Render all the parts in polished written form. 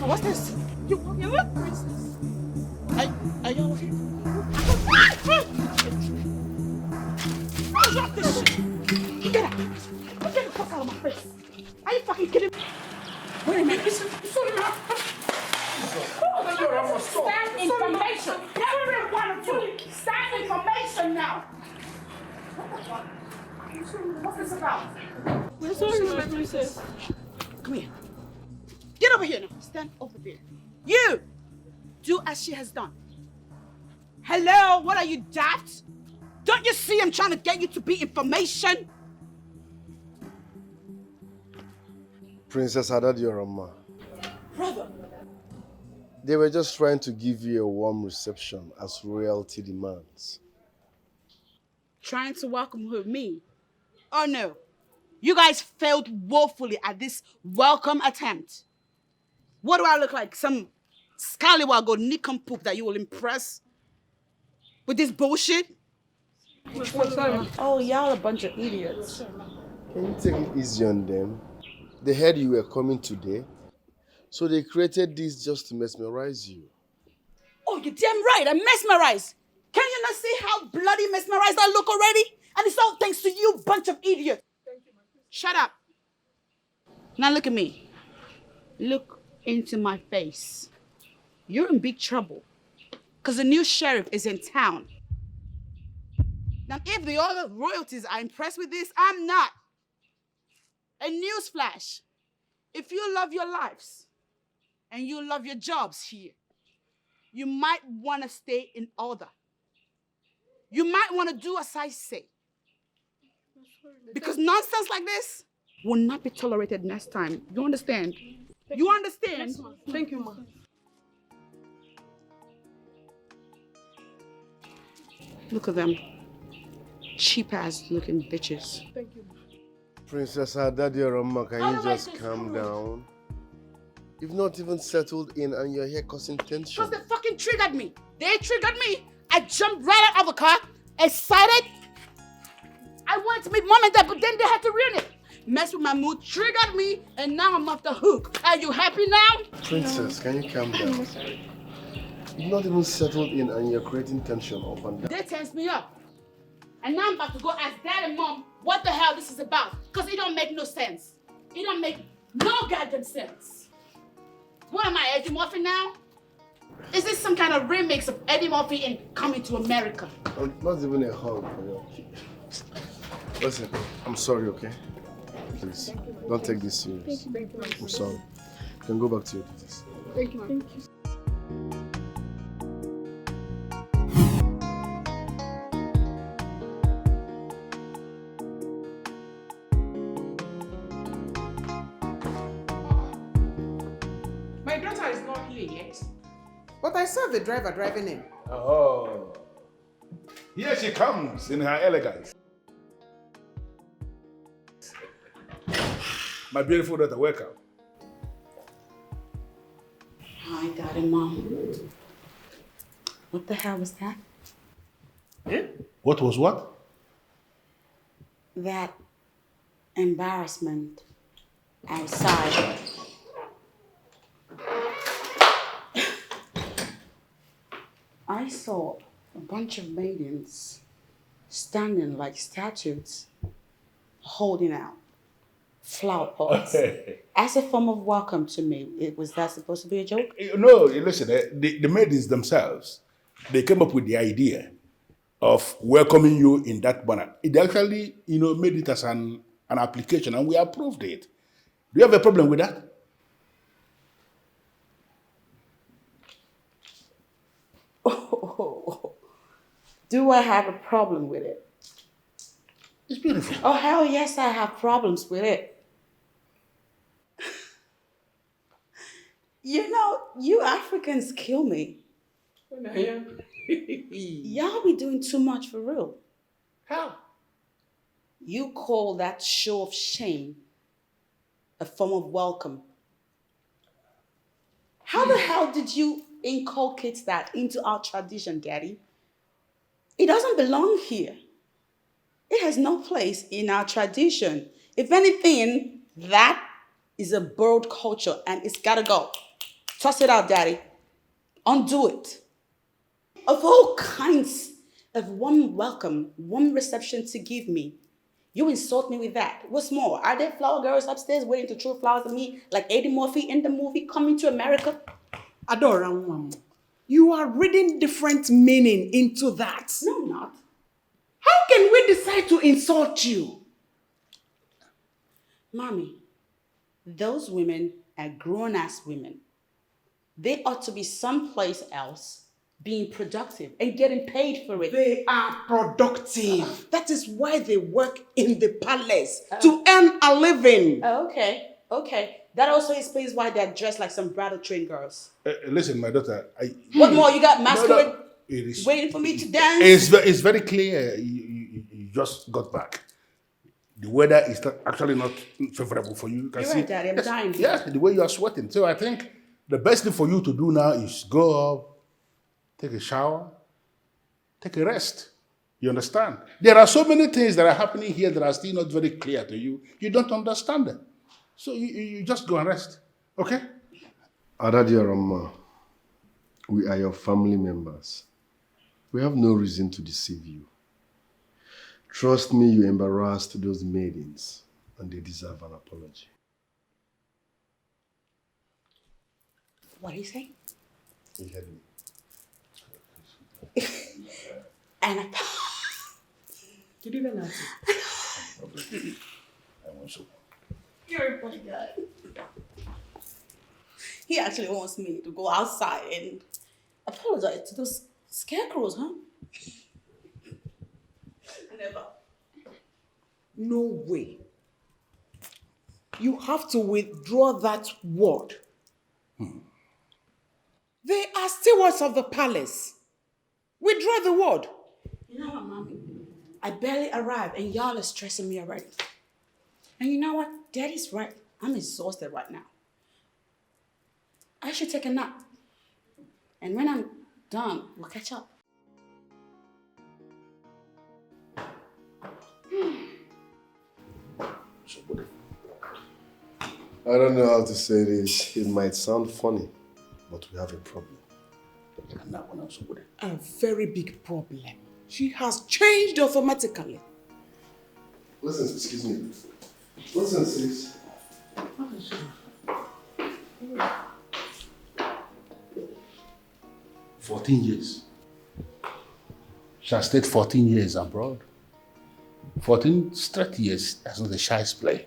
What's this? You look princess. Are you okay? Drop this shit. Get out. Get the fuck out of my face. Are you fucking kidding me? Wait a minute. Sorry, man. Stand information. Every one of you. Stand information now. What's this about? We're sorry, my princess. Come here. Get over here now. Stand over there. You! Do as she has done. Hello? What are you, daft? Don't you see I'm trying to get you to be information? Princess Adadiorama. Brother. They were just trying to give you a warm reception as royalty demands. Trying to welcome me? Oh no. You guys failed woefully at this welcome attempt. What do I look like? Some scallywag or nincompoop that you will impress? With this bullshit? Oh, y'all a bunch of idiots. Can you take it easy on them? They heard you were coming today, so they created this just to mesmerize you. Oh, you're damn right. I'm mesmerized. Can you not see how bloody mesmerized I look already? And it's all thanks to you, bunch of idiots. Shut up. Now look at me. Look into my face. You're in big trouble. Because the new sheriff is in town. Now, if the other royalties are impressed with this, I'm not. A newsflash. If you love your lives and you love your jobs here, you might want to stay in order. You might want to do as I say. Because nonsense like this will not be tolerated next time. You understand? You understand? Yes, ma'am. Thank you, ma'am. Look at them. Cheap-ass looking bitches. Thank you. Princess Adadiorama, can you just calm down? You've not even settled in and you're here causing tension. Because they fucking triggered me. They triggered me. I jumped right out of the car, excited. I wanted to meet mom and dad, but then they had to ruin it. Mess with my mood, triggered me, and now I'm off the hook. Are you happy now? Princess, can you calm down? You've not even settled in and you're creating tension up and down. They tense me up. And now I'm about to go ask dad and mom what the hell this is about. Because it don't make no sense. It don't make no goddamn sense. What am I, Eddie Murphy now? Is this some kind of remix of Eddie Murphy in Coming to America? Not even a hug for you. Listen, I'm sorry, okay? Please, don't take this serious. Thank you. I'm sorry. You can go back to your duties. Thank you, ma'am. Thank you. My daughter is not here yet, but I saw the driver driving in. Oh, here she comes in her elegance. My beautiful daughter, welcome. Hi, Dad and Mom. What the hell was that? Eh? What was what? That embarrassment outside. I saw a bunch of maidens standing like statues, holding out flower pots as a form of welcome to me. Was that supposed to be a joke? No, listen, the maidens themselves, they came up with the idea of welcoming you in that manner. It actually, made it as an application and we approved it. Do you have a problem with that? Oh, do I have a problem with it? It's beautiful. Oh, hell yes, I have problems with it. You Africans kill me. Y'all be doing too much for real. How? You call that show of shame a form of welcome. How the hell did you inculcate that into our tradition, Daddy? It doesn't belong here. It has no place in our tradition. If anything, that is a borrowed culture and it's gotta go. Toss it out, daddy. Undo it. Of all kinds of warm welcome, warm reception to give me, you insult me with that. What's more, are there flower girls upstairs waiting to throw flowers at me like Eddie Murphy in the movie Coming to America? Adora, you are reading different meaning into that. No, I'm not. How can we decide to insult you? Mommy, those women are grown-ass women. They ought to be someplace else being productive and getting paid for it. They are productive. That is why they work in the palace, to earn a living. Oh, okay. That also explains why they're dressed like some bridal train girls. Listen, my daughter. What more? You got masquerade It is, waiting for me to dance? It's very clear. You just got back. The weather is actually not favorable for you. You can You're see, right, Daddy. I'm dying. Yes, the way you are sweating. So I think the best thing for you to do now is go up, take a shower, take a rest. You understand? There are so many things that are happening here that are still not very clear to you. You don't understand them. So you just go and rest. Okay? Adadiarama, we are your family members. We have no reason to deceive you. Trust me, you embarrassed those maidens, and they deserve an apology. What do you say? You heard me. And Did you even answer? I want so. you're a funny guy. He actually wants me to go outside and apologize to those scarecrows, huh? Never. No way. You have to withdraw that word. They are stewards of the palace. Withdraw the word. You know what, Mommy? I barely arrived and y'all are stressing me already. And you know what? Daddy's right. I'm exhausted right now. I should take a nap. And when I'm done, we'll catch up. I don't know how to say this. It might sound funny, but we have a problem. A very big problem. She has changed automatically. Listen, excuse me. Listen, sis. 14 years. She has stayed 14 years abroad. 14 straight years as the shy's play.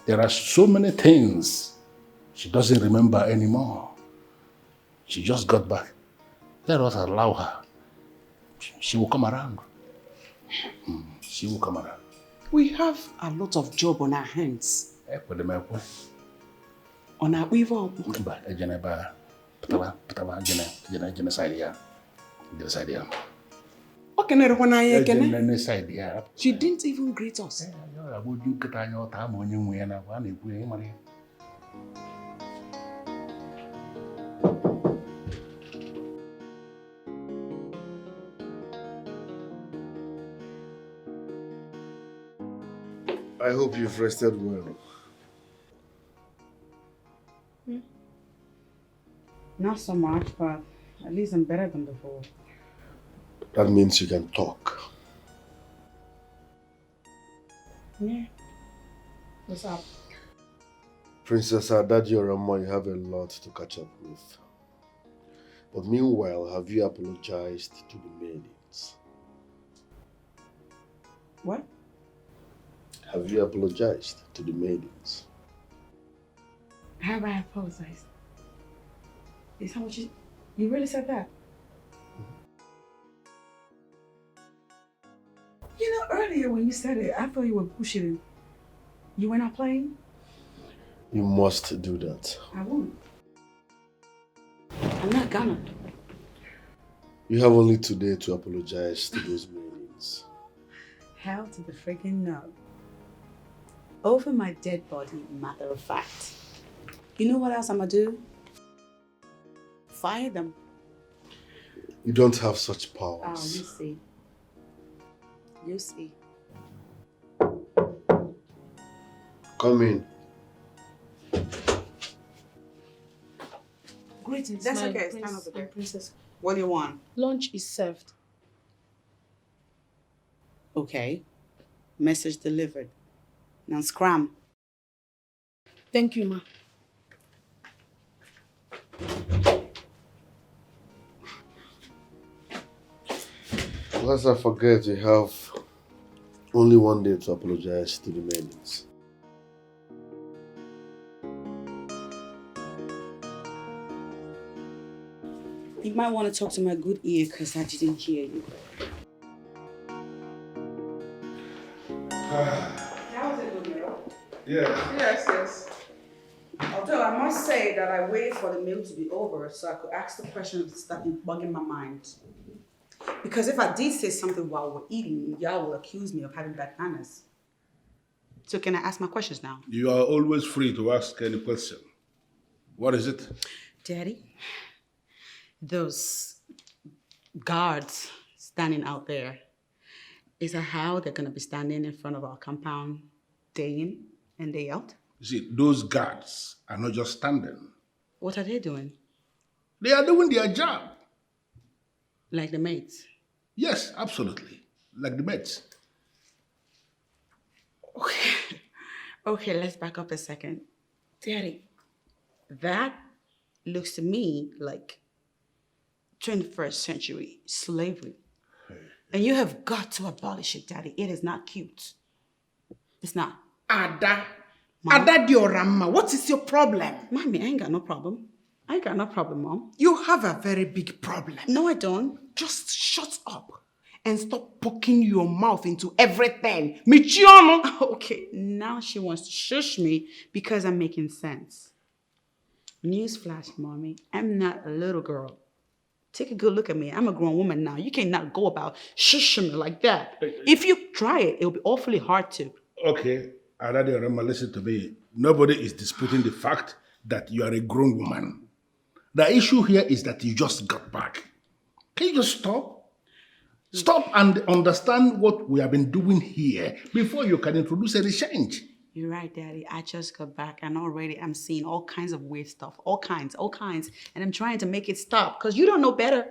There are so many things she doesn't remember anymore. She just got back. Let us allow her. She will come around. She will come around. We have a lot of job on our hands. On our weaver. She didn't even greet us. I hope you've rested well. Not so much, but at least I'm better than before. That means you can talk. Yeah. What's up? Princess Adadiorama, you have a lot to catch up with. But meanwhile, have you apologized to the maidens? What? Have you apologized to the maidens? Have I apologized? Is that what you really said that? You know, earlier when you said it, I thought you were pushing. You were not playing? You must do that. I won't. I'm not gonna. You have only today to apologize to those maidens. Hell to the freaking no. Over my dead body, matter of fact. You know what else I'm gonna do? Fire them. You don't have such powers. Oh, you see. You see. Come in. Greetings, That's my okay, prince stand over there. and princess. What do you want? Lunch is served. Okay. Message delivered. Now scram. Thank you, ma. Lest I forget, you have only one day to apologize to the maidens. You might want to talk to my good ear because I didn't hear you. How was it, good meal? Yeah. Yes. Although I must say that I waited for the meal to be over so I could ask the question that started bugging my mind. Because if I did say something while we're eating, y'all will accuse me of having bad manners. So can I ask my questions now? You are always free to ask any question. What is it? Daddy, those guards standing out there, is that how they're going to be standing in front of our compound day in and day out? You see, those guards are not just standing. What are they doing? They are doing their job. Like the maids? Yes, absolutely. Like the maids. Okay, let's back up a second. Daddy, that looks to me like 21st century slavery. And you have got to abolish it, Daddy. It is not cute. It's not. Ada. Mom? Ada Diorama, what is your problem? Mommy, I ain't got no problem. I ain't got no problem, Mom. You have a very big problem. No, I don't. Just shut up and stop poking your mouth into everything. Michiono. Okay, now she wants to shush me because I'm making sense. Newsflash, Mommy. I'm not a little girl. Take a good look at me. I'm a grown woman now. You cannot go about shushing me like that. If you try it, it'll be awfully hard to. Okay, Aradi Orema, listen to me. Nobody is disputing the fact that you are a grown woman. The issue here is that you just got back. Can you just stop? Stop and understand what we have been doing here before you can introduce any change. You're right, Daddy. I just got back and already I'm seeing all kinds of weird stuff. All kinds. And I'm trying to make it stop because you don't know better.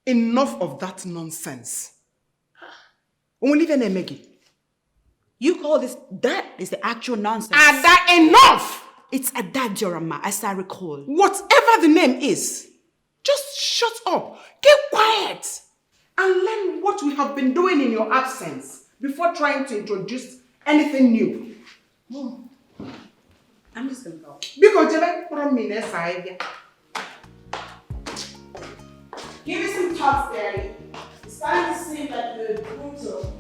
Enough of that nonsense. Only even Emegi. You call this, that is the actual nonsense. Ada, enough! It's Ada Diorama, as I recall. Whatever the name is, just shut up, keep quiet, and learn what we have been doing in your absence before trying to introduce anything new. I'm just gonna go. Give me some thoughts, Daddy. It's starting to seem like the brutal,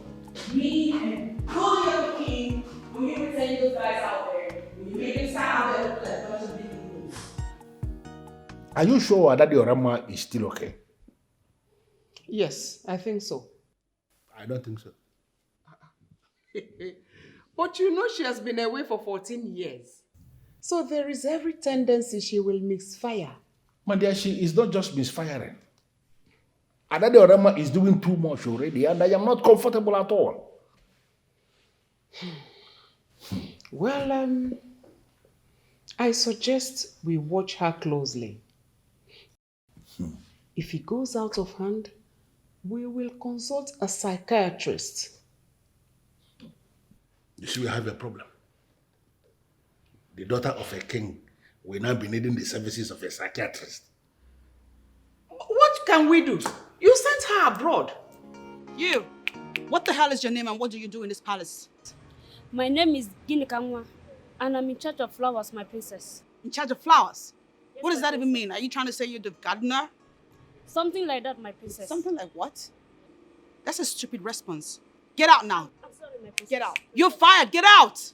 mean, and bully of a king when you pretend those guys out there. When you make them stand out there like a bunch of big moves. Are you sure Adadi Orema is still okay? Yes, I think so. I don't think so. But you know she has been away for 14 years. So there is every tendency she will misfire. My dear, she is not just misfiring. Adadi Orema is doing too much already, and I am not comfortable at all. Well, I suggest we watch her closely. If it goes out of hand, we will consult a psychiatrist. You see, we have a problem. The daughter of a king will now be needing the services of a psychiatrist. What can we do? You sent her abroad. You, what the hell is your name and what do you do in this palace? My name is Ginikangwa, and I'm in charge of flowers, my princess. In charge of flowers? Yes, What does my that even mean? Are you trying to say you're the gardener? Something like that, my princess. Something like what? That's a stupid response. Get out now. I'm sorry, my princess. Get out. You're fired. Get out. Sorry,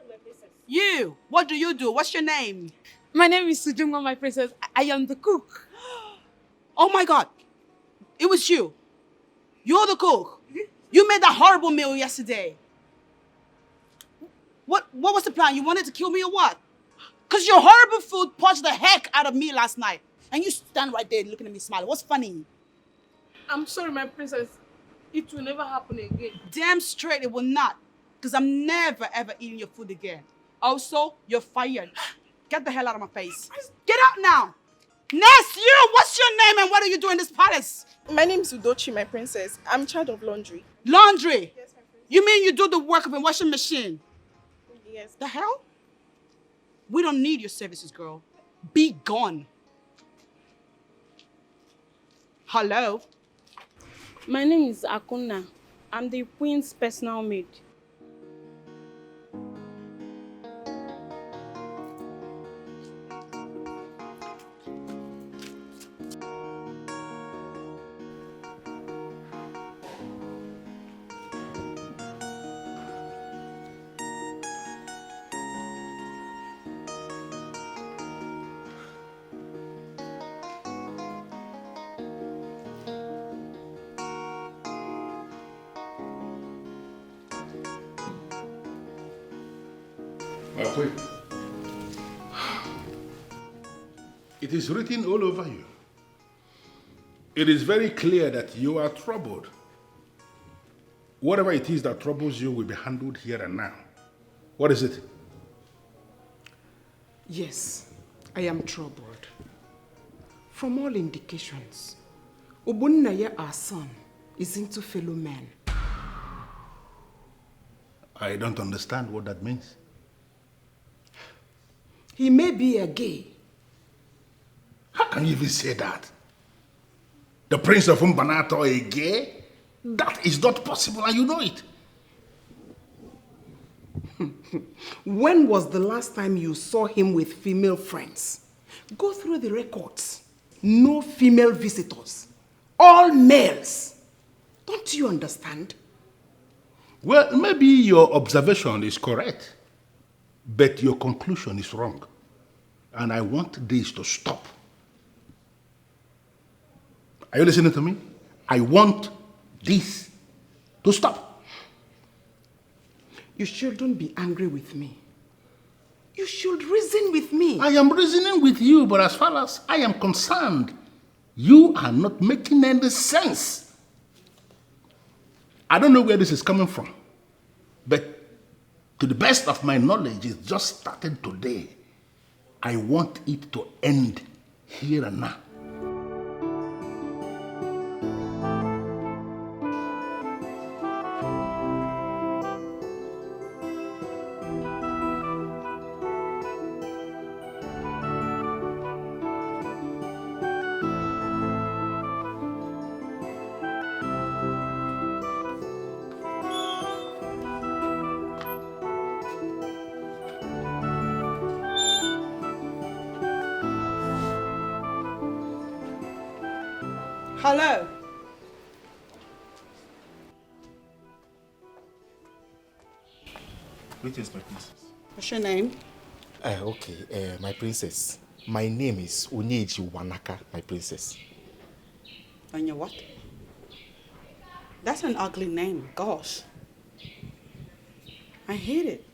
my princess. You, what do you do? What's your name? My name is Sujungwa, my princess. I am the cook. Oh my God. It was you. You're the cook. You made that horrible meal yesterday. What was the plan? You wanted to kill me or what? Because your horrible food punched the heck out of me last night. And you stand right there looking at me smiling. What's funny? I'm sorry, my princess. It will never happen again. Damn straight it will not. Because I'm never ever eating your food again. Also, you're fired. Get the hell out of my face. Get out now. Ness, you, what's your name and what are you doing in this palace? My name is Udochi, my princess. I'm in charge of laundry. Laundry? Yes, my princess. You mean you do the work of a washing machine? Yes. The hell? We don't need your services, girl. Be gone. Hello? My name is Akuna. I'm the queen's personal maid. Wait. It is written all over you. It is very clear that you are troubled. Whatever it is that troubles you will be handled here and now. What is it? Yes, I am troubled. From all indications, Obunnaya, our son, is into fellow men. I don't understand what that means. He may be a gay. How can you even say that? The Prince of Mbanato a gay? That is not possible and you know it. When was the last time you saw him with female friends? Go through the records. No female visitors. All males. Don't you understand? Well, maybe your observation is correct, but your conclusion is wrong. And I want this to stop. Are you listening to me? I want this to stop. You shouldn't be angry with me. You should reason with me. I am reasoning with you, but as far as I am concerned, you are not making any sense. I don't know where this is coming from, but to the best of my knowledge, it's just started today. I want it to end here and now. Hello? Greetings, my princess. What's your name? Okay, my princess. My name is Onyeji Wanaka, my princess. And your what? That's an ugly name. Gosh. I hate it.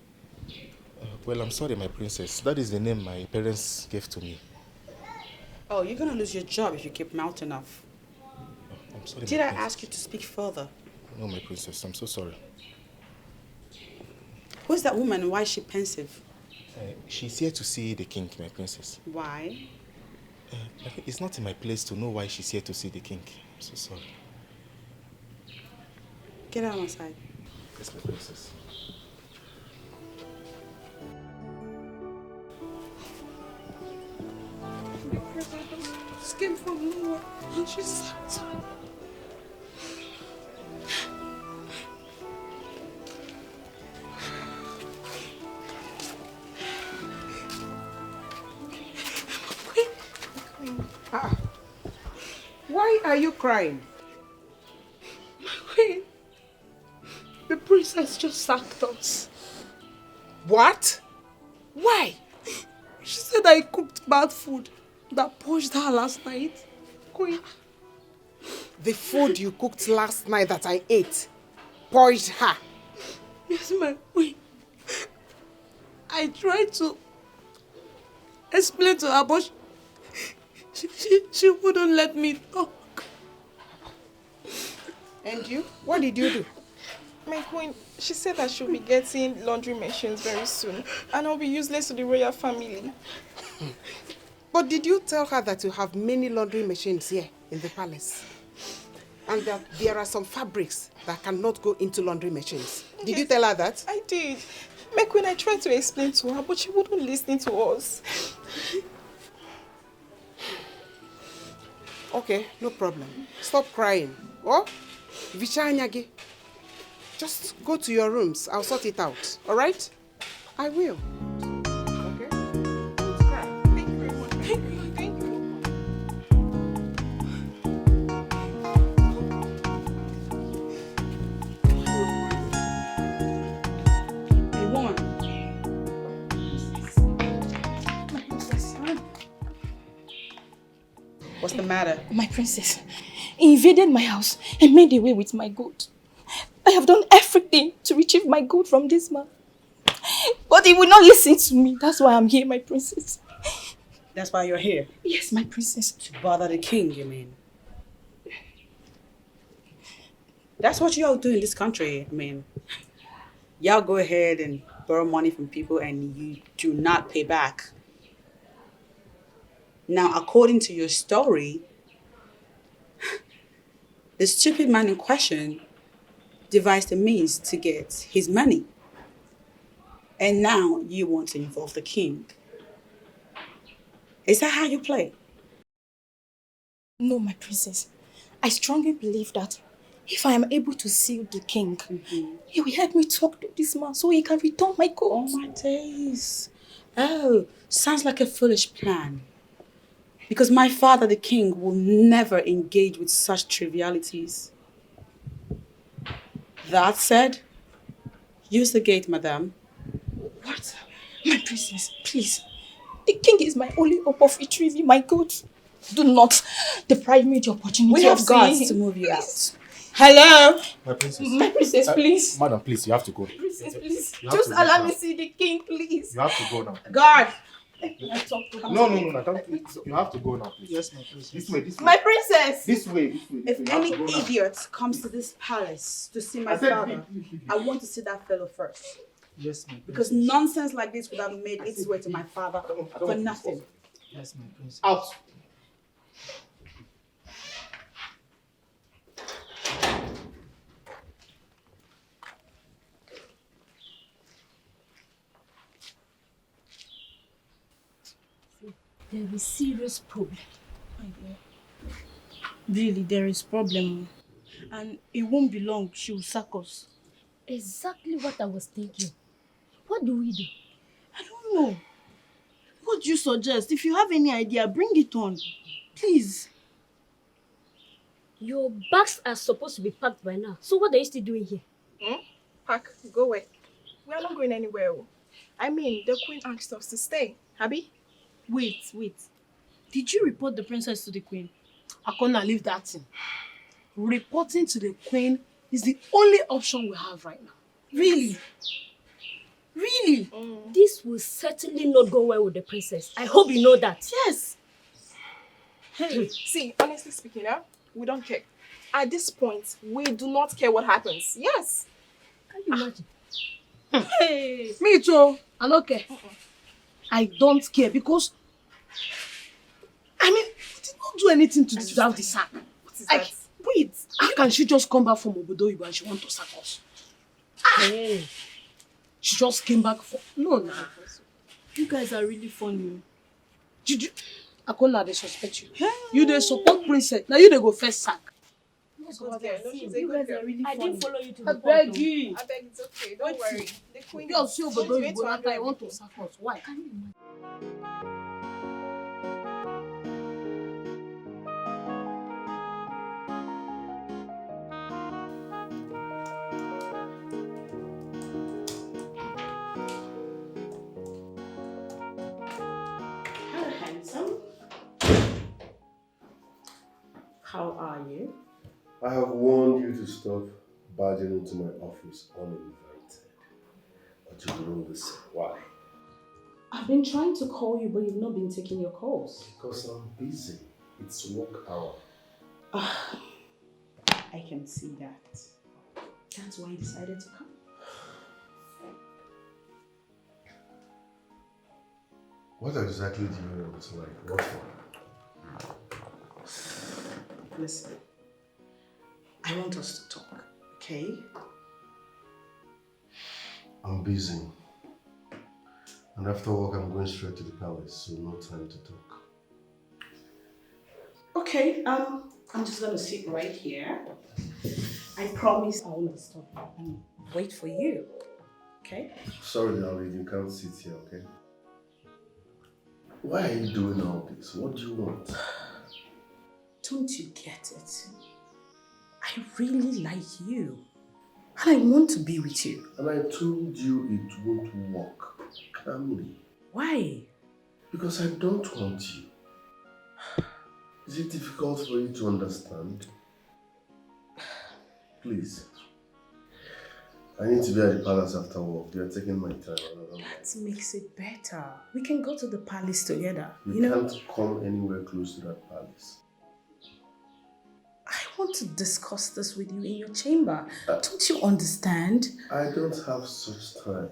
Well, I'm sorry, my princess. That is the name my parents gave to me. Oh, you're gonna lose your job if you keep mouthing off. I'm sorry, Did my I princess. ask you to speak further? No, my princess. I'm so sorry. Who's that woman and why is she pensive? She's here to see the king, my princess. Why? It's not in my place to know why she's here to see the king. I'm so sorry. Get out of my sight. Yes, my princess. Just came from nowhere and she sucked. Why are you crying? My queen, the princess just sacked us. What? Why? She said I cooked bad food that pushed her last night. Queen. The food you cooked last night that I ate poisoned her. Yes, my queen. I tried to explain to her, but she wouldn't let me talk. And you? What did you do? My queen, she said that she'll be getting laundry machines very soon, and I'll be useless to the royal family. But did you tell her that you have many laundry machines here in the palace? And that there are some fabrics that cannot go into laundry machines. Did you tell her that? I did. My queen, I tried to explain to her, but she wouldn't listen to us. Okay, no problem. Stop crying. Oh, Vichanyagi. Just go to your rooms. I'll sort it out. All right? I will. Okay? Don't cry. Thank you very much. Thank you. Thank you. Hey, woman. What's the matter? My princess, he invaded my house and made away with my gold. I have done everything to retrieve my gold from this man. But he will not listen to me. That's why I'm here, my princess. That's why you're here. Yes, my princess. To bother the king, you mean? That's what y'all do in this country. I mean, y'all go ahead and borrow money from people and you do not pay back. Now, according to your story, the stupid man in question devised a means to get his money. And now you want to involve the king. Is that how you play? No, my princess. I strongly believe that if I am able to see the king, he will help me talk to this man so he can return my gold. Oh my days. Oh, sounds like a foolish plan. Because my father, the king, will never engage with such trivialities. That said, use the gate, madame. What? My princess, please. The king is my only hope of retrieving my gold. Do not deprive me the opportunity We have of guards seeing to him. move you out. Hello? My princess. My princess, please. Madam, please, you have to go. Princess, please. You have Just to leave allow now. me see the king, please. You have to go now. Guard! I talk to him. No, you have to go now, please. Yes, my princess. This way, this way. My princess. This way, this way. If You have any to go now. idiot comes to this palace to see my I said father, I want to see that fellow first. Yes, my princess. Because nonsense like this would have made its way to my father I don't for want to nothing. discuss. Yes, my princess. Out. There is serious problem. Really, there is problem. And it won't be long. She will sack us. Exactly what I was thinking. What do we do? I don't know. What do you suggest? If you have any idea, bring it on. Please. Your bags are supposed to be packed by now. So what are you still doing here? Pack, go away. We are not going anywhere. I mean, the queen asked us to stay. Abby? Wait. Did you report the princess to the queen? Akona, leave that thing. Reporting to the queen is the only option we have right now. Really? Really? This will certainly not go well with the princess. I hope you know that. Yes. Hey, see, honestly speaking, we don't care. At this point, we do not care what happens. Yes. Can you imagine? Hey. Me too. I don't care. I don't care because I mean, we did not do anything to deserve the sack. What is Like, that? wait, how can she just come back from Obodoyibo and she want to sack us? Hey. She just came back for no. You guys are really funny. Did you Akona, they suspect you. You they support princess. Now you they go first sack. Good girl. No, she's a You good guys girl. are really I funny. didn't follow you to I the beg court. you. I beg, it's okay. Don't worry. The queen Girl, see she's going Obodoyibo to that handle I want to everything. sack us. Why? Can you imagine? Hello, handsome. How are you? I have warned you to stop barging into my office uninvited. But you won't listen. Why? I've been trying to call you, but you've not been taking your calls. Because I'm busy. It's work hour. I can see that. That's why I decided to come. What exactly do you want? Like, what for? Listen, I want us to talk, okay? I'm busy. And after work, I'm going straight to the palace, so no time to talk. Okay, I'm just gonna sit right here. I promise I won't disturb you and wait for you, okay? Sorry, darling, you can't sit here, okay? Why are you doing all this? What do you want? Don't you get it? I really like you. And I want to be with you. And I told you it won't work. Calmly. Why? Because I don't want you. Is it difficult for you to understand? Please. I need to be at the palace after work. You're taking my time. That makes it better. We can go to the palace together. You can't come anywhere close to that palace. I want to discuss this with you in your chamber. Don't you understand? I don't have such time.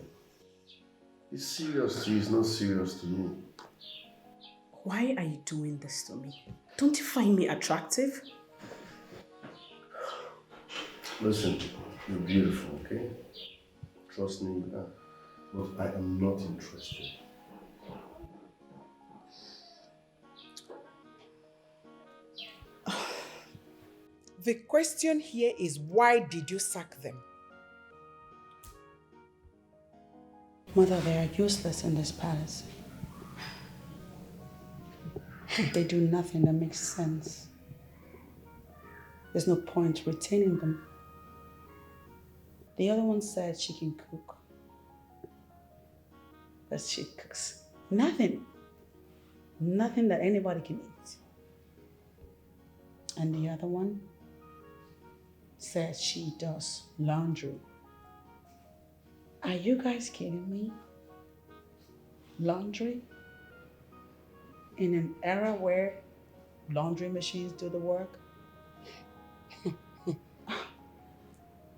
It's serious to you, it's not serious to me. Why are you doing this to me? Don't you find me attractive? Listen, you're beautiful, okay? Trust me, you are. But I am not interested. The question here is, why did you sack them? Mother, they are useless in this palace. They do nothing that makes sense. There's no point retaining them. The other one said she can cook. But she cooks nothing. Nothing that anybody can eat. And the other one said she does laundry. Are you guys kidding me? Laundry? In an era where laundry machines do the work?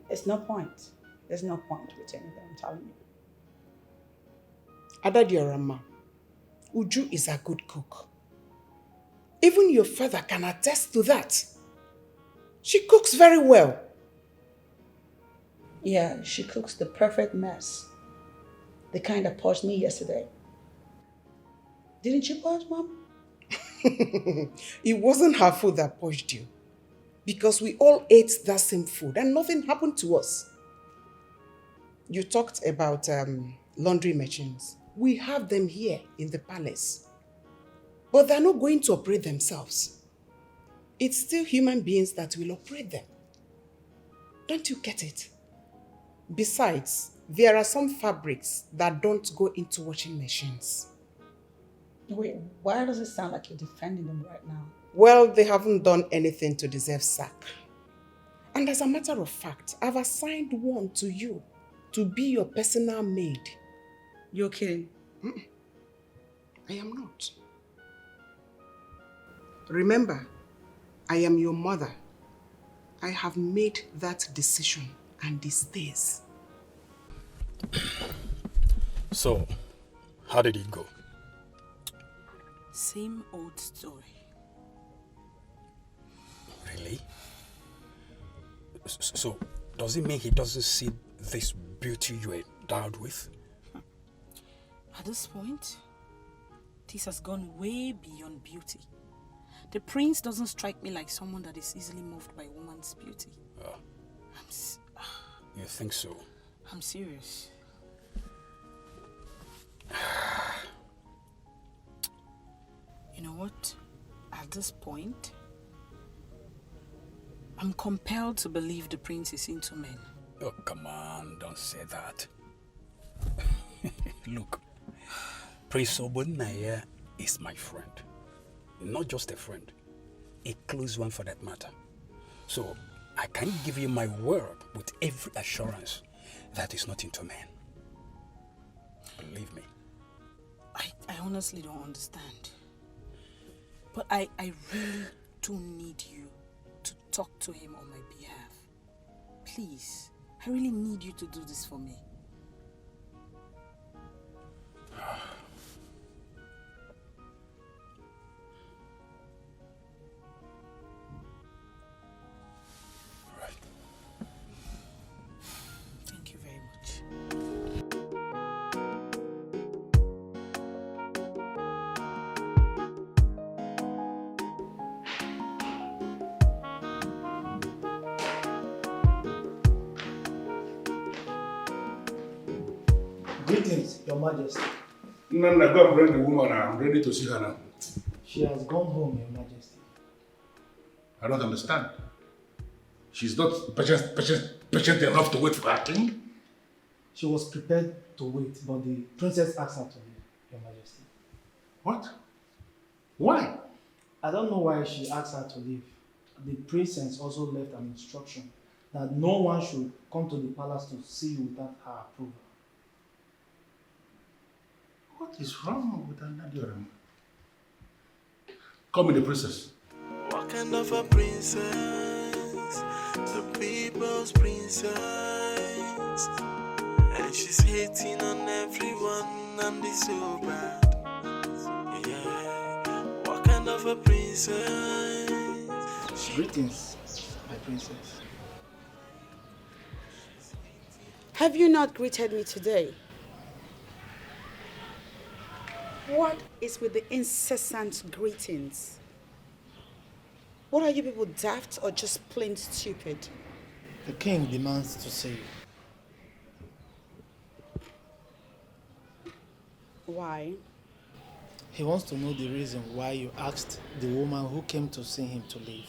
It's no point. There's no point retaining them, I'm telling you. Adadiorama, Uju is a good cook. Even your father can attest to that. She cooks very well. Yeah, she cooks the perfect mess. The kind that purged me yesterday. Didn't you purge, Mom? It wasn't her food that purged you. Because we all ate that same food and nothing happened to us. You talked about laundry machines. We have them here in the palace. But they're not going to operate themselves. It's still human beings that will operate them. Don't you get it? Besides, there are some fabrics that don't go into washing machines. Wait, why does it sound like you're defending them right now? Well, they haven't done anything to deserve sack. And as a matter of fact, I've assigned one to you to be your personal maid. You're kidding? I am not. Remember, I am your mother. I have made that decision and it stays. So, how did it go? Same old story. Really? So, does it mean he doesn't see this beauty you endowed with? At this point, this has gone way beyond beauty. The prince doesn't strike me like someone that is easily moved by a woman's beauty. You think so? I'm serious. You know what? At this point, I'm compelled to believe the prince is into men. Oh, come on, don't say that. Look, Prince Obunaya is my friend. Not just a friend, a close one for that matter. So, I can give you my word with every assurance that he's not into men. Believe me. I honestly don't understand. But I really do need you to talk to him on my behalf. Please, I I really need you to do this for me. Thank you very much. Greetings, Your Majesty. No, go and bring the woman. I'm ready to see her now. She has gone home, Your Majesty. I don't understand. She's not patient enough to wait for her king? She was prepared to wait, but the princess asked her to leave, Your Majesty. What? Why? I don't know why she asked her to leave. The princess also left an instruction that no one should come to the palace to see you without her approval. What is wrong with Nigerian? Call me the princess. What kind of a princess? The people's princess. And she's hating on everyone and it's so bad. Yeah. What kind of a princess? Greetings, my princess. Have you not greeted me today? What is with the incessant greetings? What are you people, daft or just plain stupid? The king demands to see you. Why? He wants to know the reason why you asked the woman who came to see him to leave.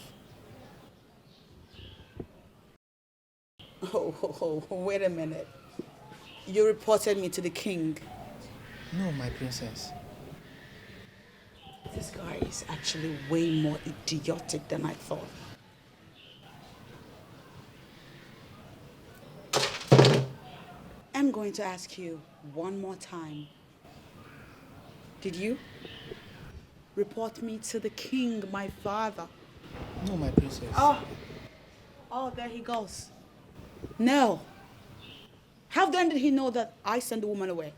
Oh, wait a minute. You reported me to the king. No, my princess. This guy is actually way more idiotic than I thought. I'm going to ask you one more time. Did you report me to the king, my father? No, my princess. Oh, there he goes. No. How then did he know that I sent the woman away?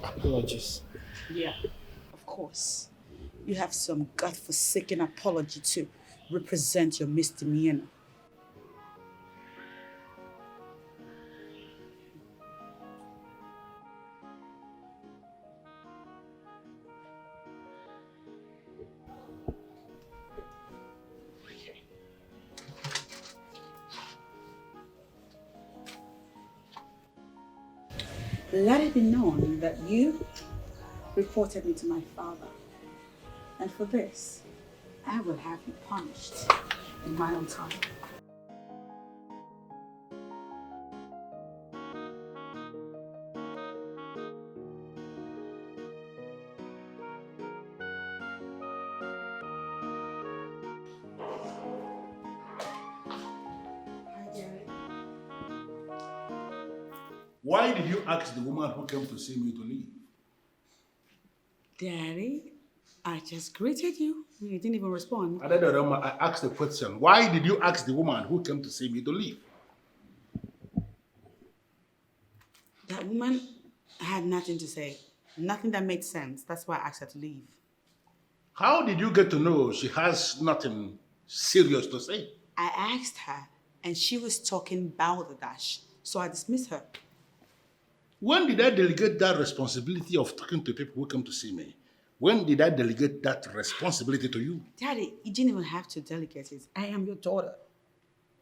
Apologies. Yeah, of course. You have some godforsaken apology to represent your misdemeanor. Let it be known that you reported me to my father. And for this, I will have you punished in my own time. Why did you ask the woman who came to see me to leave? Daddy, I just greeted you. You didn't even respond. I asked the question. Why did you ask the woman who came to see me to leave? That woman had nothing to say. Nothing that made sense. That's why I asked her to leave. How did you get to know she has nothing serious to say? I asked her, and she was talking balderdash, so I dismissed her. When did I delegate that responsibility of talking to people who come to see me? When did I delegate that responsibility to you? Daddy, you didn't even have to delegate it. I am your daughter,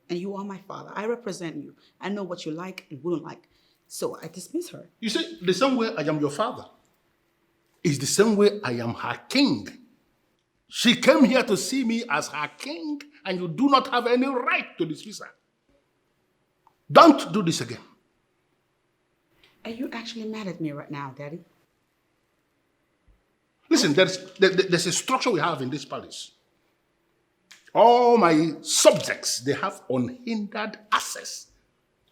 and you are my father. I represent you. I know what you like and wouldn't like, so I dismiss her. You see, the same way I am your father is the same way I am her king. She came here to see me as her king, and you do not have any right to dismiss her. Don't do this again. Are you actually mad at me right now, Daddy? Listen, there's a structure we have in this palace. All my subjects, they have unhindered access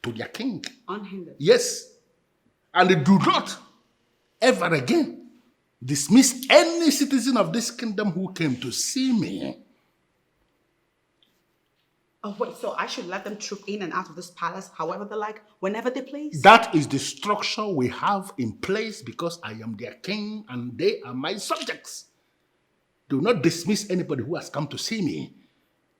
to their king. Unhindered? Yes. And they do not ever again dismiss any citizen of this kingdom who came to see me. Oh, wait, so I should let them troop in and out of this palace however they like, whenever they please? That is the structure we have in place because I am their king and they are my subjects. Do not dismiss anybody who has come to see me.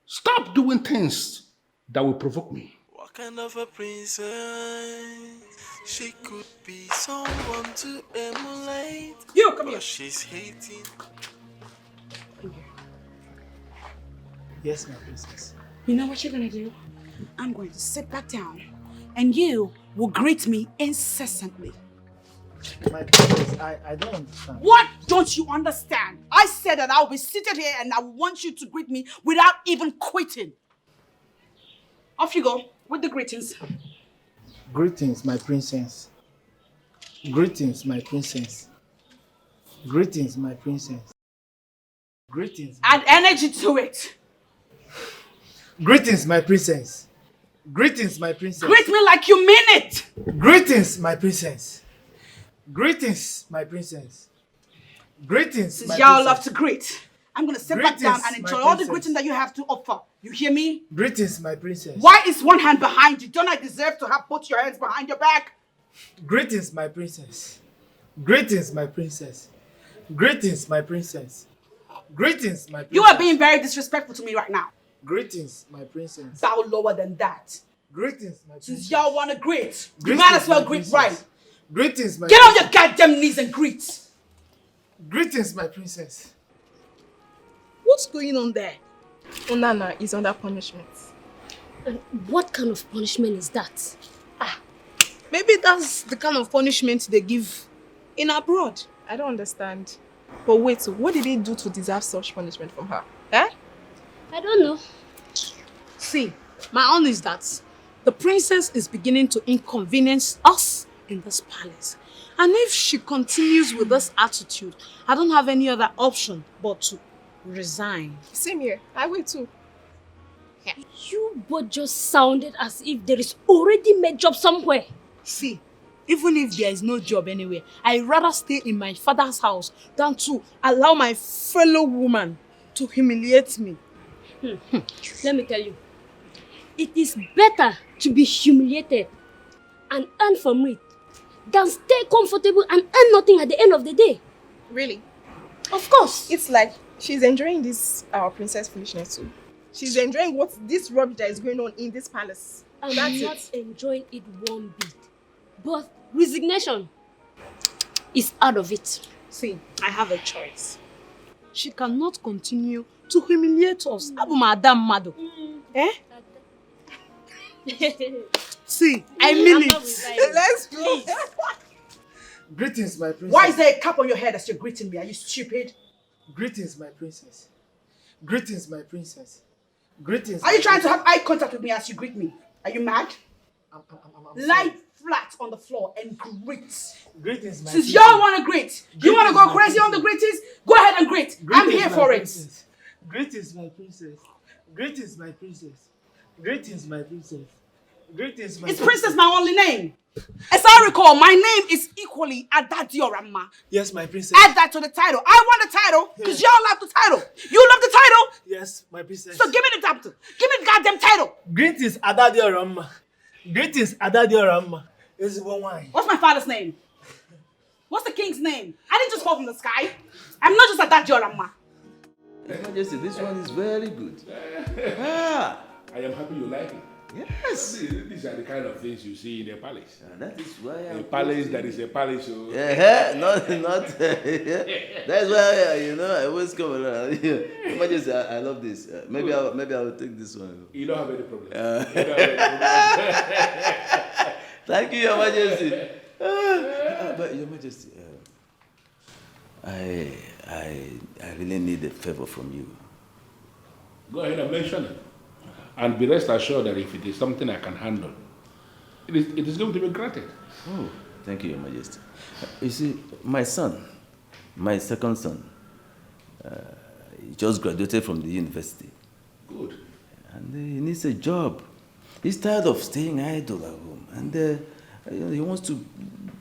Stop doing things that will provoke me. What kind of a princess? She could be someone to emulate. You, come here. She's hating. Yes, my princess. You know what you're gonna do? I'm going to sit back down and you will greet me incessantly. My princess, I don't understand. What don't you understand? I said that I'll be seated here and I want you to greet me without even quitting. Off you go with the greetings. Greetings, my princess. Greetings, my princess. Greetings, my princess. Greetings. Add energy to it. Greetings, my princess. Greetings, my princess. Greet me like you mean it. Greetings, my princess. Greetings, my princess. Greetings, Since my y'all princess. love to greet, I'm gonna sit back down Greetings, and enjoy my all the princess. greeting that you have to offer. You hear me? Greetings, my princess. Why is one hand behind you? Don't I deserve to have both your hands behind your back? Greetings, my princess. Greetings, my princess. Greetings, my princess. Greetings, my princess. You are being very disrespectful to me right now. Greetings, my princess. Bow lower than that. Greetings, my princess. Since y'all want to greet, you Greetings, might as well my greet princess. right. Greetings, my Get on princess. your goddamn knees and greet. Greetings, my princess. What's going on there? Onana is under punishment. And what kind of punishment is that? Maybe that's the kind of punishment they give in abroad. I don't understand. But wait, so what did he do to deserve such punishment from her? Eh? I don't know. See, my own is that the princess is beginning to inconvenience us in this palace. And if she continues with this attitude, I don't have any other option but to resign. Same here. I will too. You both just sounded as if there is already made job somewhere. See, even if there is no job anywhere, I'd rather stay in my father's house than to allow my fellow woman to humiliate me. Let me tell you, it is better to be humiliated and earn from it than stay comfortable and earn nothing at the end of the day. Really? Of course. It's like she's enjoying this our princess foolishness too. She's enjoying this rubbish that is going on in this palace. I'm That's not it. enjoying it one bit. But resignation is out of it. See, I have a choice. She cannot continue to humiliate us. Abu Madam Mado. Eh? See, I mean it. Let's go. Greetings, my princess. Why is there a cap on your head as you're greeting me? Are you stupid? Greetings, my princess. Greetings, my princess. Greetings. Are you my trying to princess. have eye contact with me as you greet me? Are you mad? I'm Lie flat on the floor and greet. Greetings, my Since princess. y'all want to greet, you want to Greetings, go my crazy on the greetings? Go ahead and greet. I'm Greetings, here my for princess. Greetings, my princess. Greetings, my princess. Greetings, my princess. Greetings, my it. Is Princess my only name? As I recall, my name is equally Adadiorama. Yes, my princess. Add that to the title. I want the title because y'all love the title. You love the title, Yes, my princess. so give me the title. Give me the goddamn title. Greetings, Adadiorama. Greetings, Adadiorama. Is one wine. What's my father's name? What's the king's name? I didn't just fall from the sky. I'm not just Adadiorama. Your Majesty, this one is very good. I am happy you like it. Yes. These are the kind of things you see in a palace. That is why A palace that is a palace. So not. That's why I always come around. Your Majesty, I love this. Maybe I will take this one. you don't have any problem. Thank you, Your Majesty. But Your Majesty, I really need a favor from you. Go ahead and mention it. And be rest assured that if it is something I can handle, it is going to be granted. Oh, thank you, Your Majesty. You see, my son, my second son, he just graduated from the university. Good. And he needs a job. He's tired of staying idle at home. And he wants to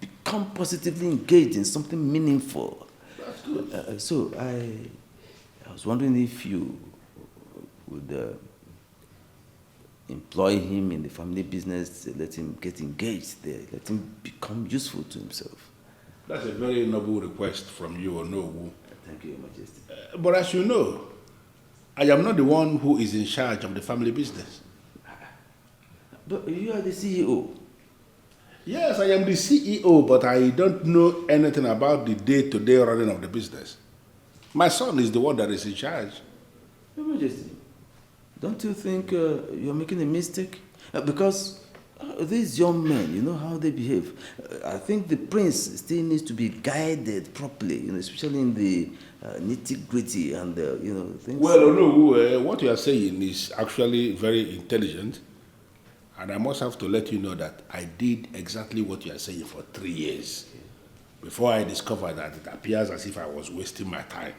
become positively engaged in something meaningful. That's good. So I was wondering if you would employ him in the family business, let him get engaged there, let him become useful to himself. That's a very noble request from you, Onowu. Thank you, Your Majesty. But as you know, I am not the one who is in charge of the family business. But you are the CEO. Yes, I am the CEO, but I don't know anything about the day-to-day running of the business. My son is the one that is in charge. Your Majesty, don't you think you're making a mistake? Because these young men, you know how they behave. I think the prince still needs to be guided properly, especially in the nitty-gritty and things. Well, no, what you are saying is actually very intelligent. And I must have to let you know that I did exactly what you are saying for 3 years before I discovered that it appears as if I was wasting my time.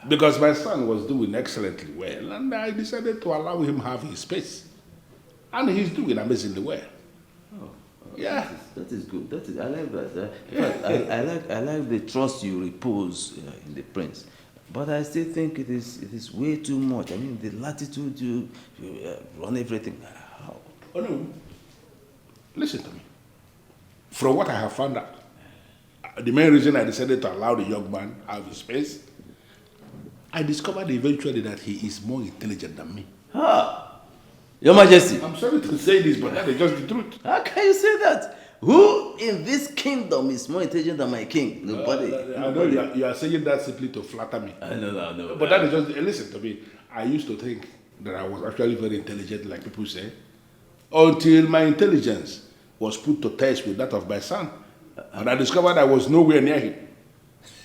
Because my son was doing excellently well, and I decided to allow him have his space. And he's doing amazingly well. Oh, yeah. That is good. I like that. In fact, I like the trust you repose in the prince. But I still think it is way too much. I mean, the latitude you run everything. How? Oh, no. Listen to me. From what I have found out, the main reason I decided to allow the young man have his space, I discovered eventually that he is more intelligent than me. Your Majesty. I'm sorry to say this, but that is just the truth. How can you say that? Who in this kingdom is more intelligent than my king? Nobody. I know you are saying that simply to flatter me. I know. But that is just, listen to me. I used to think that I was actually very intelligent, like people say, until my intelligence was put to test with that of my son. And I discovered I was nowhere near him.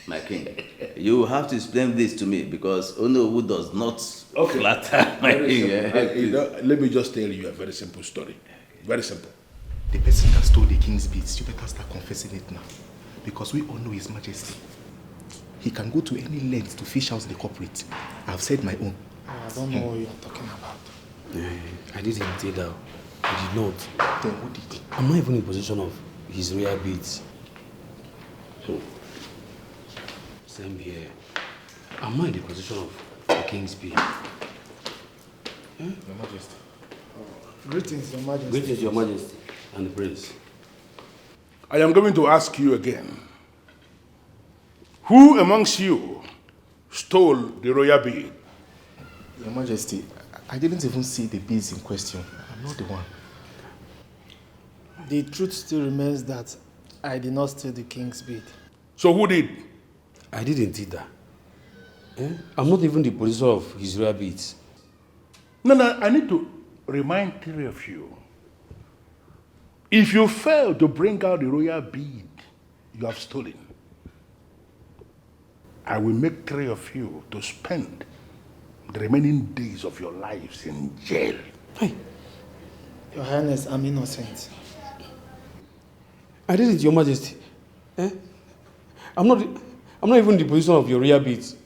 My king, you have to explain this to me because Onowu does not flatter my king. Let me just tell you a very simple story. Very simple. The person that stole the king's beads, you better start confessing it now. Because we all know His Majesty. He can go to any length to fish out the culprit. I've said my own. I don't know what you're talking about. I didn't indeed. I did not. Then who did? I'm not even in possession of his royal beads. So, same here. I'm not in the possession of the king's bead. Your Majesty. Greetings, Your Majesty. Greetings, Your Majesty and the prince. I am going to ask you again. Who amongst you stole the royal bead? Your Majesty, I didn't even see the beads in question. I'm not the one. The truth still remains that I did not steal the king's bead. So who did? I didn't either. I'm not even the possessor of his royal beads. No, I need to remind three of you. If you fail to bring out the royal bead you have stolen, I will make three of you to spend the remaining days of your lives in jail. Hey. Your Highness, I'm innocent. I didn't, Your Majesty. I'm not even the possessor of your royal beads.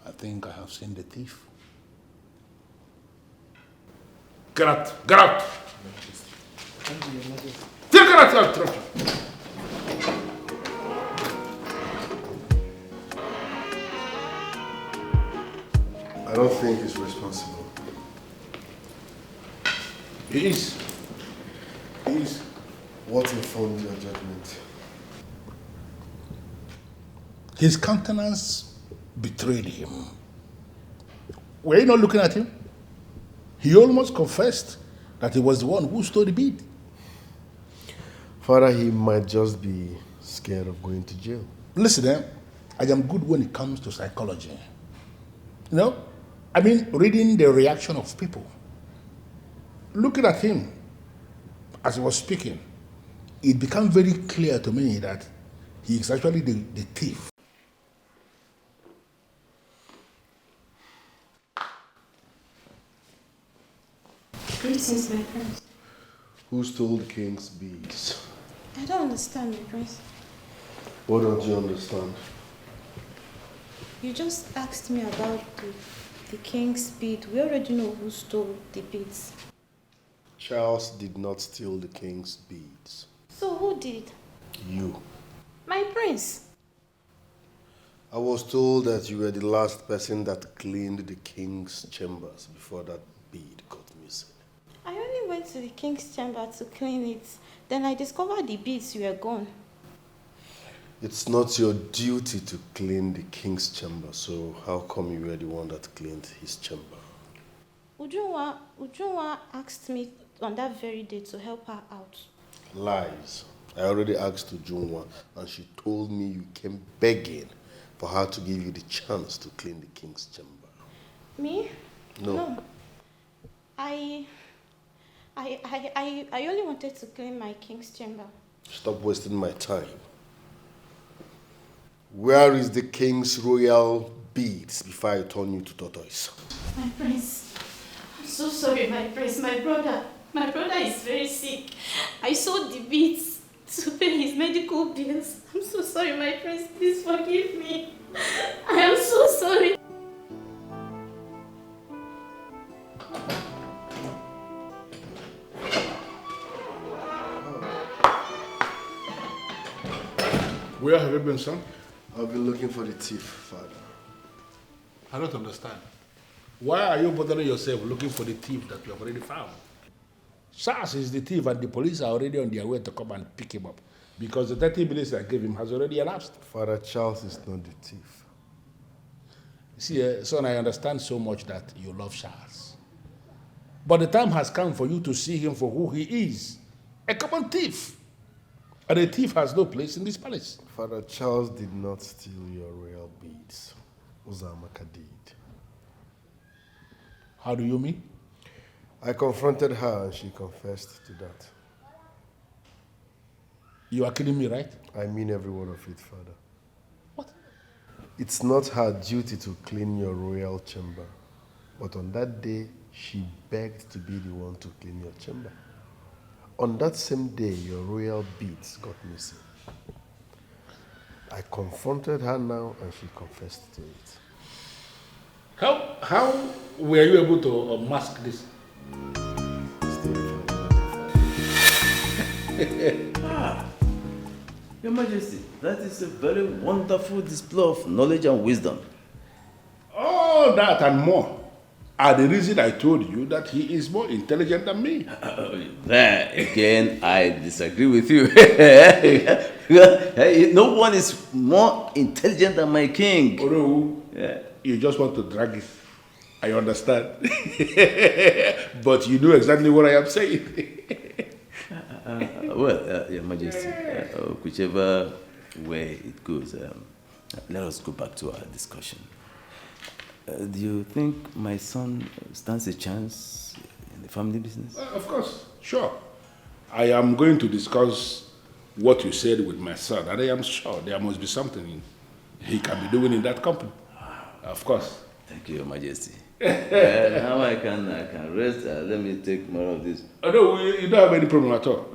I think I have seen the thief. Get out! Get out! Thank you, Your Majesty. Get out! I don't think he's responsible. He is. He is. What informed your judgment? His countenance betrayed him. Were you not looking at him? He almost confessed that he was the one who stole the bead. Father, he might just be scared of going to jail. Listen, I am good when it comes to psychology. You know, I mean, reading the reaction of people. Looking at him as he was speaking, it became very clear to me that he is actually the thief. Greetings, my prince. Who stole the king's beads? I don't understand, my prince. What don't you understand? You just asked me about the king's bead. We already know who stole the beads. Charles did not steal the king's beads. So who did? You. My prince. I was told that you were the last person that cleaned the king's chambers before that bead got missing. I only went to the king's chamber to clean it. Then I discovered the beads were gone. It's not your duty to clean the king's chamber, so how come you were the one that cleaned his chamber? Ujunwa asked me on that very day to help her out. Lies. I already asked Ujunwa and she told me you came begging for her to give you the chance to clean the king's chamber. Me? No. I only wanted to clean my king's chamber. Stop wasting my time. Where is the king's royal beads before I turn you to tortoise? My prince, I'm so sorry, my prince. My brother is very sick. I sold the beads to pay his medical bills. I'm so sorry, my prince. Please forgive me. I am so sorry. Where have you been, son? I've been looking for the thief, father. I don't understand. Why are you bothering yourself looking for the thief that you have already found? SARS is the thief and the police are already on their way to come and pick him up because the 30 minutes I gave him has already elapsed. Father Charles is not the thief. See, son, I understand so much that you love Charles. But the time has come for you to see him for who he is, a common thief. And a thief has no place in this palace. Father Charles did not steal your royal beads. Uzamaka did. How do you mean? I confronted her and she confessed to that. You are kidding me, right? I mean every word of it, Father. What? It's not her duty to clean your royal chamber. But on that day, she begged to be the one to clean your chamber. On that same day, your royal beads got missing. I confronted her now and she confessed to it. How were you able to mask this? Your Majesty, that is a very wonderful display of knowledge and wisdom. All that and more are the reason I told you that he is more intelligent than me. There again, I disagree with you. No one is more intelligent than my king. Oh no, you just want to drag it. I understand. But you know exactly what I am saying. Your Majesty, whichever way it goes, let us go back to our discussion. Do you think my son stands a chance in the family business? Of course, sure. I am going to discuss what you said with my son, and I am sure there must be something he can be doing in that company. Of course. Thank you, Your Majesty. Now I can rest. Let me take more of this. Oh, no, you don't have any problem at all.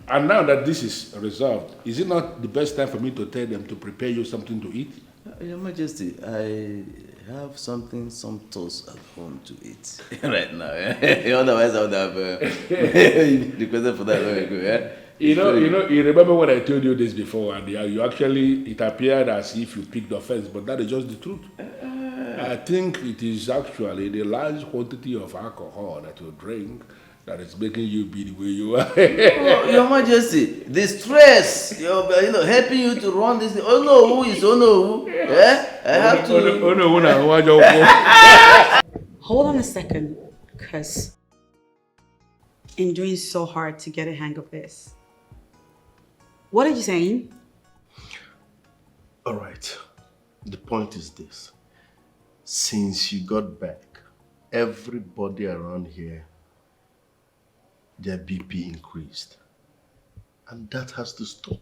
And now that this is resolved, is it not the best time for me to tell them to prepare you something to eat? Your Majesty, I have something sumptuous at home to eat right now. Otherwise, I would have requested for that long ago. You remember when I told you this before, and you actually, it appeared as if you picked offense, but that is just the truth. I think it is actually the large quantity of alcohol that you drink that is making you be the way you are. Your Majesty, the stress, helping you to run this. Oh no, who is oh no? I have to. Hold on a second, because I'm doing so hard to get a hang of this. What are you saying? All right. The point is this. Since you got back, everybody around here, their BP increased. And that has to stop.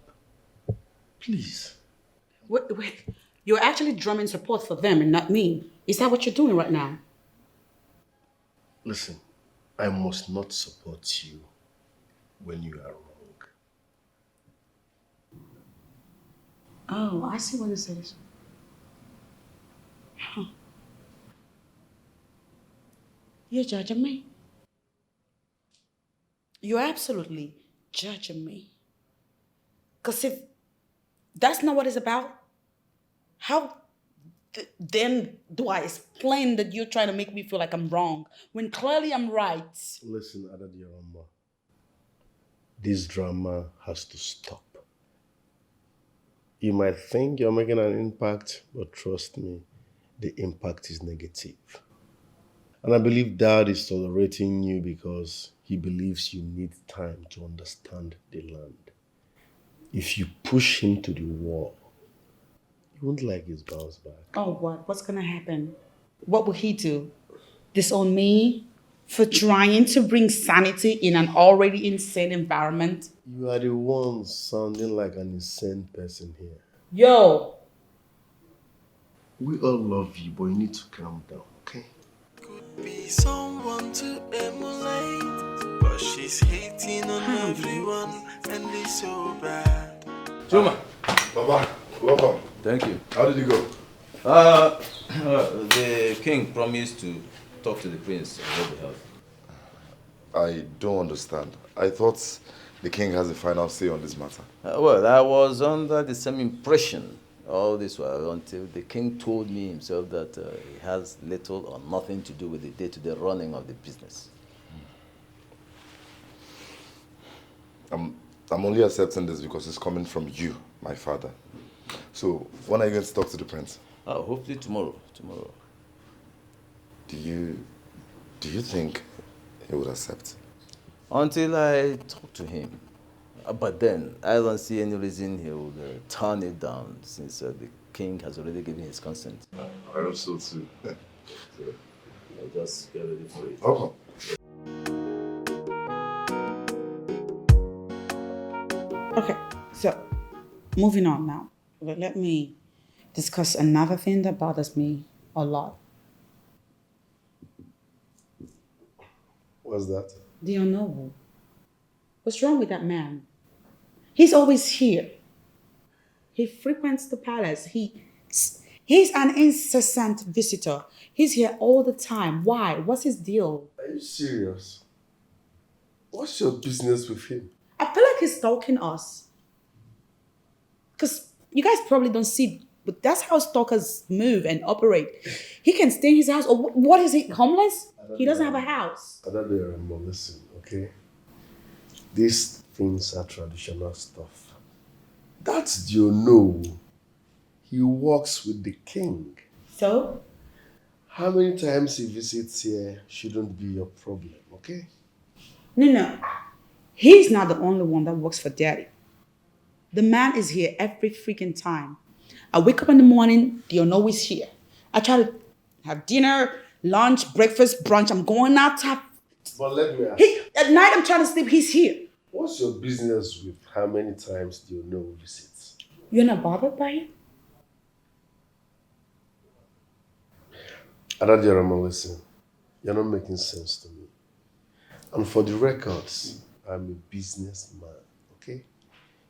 Please. Wait. You're actually drumming support for them and not me. Is that what you're doing right now? Listen, I must not support you when you are wrong. Oh, I see what this is. Huh. You're judging me? You're absolutely judging me. Because if that's not what it's about, how then do I explain that you're trying to make me feel like I'm wrong when clearly I'm right? Listen, Adadiarama. This drama has to stop. You might think you're making an impact, but trust me, the impact is negative. And I believe Dad is tolerating you because he believes you need time to understand the land. If you push him to the wall, he won't like his bounce back. Oh, what? What's gonna happen? What will he do? Disown me for trying to bring sanity in an already insane environment? You are the one sounding like an insane person here. Yo! We all love you, but you need to calm down, okay? Be someone to emulate, but she's hating on everyone and it's so bad. Juma. Baba, welcome. Thank you. How did it go? The king promised to talk to the prince on your behalf. I don't understand. I thought the king has the final say on this matter. Well, I was under the same impression all this while until the king told me himself that he has little or nothing to do with the day-to-day running of the business. I'm only accepting this because it's coming from you, my father. So, when are you going to talk to the prince? Oh, hopefully tomorrow. Do you think he would accept? Until I talk to him. But then, I don't see any reason he would turn it down since the king has already given his consent. I hope so too. So, I'll just get ready for it. Okay. Okay, so moving on now. Let me discuss another thing that bothers me a lot. What's that? The unknowable. What's wrong with that man? He's always here. He frequents the palace. He's an incessant visitor. He's here all the time. Why? What's his deal? Are you serious? What's your business with him? I feel like he's stalking us. Because you guys probably don't see, but that's how stalkers move and operate. He can stay in his house, or what is he, homeless? He doesn't have a house. Adadiarama, listen, okay? These things are traditional stuff. That's your no. He walks with the king. So? How many times he visits here shouldn't be your problem, okay? No. He's not the only one that works for Daddy. The man is here every freaking time. I wake up in the morning, they are always here. I try to have dinner, lunch, breakfast, brunch. I'm going out to have... But let me ask. At night, I'm trying to sleep. He's here. What's your business with how many times do you know visits? You're not bothered by it? Adadiarama, listen. You're not making sense to me. And for the records, I'm a businessman, okay?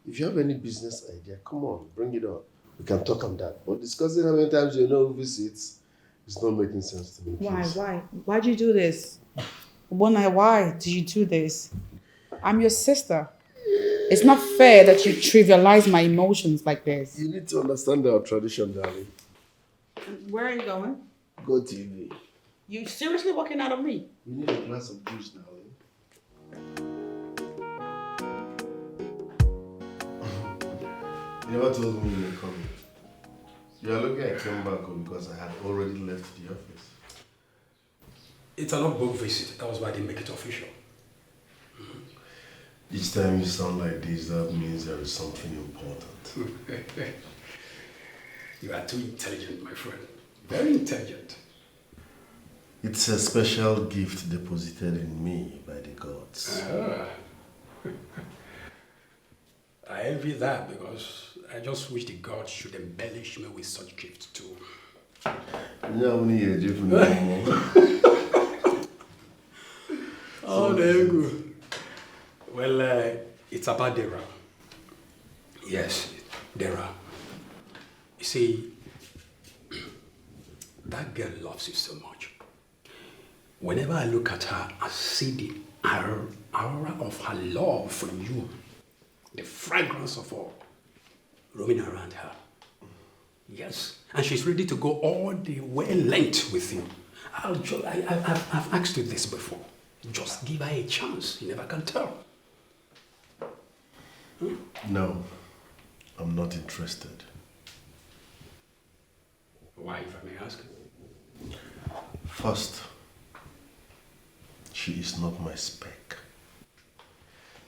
If you have any business idea, come on, bring it up. We can talk on that. But discussing how many times you know visits is not making sense to me. Please. Why? Why'd you do this? Why did you do this? I'm your sister. It's not fair that you trivialize my emotions like this. You need to understand our tradition, darling. Where are you going? Go TV. You seriously walking out of me? You need a glass of juice, darling. You never told me you were coming. You are lucky I came back because I had already left the office. It's an off-book visit. That was why I didn't make it official. Each time you sound like this, that means there is something important. You are too intelligent, my friend. Very intelligent. It's a special gift deposited in me by the gods. I envy that because I just wish the gods should embellish me with such gifts too. Oh, there you go. Well, it's about Dara. Yes, Dara. You see, that girl loves you so much. Whenever I look at her, I see the aura of her love for you, the fragrance of her roaming around her. Yes, and she's ready to go all the way length with you. I've asked you this before. Just give her a chance. You never can tell. No, I'm not interested. Why, if I may ask? First, she is not my spec.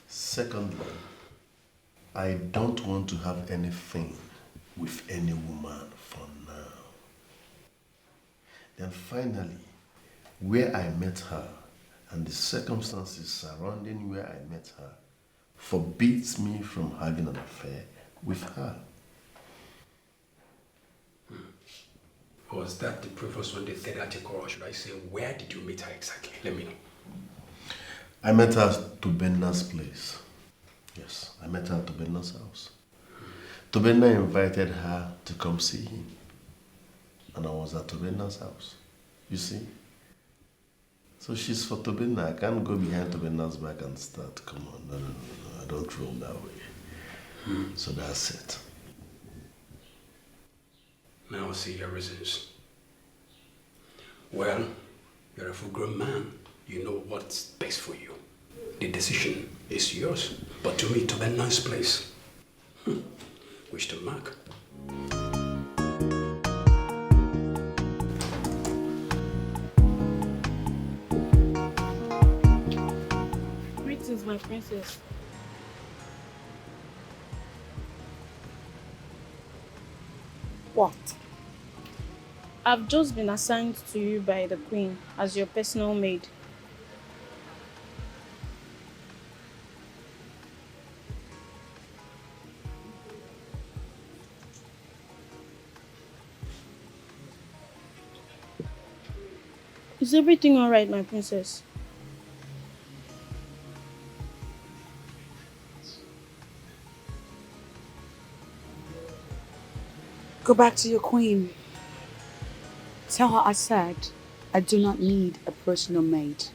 Secondly, I don't want to have anything with any woman for now. Then finally, where I met her and the circumstances surrounding where I met her forbids me from having an affair with her. Was that the previous one, the third article, or should I say, where did you meet her exactly? Let me know. I met her at Tobenna's place. Yes, I met her at Tobenna's house. Tobenna invited her to come see him. And I was at Tobenna's house. You see? So she's for Tobenna. I can't go behind Tobenna's back and start. Come on, no. I don't roll that way. So that's it. Now I see your reasons. Well, you're a full-grown man. You know what's best for you. The decision is yours. But to me, to a nice place. Wish to mark. Greetings, my princess. What? I've just been assigned to you by the queen as your personal maid. Is everything alright, my princess? Go back to your queen. Tell her I said I do not need a personal maid.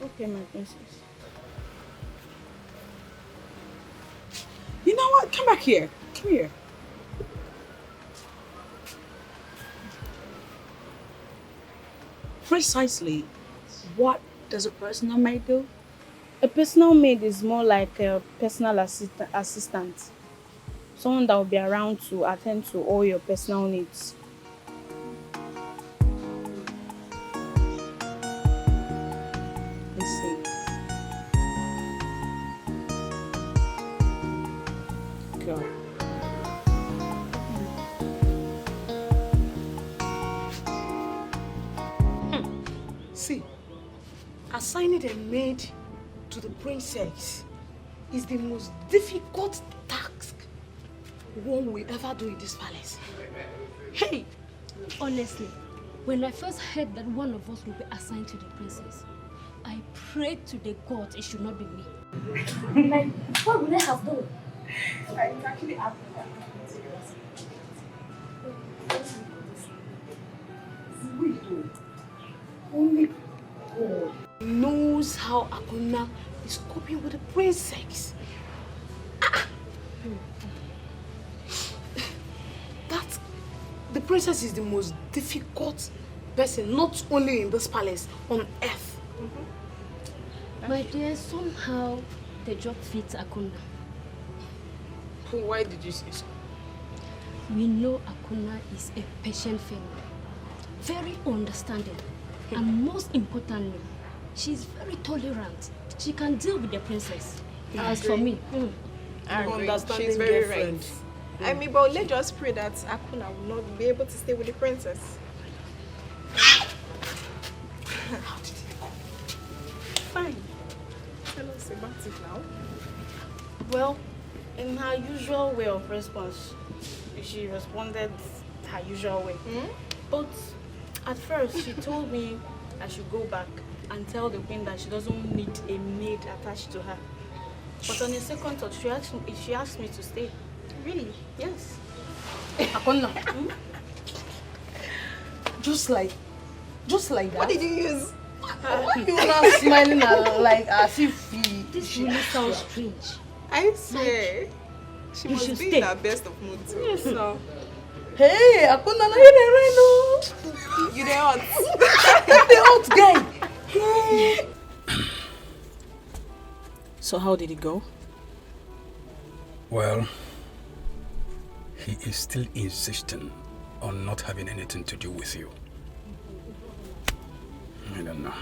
Okay, my princess. You know what? Come back here. Come here. Precisely, what does a personal maid do? A personal maid is more like a personal assistant. Someone that will be around to attend to all your personal needs. Let's see. Go. See, assigning a maid to the princess is the most difficult task one will ever do in this palace. Hey! Honestly, when I first heard that one of us would be assigned to the princess, I prayed to the gods it should not be me. Like, what would I have done? It's actually happened. Only God knows how Akuna is coping with the princess. The princess is the most difficult person, not only in this palace, on earth. My dear, somehow the job fits Akuna. Why did you say so? We know Akuna is a patient fellow, very understanding, and most importantly, she's very tolerant. She can deal with the princess. As for me, I agree. Understanding She's very girlfriend. right. I mean, but let's just pray that Akuna will not be able to stay with the princess. Fine. Tell us about it now. well, in her usual way of response, she responded her usual way. But at first, she told me I should go back and tell the queen that she doesn't need a maid attached to her. But on a second thought, she asked me to stay. Really? Yes. Akona. Just like that. What did you use? You were not smiling like as if This really sounds strange. I swear. She You must should be stay. in her best of moods. Yes, sir. Hey, Akuna, now you there right now. You there hot? The hot guy. So how did it go? Well, he is still insisting on not having anything to do with you. I don't know.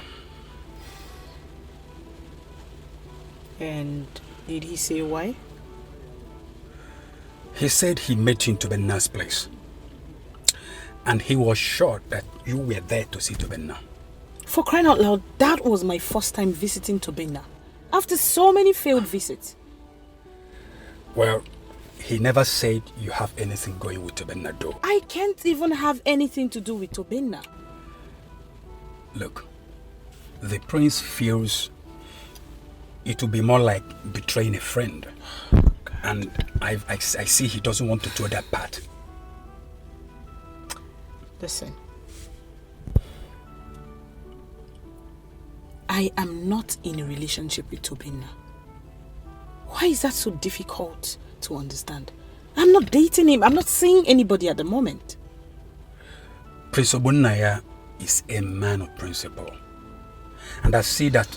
And did he say why? He said he met you in Tobenna's place. And he was sure that you were there to see Tobenna. For crying out loud, that was my first time visiting Tobenna. After so many failed visits. Well, he never said you have anything going with Tobenna though. I can't even have anything to do with Tobenna. Look, the prince feels it will be more like betraying a friend. And I see he doesn't want to do that part. Listen. I am not in a relationship with Tobenna. Why is that so difficult to understand? I'm not dating him. I'm not seeing anybody at the moment. Prince Obunnaya is a man of principle. And I see that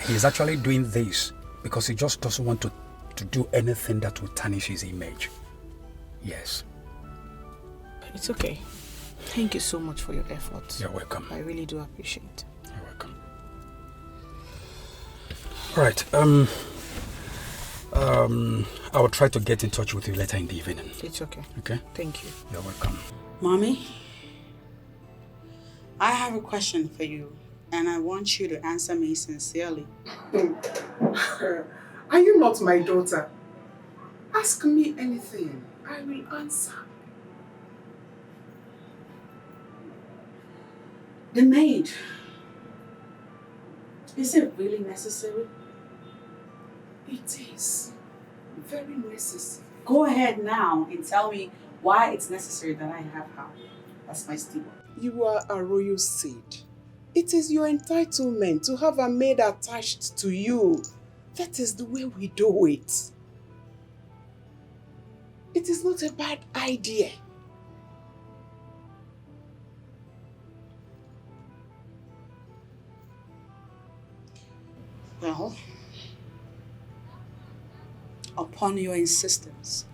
he's actually doing this because he just doesn't want to do anything that will tarnish his image. Yes. It's okay. Thank you so much for your efforts. You're welcome. I really do appreciate it. You're welcome. All right. I will try to get in touch with you later in the evening. It's okay. Okay? Thank you. You're welcome. Mommy, I have a question for you, and I want you to answer me sincerely. Are you not my daughter? Ask me anything. I will answer. The maid. Is it really necessary? It is very necessary. Go ahead now and tell me why it's necessary that I have her. That's my steward. You are a royal seed. It is your entitlement to have a maid attached to you. That is the way we do it. It is not a bad idea. Well, upon your insistence,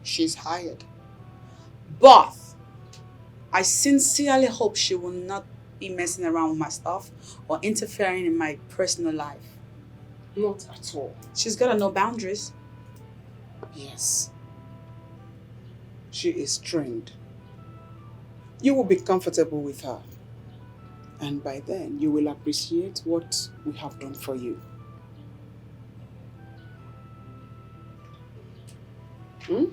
she's hired. But I sincerely hope she will not be messing around with my stuff or interfering in my personal life. Not at all. She's got no boundaries. Yes. She is trained. You will be comfortable with her. And by then, you will appreciate what we have done for you. We'll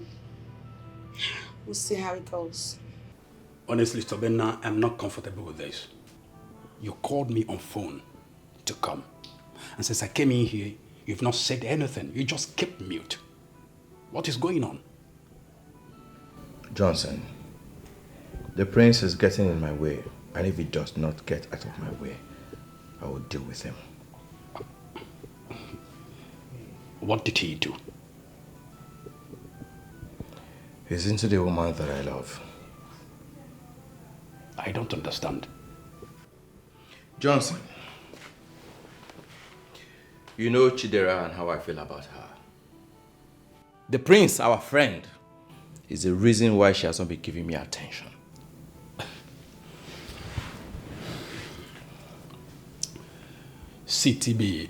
see how it goes. Honestly, Tobenna, I'm not comfortable with this. You called me on phone to come. And since I came in here, you've not said anything. You just kept mute. What is going on? Johnson, the prince is getting in my way. And if he does not get out of my way, I will deal with him. What did he do? He's into the woman that I love. I don't understand. Johnson, you know Chidera and how I feel about her. The prince, our friend, is the reason why she hasn't been giving me attention. CTB,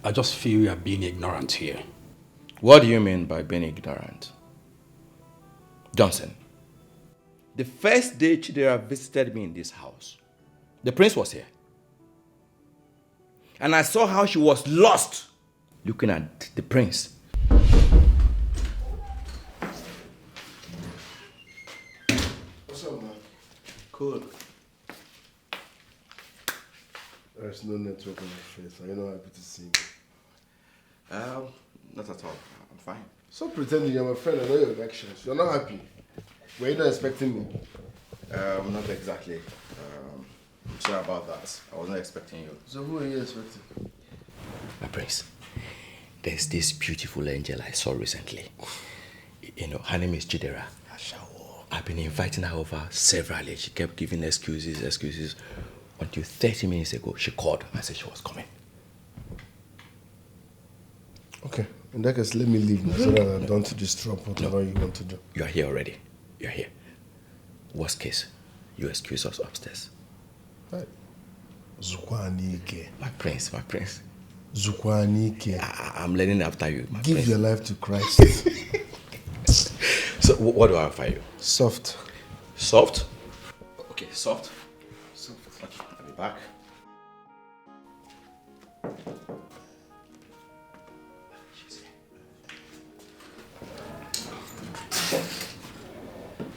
I just feel you are being ignorant here. What do you mean by being ignorant? Johnson, the first day Chidera visited me in this house, the prince was here. And I saw how she was lost looking at the prince. What's up, man? Cool. There's no network on my face. Are you not happy to see me? Not at all. I'm fine. Stop pretending you're my friend. I know your reactions. You're not happy. Were you not expecting me? Not exactly. Sorry about that. I was not expecting you. So who are you expecting? My prince, There's this beautiful angel I saw recently. You know, her name is Chidera. I've been inviting her over severally. She kept giving excuses. Until 30 minutes ago, she called and said she was coming. Okay, in that case, let me leave now so that I don't disrupt whatever you want to do. You are here already. You are here. Worst case, you excuse us upstairs. Right. Zukwanike. My prince. Zukwanike. I'm learning after you, my Give prince. your life to Christ. So, what do I offer you? Soft. Soft? Okay, soft. Okay, I'll be back.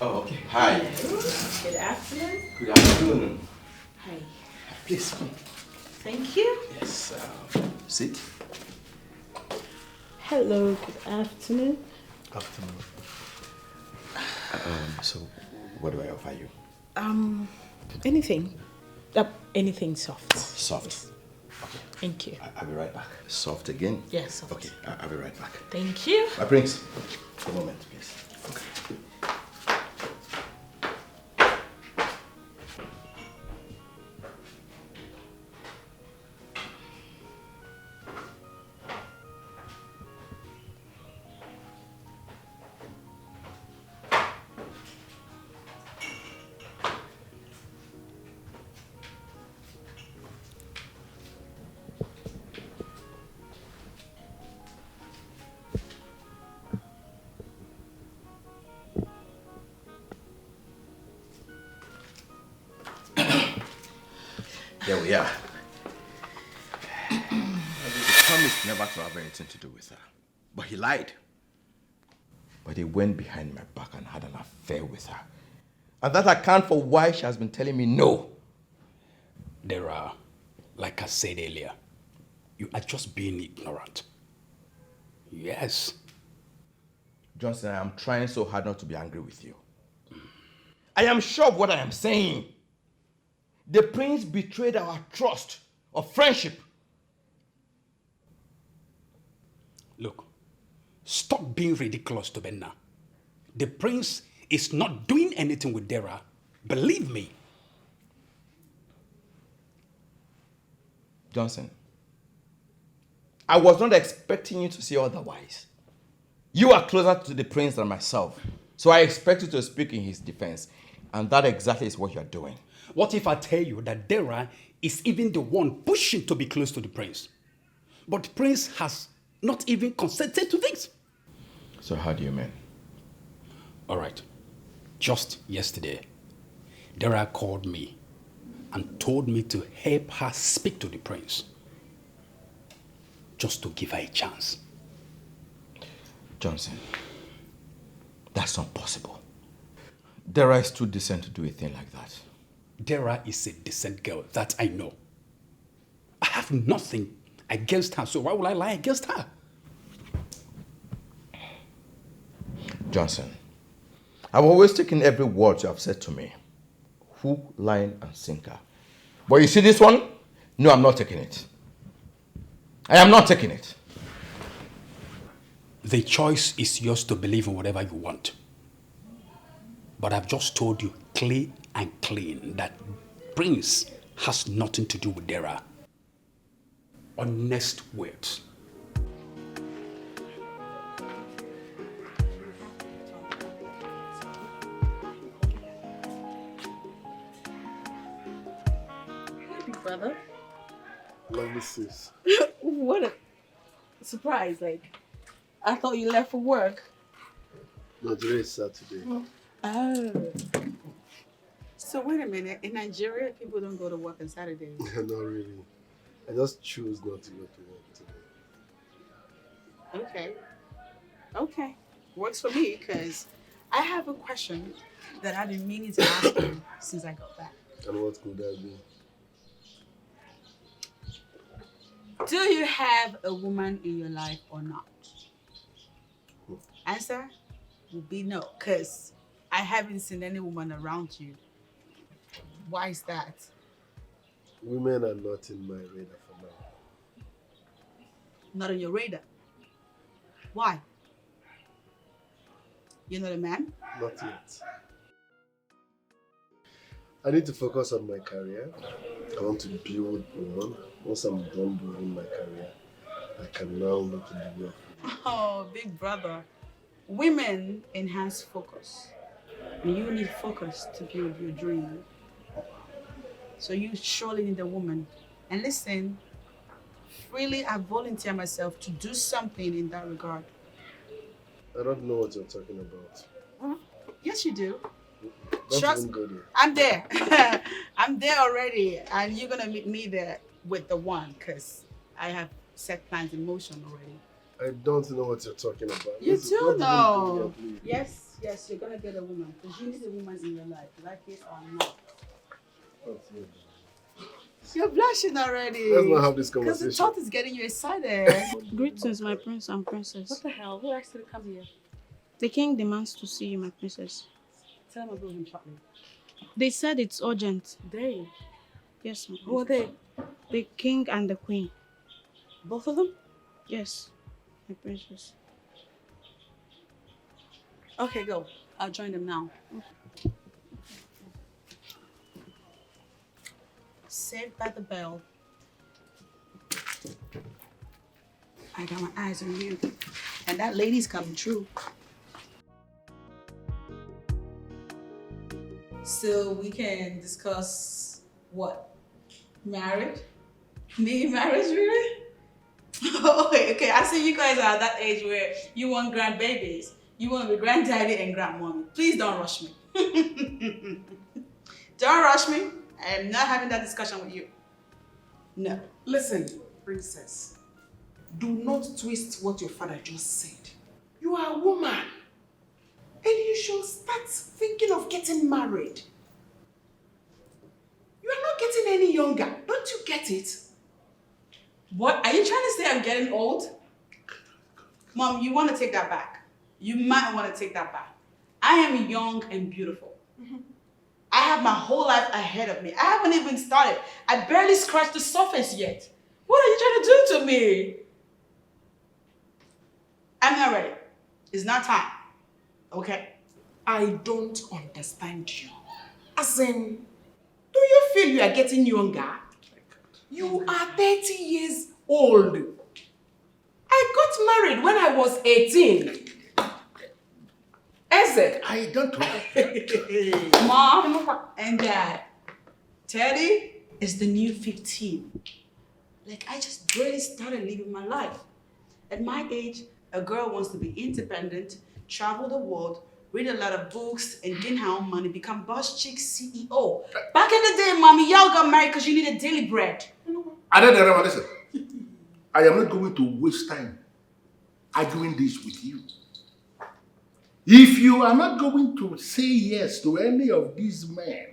Oh, okay. Hi. Good afternoon. Good afternoon. Hi. Please come. Thank you. Yes. Sit. Hello, good afternoon. Afternoon. So, what do I offer you? Anything. Anything soft. Soft. Okay. Thank you. I'll be right back. Soft again? Yes, soft. Okay, I'll be right back. Thank you. My prince. A moment, please. Okay. There we are. He promised never to have anything to do with her. But he lied. But he went behind my back and had an affair with her. And that accounts for why she has been telling me no. There are, like I said earlier, you are just being ignorant. Yes. Johnson, I am trying so hard not to be angry with you. I am sure of what I am saying. The prince betrayed our trust of friendship. Look, stop being ridiculous to Benna. The prince is not doing anything with Dara. Believe me. Johnson, I was not expecting you to say otherwise. You are closer to the prince than myself, so I expect you to speak in his defense, and that exactly is what you are doing. What if I tell you that Dara is even the one pushing to be close to the prince? But the prince has not even consented to this. So how do you mean? All right. Just yesterday, Dara called me and told me to help her speak to the prince. Just to give her a chance. Johnson, that's not possible. Dara is too decent to do a thing like that. Dara is a decent girl, that I know. I have nothing against her, so why would I lie against her? Johnson, I've always taken every word you have said to me. Hook, line, and sinker. But you see this one? No, I'm not taking it. I am not taking it. The choice is yours to believe in whatever you want. But I've just told you clear and clean that Prince has nothing to do with Dara. Honest words. Big brother. Lovely sis. What a surprise. Like, I thought you left for work. No, today is Saturday. Oh. So wait a minute. In Nigeria, people don't go to work on Saturdays. Not really. I just choose not to go to work today. Okay. Okay. Works for me because I have a question that I've been meaning to ask you since I got back. And what could that be? Do you have a woman in your life or not? Answer will be no, because I haven't seen any woman around you. Why is that? Women are not in my radar for now. Not on your radar. Why? You're not a man? Not yet. I need to focus on my career. I want to build one. Once I'm done building my career, I can now look in the world. Oh, big brother. Women enhance focus. And you need focus to build your dream. So you surely need a woman. And listen, freely I volunteer myself to do something in that regard. I don't know what you're talking about. Yes, you do. Don't Trust even go there. I'm there. I'm there already. And you're going to meet me there with the one because I have set plans in motion already. I don't know what you're talking about. You Listen, do don't even know. go there, please. Yes, you're going to get a woman because you need a woman in your life, like it or not. Don't say that. You're blushing already. Let's not have this Because the conversation. thought is getting you excited. Greetings, my prince and princess. What the hell? Who asked you to come here? The king demands to see you, my princess. Tell him I'll bring him shortly. They said it's urgent. They? Yes, my princess. Who are they? The king and the queen. Both of them? Yes, my princess. Okay, go. I'll join them now. Saved by the bell. I got my eyes on you. And that lady's coming true. So we can discuss what? Marriage? Me marriage, really? Okay. I see you guys are at that age where you want grandbabies. You want to be granddaddy and grandmommy. Please don't rush me. Don't rush me. I am not having that discussion with you. No. Listen, princess. Do not twist what your father just said. You are a woman. And you should start thinking of getting married. You are not getting any younger. Don't you get it? What? Are you trying to say I'm getting old? Mom, you want to take that back. You might want to take that back. I am young and beautiful. I have my whole life ahead of me. I haven't even started. I barely scratched the surface yet. What are you trying to do to me? I'm not ready. It's not time. Okay? I don't understand you. As in, do you feel you are getting younger? You are 30 years old. I got married when I was 18. Eze. I don't know. Mom and Dad, Teddy is the new 15. Like, I just barely started living my life. At my age, a girl wants to be independent, travel the world, read a lot of books, and gain her own money, become boss chick CEO. Back in the day, mommy, y'all got married because you needed daily bread. Listen. I am not going to waste time arguing this with you. If you are not going to say yes to any of these men,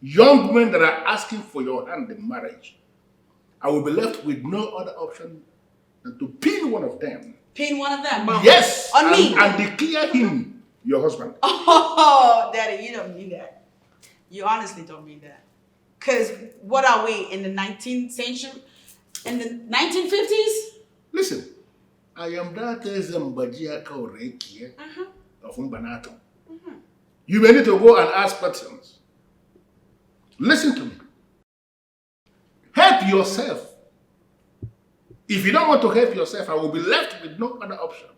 young men that are asking for your hand in marriage, I will be left with no other option than to pin one of them. Pin one of them? Mom. Yes! On me? And declare him your husband. Oh, Daddy, you don't mean that. You honestly don't mean that. Because what are we, in the 19th century? In the 1950s? Listen, I am that Zambajia Kaurekia of Umbanato. You may need to go and ask questions. Listen to me. Help yourself. If you don't want to help yourself, I will be left with no other option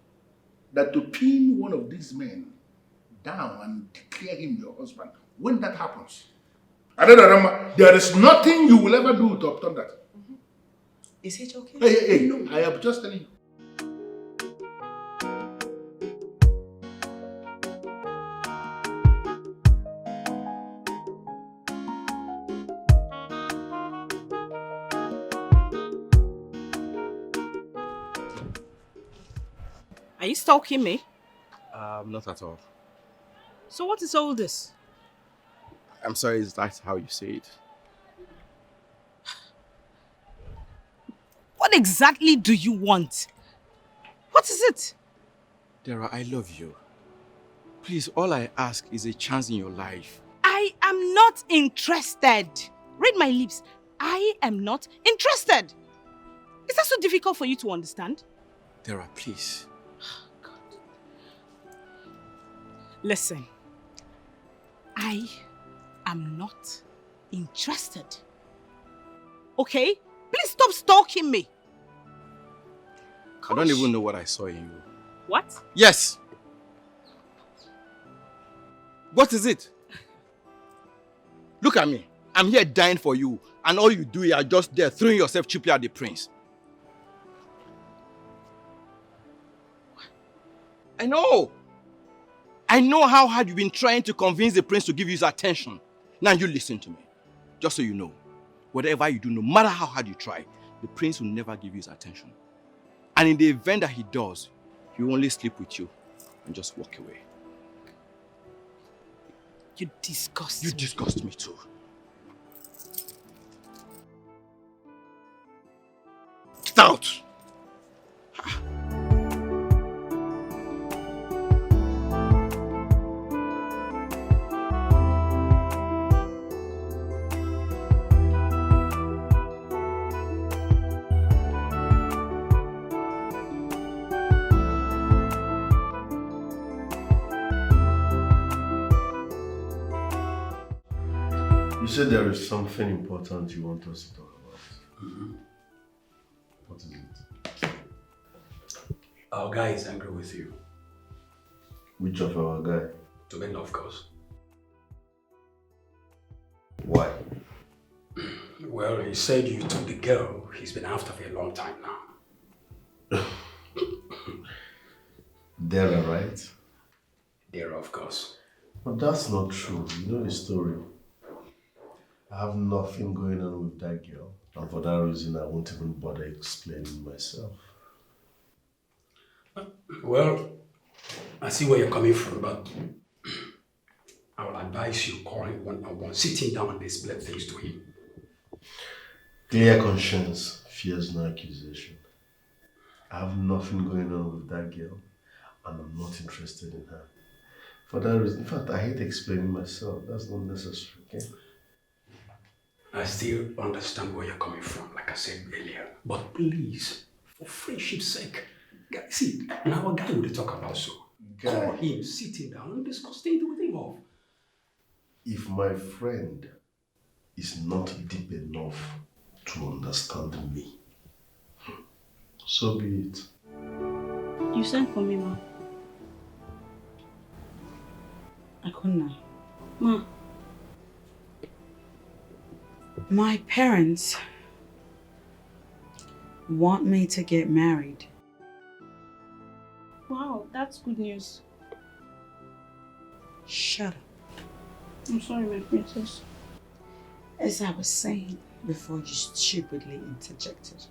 than to pin one of these men down and declare him your husband. When that happens, there is nothing you will ever do to obtain that. Is it okay? Hey, I am just telling you. Are you stalking me? Not at all. So what is all this? I'm sorry, is that how you say it? What exactly do you want? What is it? Dara, I love you. Please, all I ask is a chance in your life. I am not interested. Read my lips. I am not interested. Is that so difficult for you to understand? Dara, please. Listen, I am not interested. Okay? Please stop stalking me. I don't even know what I saw in you. What? Yes! What is it? Look at me. I'm here dying for you, and all you do is are just there throwing yourself cheaply at the prince. I know! I know how hard you've been trying to convince the prince to give you his attention. Now you listen to me. Just so you know, whatever you do, no matter how hard you try, the prince will never give you his attention. And in the event that he does, he will only sleep with you and just walk away. You disgust me. You disgust me too. Get out! You said there is something important you want us to talk about. What is it? Our guy is angry with you. Which of our guy? Tobenna, of course. Why? Well, he said you took the girl he's been after for a long time now. Dara, right? Dara, of course. But that's not true. You know the story. I have nothing going on with that girl. And for that reason, I won't even bother explaining myself. Well, I see where you're coming from, but I will advise you call him one-on-one, sitting down and explain things to him. Clear conscience fears no accusation. I have nothing going on with that girl, and I'm not interested in her. For that reason, in fact, I hate explaining myself. That's not necessary, okay? I still understand where you're coming from, like I said earlier. But please, for friendship's sake, guys, see, now a guy will talk about so. Call him, sitting down and discuss things with him off. If my friend is not deep enough to understand me, so be it. You sent for me, Ma. I couldn't. Ma. My parents want me to get married. Wow, that's good news. Shut up. I'm sorry, my princess. As I was saying before you stupidly interjected.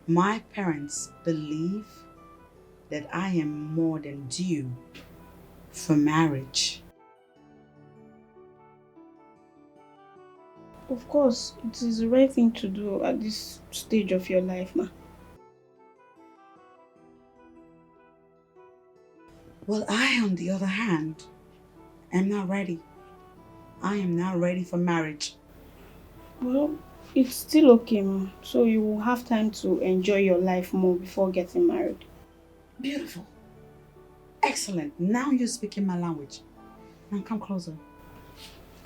My parents believe that I am more than due for marriage. Of course, it is the right thing to do at this stage of your life, Ma. Well, I, on the other hand, am not ready. I am not ready for marriage. Well, it's still okay, Ma. So you will have time to enjoy your life more before getting married. Beautiful. Excellent. Now you're speaking my language. Now come closer.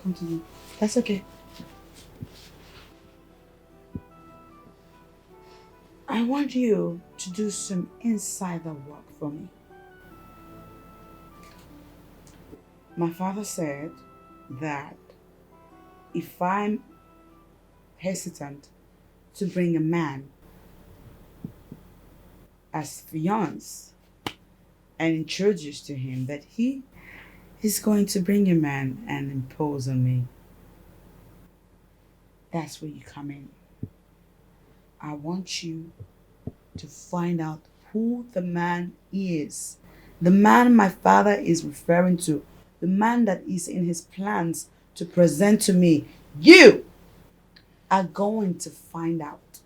Come to me. That's okay. I want you to do some insider work for me. My father said that if I'm hesitant to bring a man as fiancé and introduce to him, that he is going to bring a man and impose on me. That's where you come in. I want you to find out who the man is. The man my father is referring to. The man that is in his plans to present to me. You are going to find out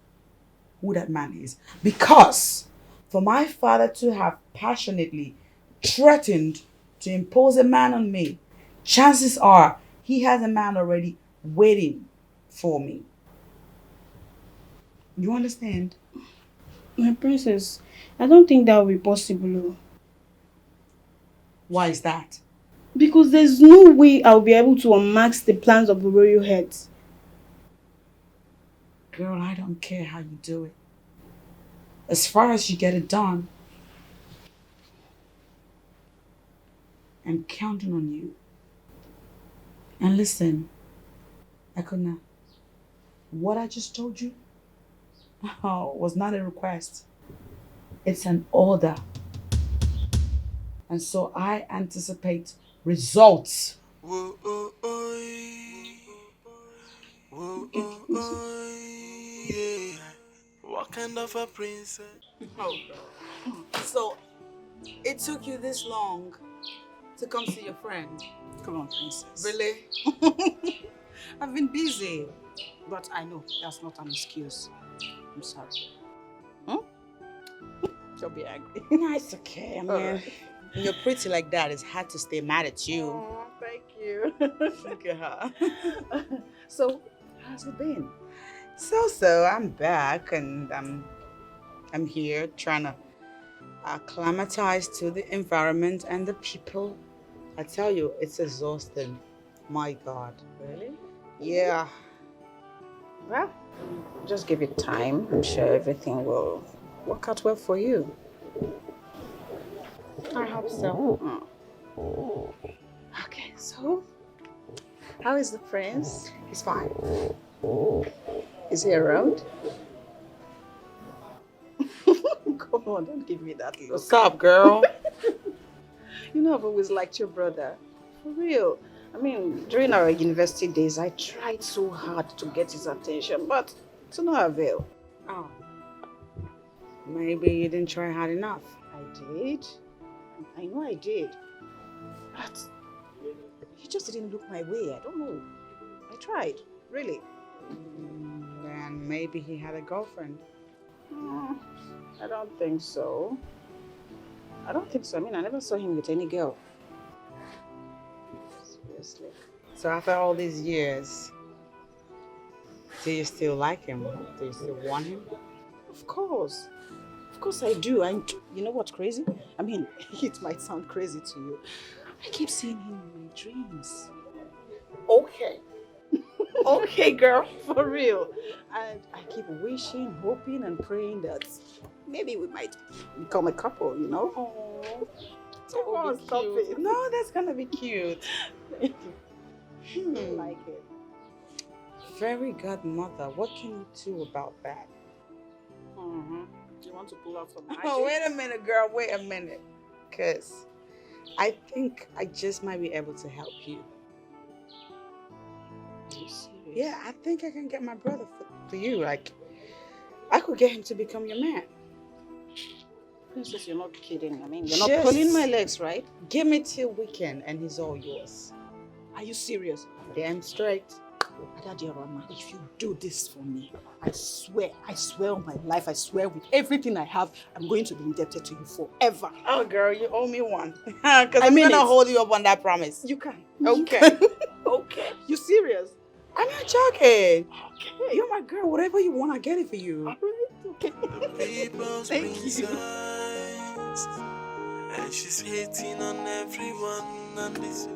who that man is. Because for my father to have passionately threatened to impose a man on me, chances are he has a man already waiting for me. You understand? My princess, I don't think that will be possible. Why is that? Because there's no way I'll be able to unmask the plans of the royal heads. Girl, I don't care how you do it. As far as you get it done, I'm counting on you. And listen, Akuna, what I just told you was not a request. It's an order. And so I anticipate results. Whoa, oh, oh, whoa, oh, oh, yeah. What kind of a princess? Oh, so it took you this long to come see your friend? Come on, princess. Really? I've been busy, but I know that's not an excuse. I'm sorry. She'll be angry. No, it's okay. I mean, Alright. when you're pretty like that, it's hard to stay mad at you. Oh, thank you. Look at her. So, how's it been? So, I'm back and I'm here trying to acclimatize to the environment and the people. I tell you, it's exhausting. My God. Really? Yeah. Well, just give it time. I'm sure everything will work out well for you. I hope so. Okay, so how is the prince? He's fine. Is he around? Come on, don't give me that look. What's up, girl? You know I've always liked your brother. For real. I mean, during our university days, I tried so hard to get his attention, but to no avail. Oh. Maybe you didn't try hard enough. I did. I know I did. But he just didn't look my way. I don't know. I tried, really. Then maybe he had a girlfriend. I don't think so. I don't think so. I mean, I never saw him with any girl. Seriously. So after all these years, do you still like him? Do you still want him? Of course. Of course I do. And you know what's crazy? I mean, it might sound crazy to you. I keep seeing him in my dreams. Okay. Okay, girl, for real. And I keep wishing, hoping, and praying that maybe we might become a couple, you know? Oh, Come on, stop it. No, that's gonna be cute. I like it. Fairy godmother, what can you do about that? You want to pull out some magic? Oh, wait a minute, girl. Wait a minute. Because I think I just might be able to help you. Are you serious? Yeah, I think I can get my brother for you. Like, I could get him to become your man. Princess, you're not kidding. I mean, you're not Just pulling my legs, right? Give me till weekend and he's all yours. Are you serious? Damn straight. Adadiarama, if you do this for me, I swear on my life, I swear with everything I have, I'm going to be indebted to you forever. Oh, girl, you owe me one. Because I'm mean going to it. hold you up on that promise. You can. Okay. Okay. You serious? I'm not joking. Okay. You're my girl. Whatever you want, I get it for you. Okay. People's Thank princess, you. and she's hating on everyone and this.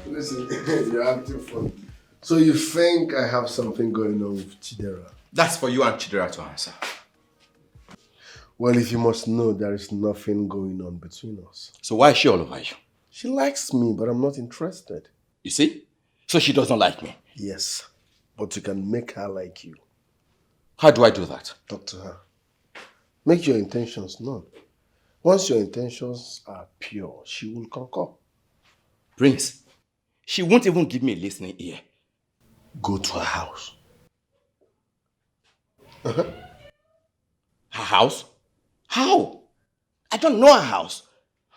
Listen, you're acting funny. So you think I have something going on with Chidera? That's for you and Chidera to answer. Well, if you must know, there is nothing going on between us. So why is she all over you? She likes me, but I'm not interested. You see? So she does not like me. Yes, but you can make her like you. How do I do that? Talk to her. Make your intentions known. Once your intentions are pure, she will concur. Prince, she won't even give me a listening ear. Go to her house. Her house? How? I don't know her house.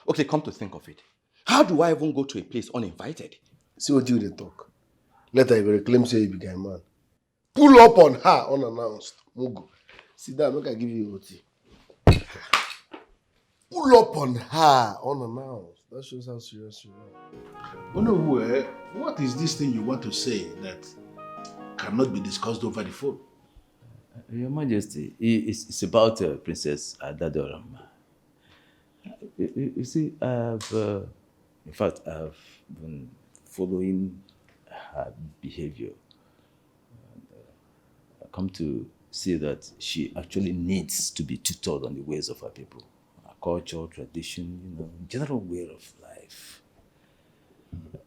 Okay, come to think of it. How do I even go to a place uninvited? See what you they talk. Later you go claim say you be guy man. Pull up on her unannounced. Mugu. Sit down, make I give you OT. pull up on her unannounced. That shows how serious you are. Onowu, what is this thing you want to say that cannot be discussed over the phone? Your Majesty, it's about Princess Adadoram. You see, in fact, I've been following her behavior. I come to see that she actually needs to be tutored on the ways of her people, her culture, tradition, general way of life.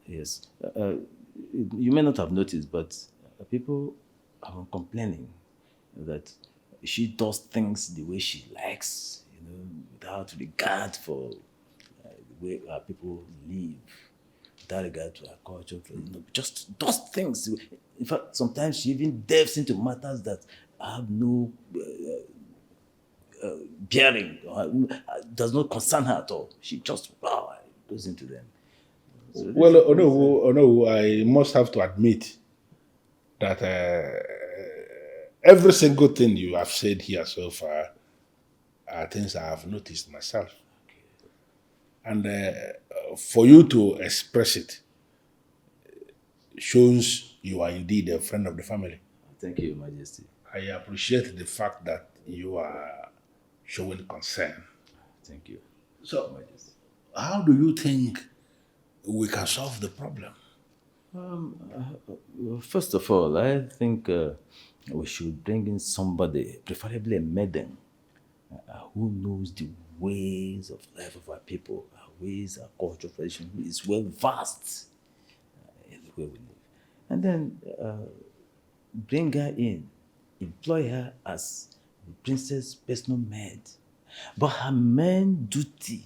Yes, you may not have noticed, but people have been complaining that she does things the way she likes, without regard for the way our people live, without regard to our culture, just does things. In fact, sometimes she even delves into matters that have no bearing, does not concern her at all. She just goes into them. So well, Onowu, I must have to admit that every single thing you have said here so far are things I have noticed myself. And for you to express it shows you are indeed a friend of the family. Thank you, Your Majesty. I appreciate the fact that you are showing concern. Thank you. So, how do you think we can solve the problem? First of all, I think we should bring in somebody, preferably a maiden, who knows the ways of life of our people, our ways, our culture, tradition, who is well versed in the way we live. And then bring her in, employ her as the princess' personal maid. But her main duty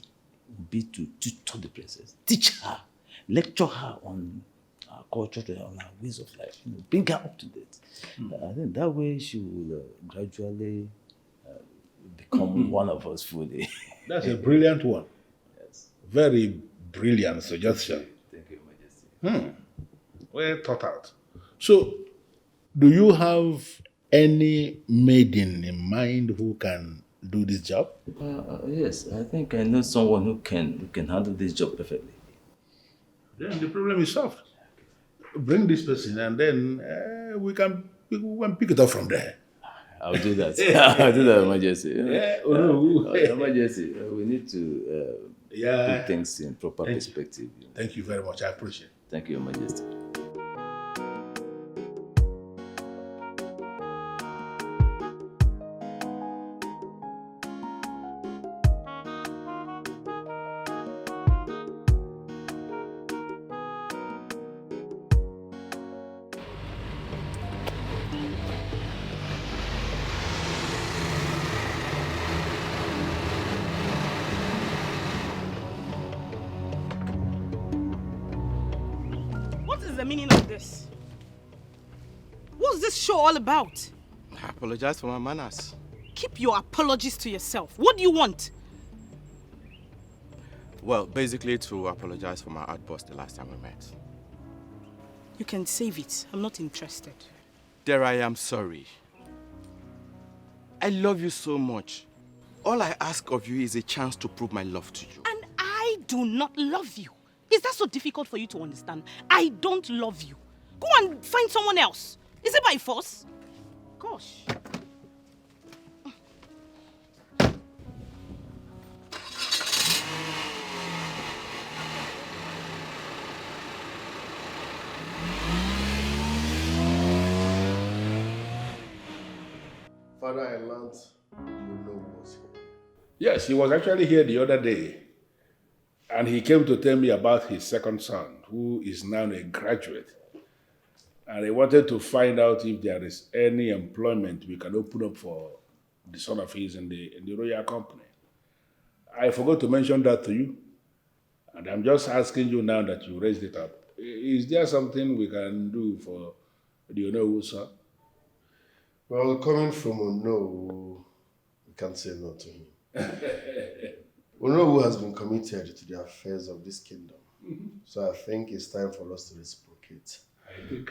will be to tutor the princess, teach her, lecture her on our culture, on our ways of life, bring her up to date. I think that way she will gradually become one of us fully. That's a brilliant one. Yes. Very brilliant suggestion. Thank you, Majesty. Well thought out. So, do you have any maiden in mind who can do this job? Yes, I think I know someone who can handle this job perfectly. Then the problem is solved. Bring this person and then we can pick it up from there. I'll do that. I'll do that, Your Majesty. Your Majesty, we need to put things in proper perspective. Thank you very much. I appreciate it. Thank you, Your Majesty. What is the meaning of this? What's this show all about? I apologize for my manners. Keep your apologies to yourself. What do you want? Well, basically to apologize for my outburst the last time we met. You can save it. I'm not interested. There I am sorry. I love you so much. All I ask of you is a chance to prove my love to you. And I do not love you. Is that so difficult for you to understand? I don't love you. Go and find someone else. Is it by force? Gosh. Father, I learned you know was here. Yes, he was actually here the other day. And he came to tell me about his second son, who is now a graduate. And he wanted to find out if there is any employment we can open up for the son of his in the royal company. I forgot to mention that to you. And I'm just asking you now that you raised it up. Is there something we can do for the Onowu son? Well, coming from Onowu, we can't say no to him. Onowu has been committed to the affairs of this kingdom. So I think it's time for us to reciprocate. I think.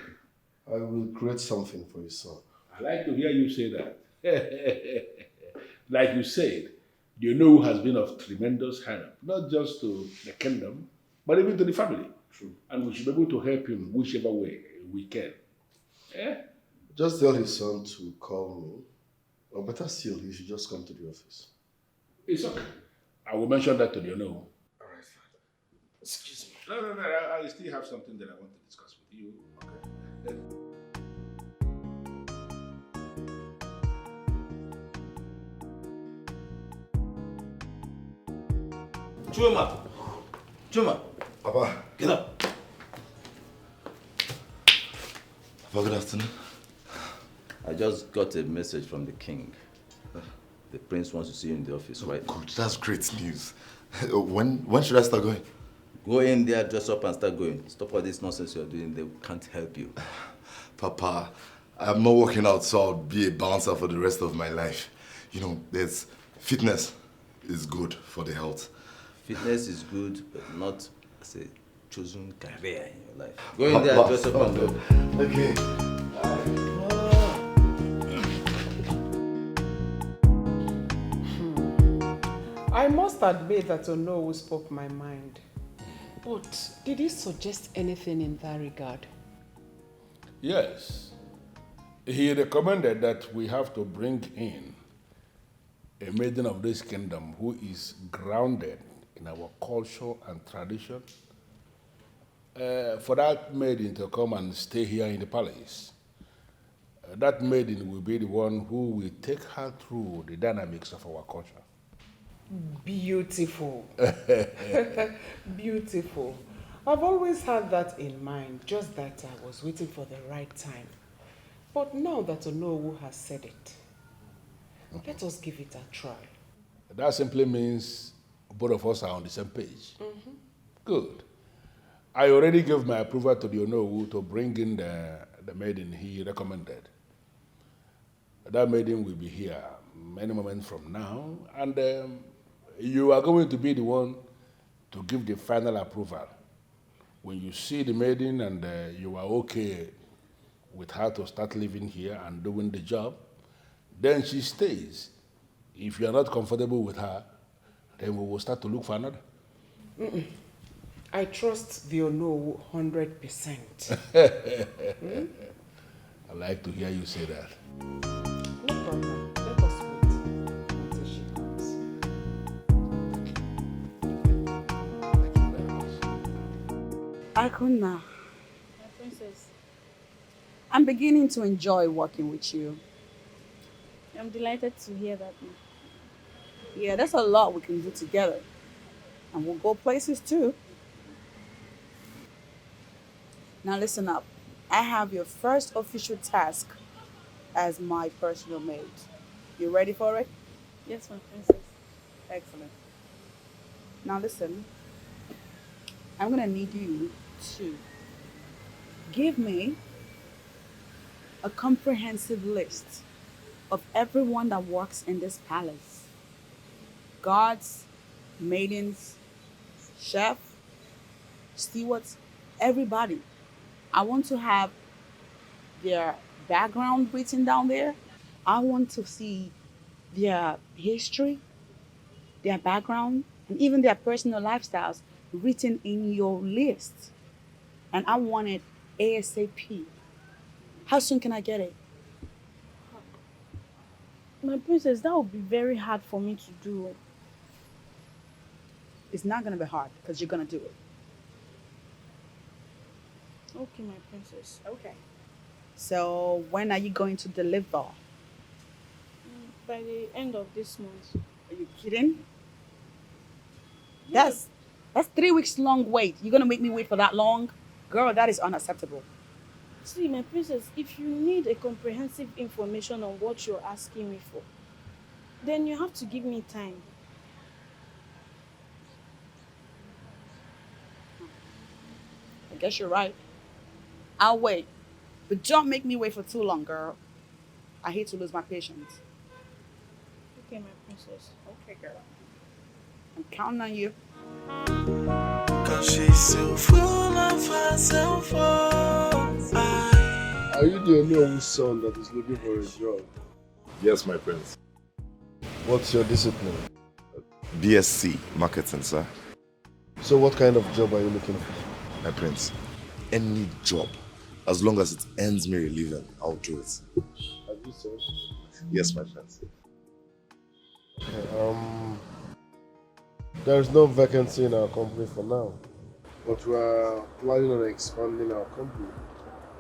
I will create something for your son. I like to hear you say that. Like you said, The Onowu has been of tremendous help, not just to the kingdom, but even to the family. True. And we should be able to help him whichever way we can. Eh? Just tell his son to call me. Or better still, he should just come to the office. It's okay. I will mention that to the Onowu. All right, Father. Excuse me. No. I still have something that I want to discuss with you. Okay. Chuma. Papa. Get up. Papa, good afternoon. I just got a message from the king. The prince wants to see you in the office, right? Good, that's great news. When should I start going? Go in there, dress up and start going. Stop all this nonsense you're doing. They can't help you. Papa, I'm not working out, so I'll be a bouncer for the rest of my life. You know, there's fitness is good for the health. Fitness is good, but not as a chosen career in your life. Go in there, dress up and go. Okay. I must admit that Onowu spoke my mind. But did he suggest anything in that regard? Yes. He recommended that we have to bring in a maiden of this kingdom who is grounded in our culture and tradition. For that maiden to come and stay here in the palace. That maiden will be the one who will take her through the dynamics of our culture. Beautiful. Beautiful. I've always had that in mind, just that I was waiting for the right time. But now that Onowu has said it, let us give it a try. That simply means both of us are on the same page. Mm-hmm. Good. I already gave my approval to the Onowu to bring in the maiden he recommended. That maiden will be here any moment from now, and you are going to be the one to give the final approval. When you see the maiden and you are okay with her to start living here and doing the job, then she stays. If you are not comfortable with her, then we will start to look for another. I trust the Onowu 100%. I like to hear you say that. No problem. Let us wait until she comes. Akuna, My princess, I'm beginning to enjoy working with you. I'm delighted to hear that. Yeah, there's a lot we can do together. And we'll go places too. Now listen up. I have your first official task as my personal maid. You ready for it? Yes, my princess. Excellent. Now listen. I'm gonna need you to give me a comprehensive list of everyone that works in this palace. Guards, maidens, chef, stewards, everybody. I want to have their background written down there. I want to see their history, their background, and even their personal lifestyles written in your list. And I want it ASAP. How soon can I get it? My princess, that would be very hard for me to do. It's not gonna be hard because you're gonna do it. Okay, my princess. Okay. So when are you going to deliver? By the end of this month. Are you kidding? That's 3 weeks long wait. You're gonna make me wait for that long? Girl, that is unacceptable. See, my princess, if you need a comprehensive information on what you're asking me for, then you have to give me time. I guess you're right. I'll wait. But don't make me wait for too long, girl. I hate to lose my patience. Okay, my princess. Okay, girl. I'm counting on you. Cause she's so full of herself. Are you the only son that is looking for a job? Yes, my prince. What's your discipline? BSc Marketing, sir. So what kind of job are you looking for? My prince, any job, as long as it earns me a living, I'll do it. Have you said? Yes, my prince. Okay, there is no vacancy in our company for now, but we are planning on expanding our company.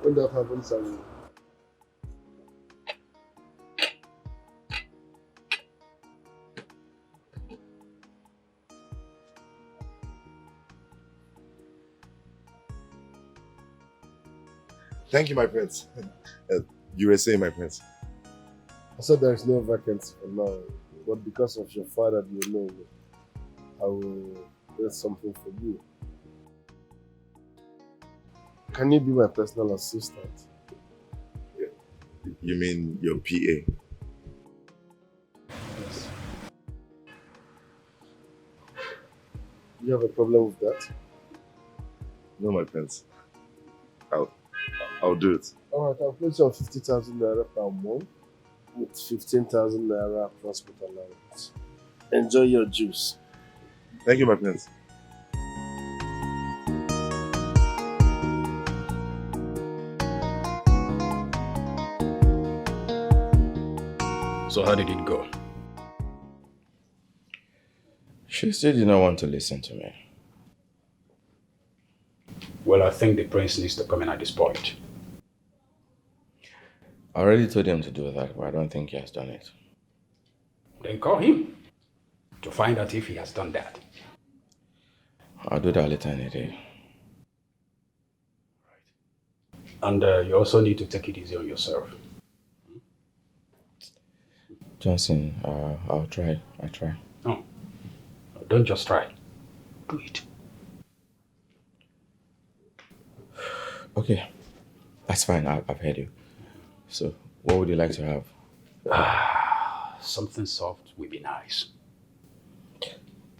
When that happens, I will. Thank you, my prince. You were saying, my prince. I said there is no vacancy for now, but because of your father, you know, I will get something for you. Can you be my personal assistant? You mean your PA? Yes. You have a problem with that? No, my prince. I'll do it. Alright, I'll place you on 50,000 naira per month with 15,000 naira transport allowance. Enjoy your juice. Thank you, my prince. So how did it go? She still did not want to listen to me. Well, I think the prince needs to come in at this point. I already told him to do that, but I don't think he has done it. Then call him to find out if he has done that. I'll do that later in the day. And you also need to take it easy on yourself. Johnson, I'll try. I'll try. No, don't just try. Do it. Okay, that's fine. I've heard you. So, what would you like to have? Something soft would be nice.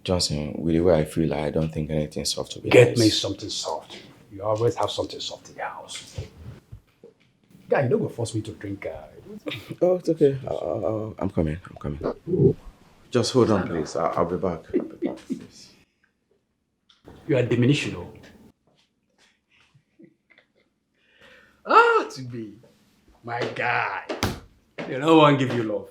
Johnson, with the way I feel, I don't think anything soft will be Get nice. me something soft. You always have something soft in your house. Guy, you don't go force me to drink. Oh, it's okay. I'm coming. Just hold on, please. I'll be back. Please. You are diminishing, though. To be my guy. They don't want to give you love.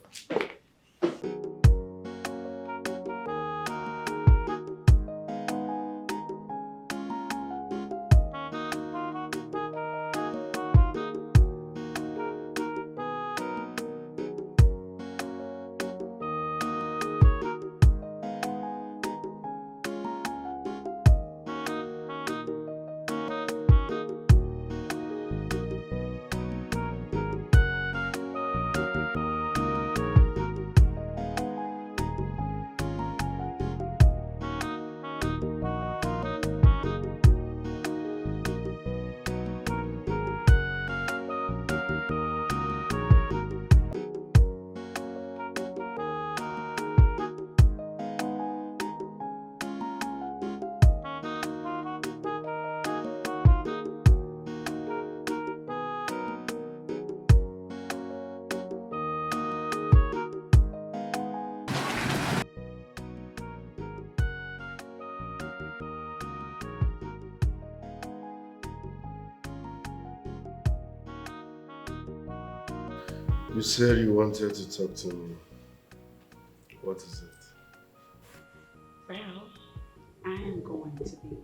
You said you wanted to talk to me. What is it? Well, I am going to be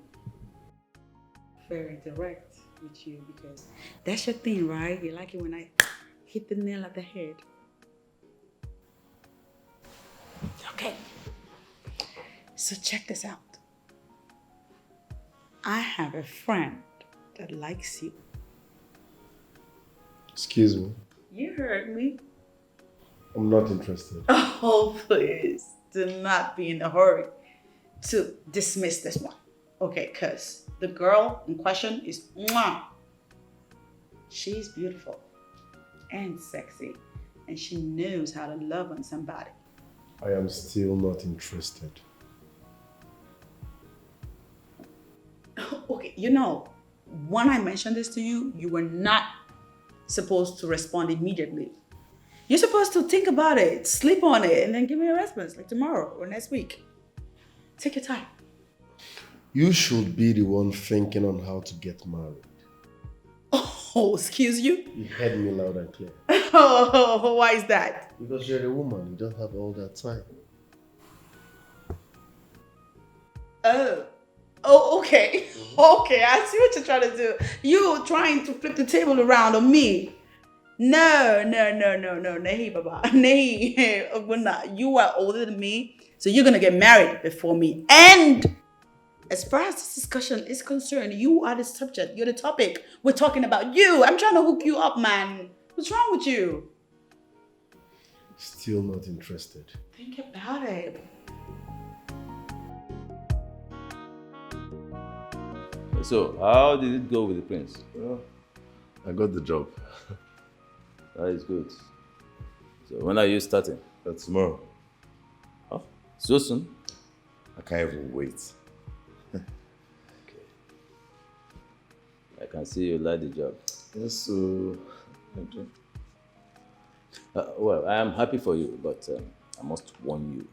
very direct with you because that's your thing, right? You like it when I hit the nail at the head. Okay. So check this out. I have a friend that likes you. Excuse me. You heard me. I'm not interested. Oh, please do not be in a hurry to dismiss this one. Okay, because the girl in question is mwah. She's beautiful and sexy, and she knows how to love on somebody. I am still not interested. Okay, you know, when I mentioned this to you, you were not supposed to respond immediately. You're supposed to think about it, sleep on it, and then give me a response like tomorrow or next week. Take your time. You should be the one thinking on how to get married. Oh, excuse you? You heard me loud and clear. Oh, why is that? Because you're a woman, you don't have all that time. Oh, okay. Okay, I see what you're trying to do. You trying to flip the table around on me. No. Nahi, Baba. Nahi. You are older than me, so you're gonna get married before me. And as far as this discussion is concerned, you are the subject. You're the topic. We're talking about you. I'm trying to hook you up, man. What's wrong with you? Still not interested. Think about it. So, how did it go with the prince? Well, I got the job. That is good. So, when are you starting? Tomorrow. Oh, so soon? I can't even wait. I can see you like the job. Yes, so... Okay. Well, I am happy for you, but I must warn you.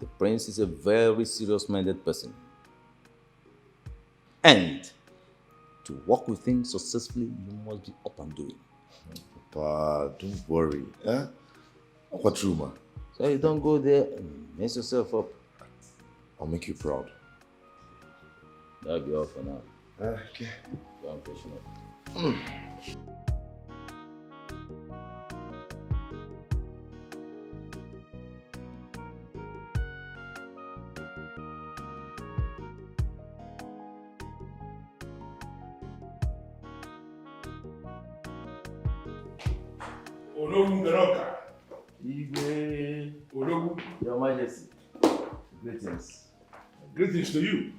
The prince is a very serious-minded person. And to work with him successfully, you must be up and doing. Papa, don't worry. Eh? What's rumor? So you don't go there and mess yourself up. I'll make you proud. That'll be all for now. Okay. Go and freshen up. Your Majesty, greetings. Greetings to you.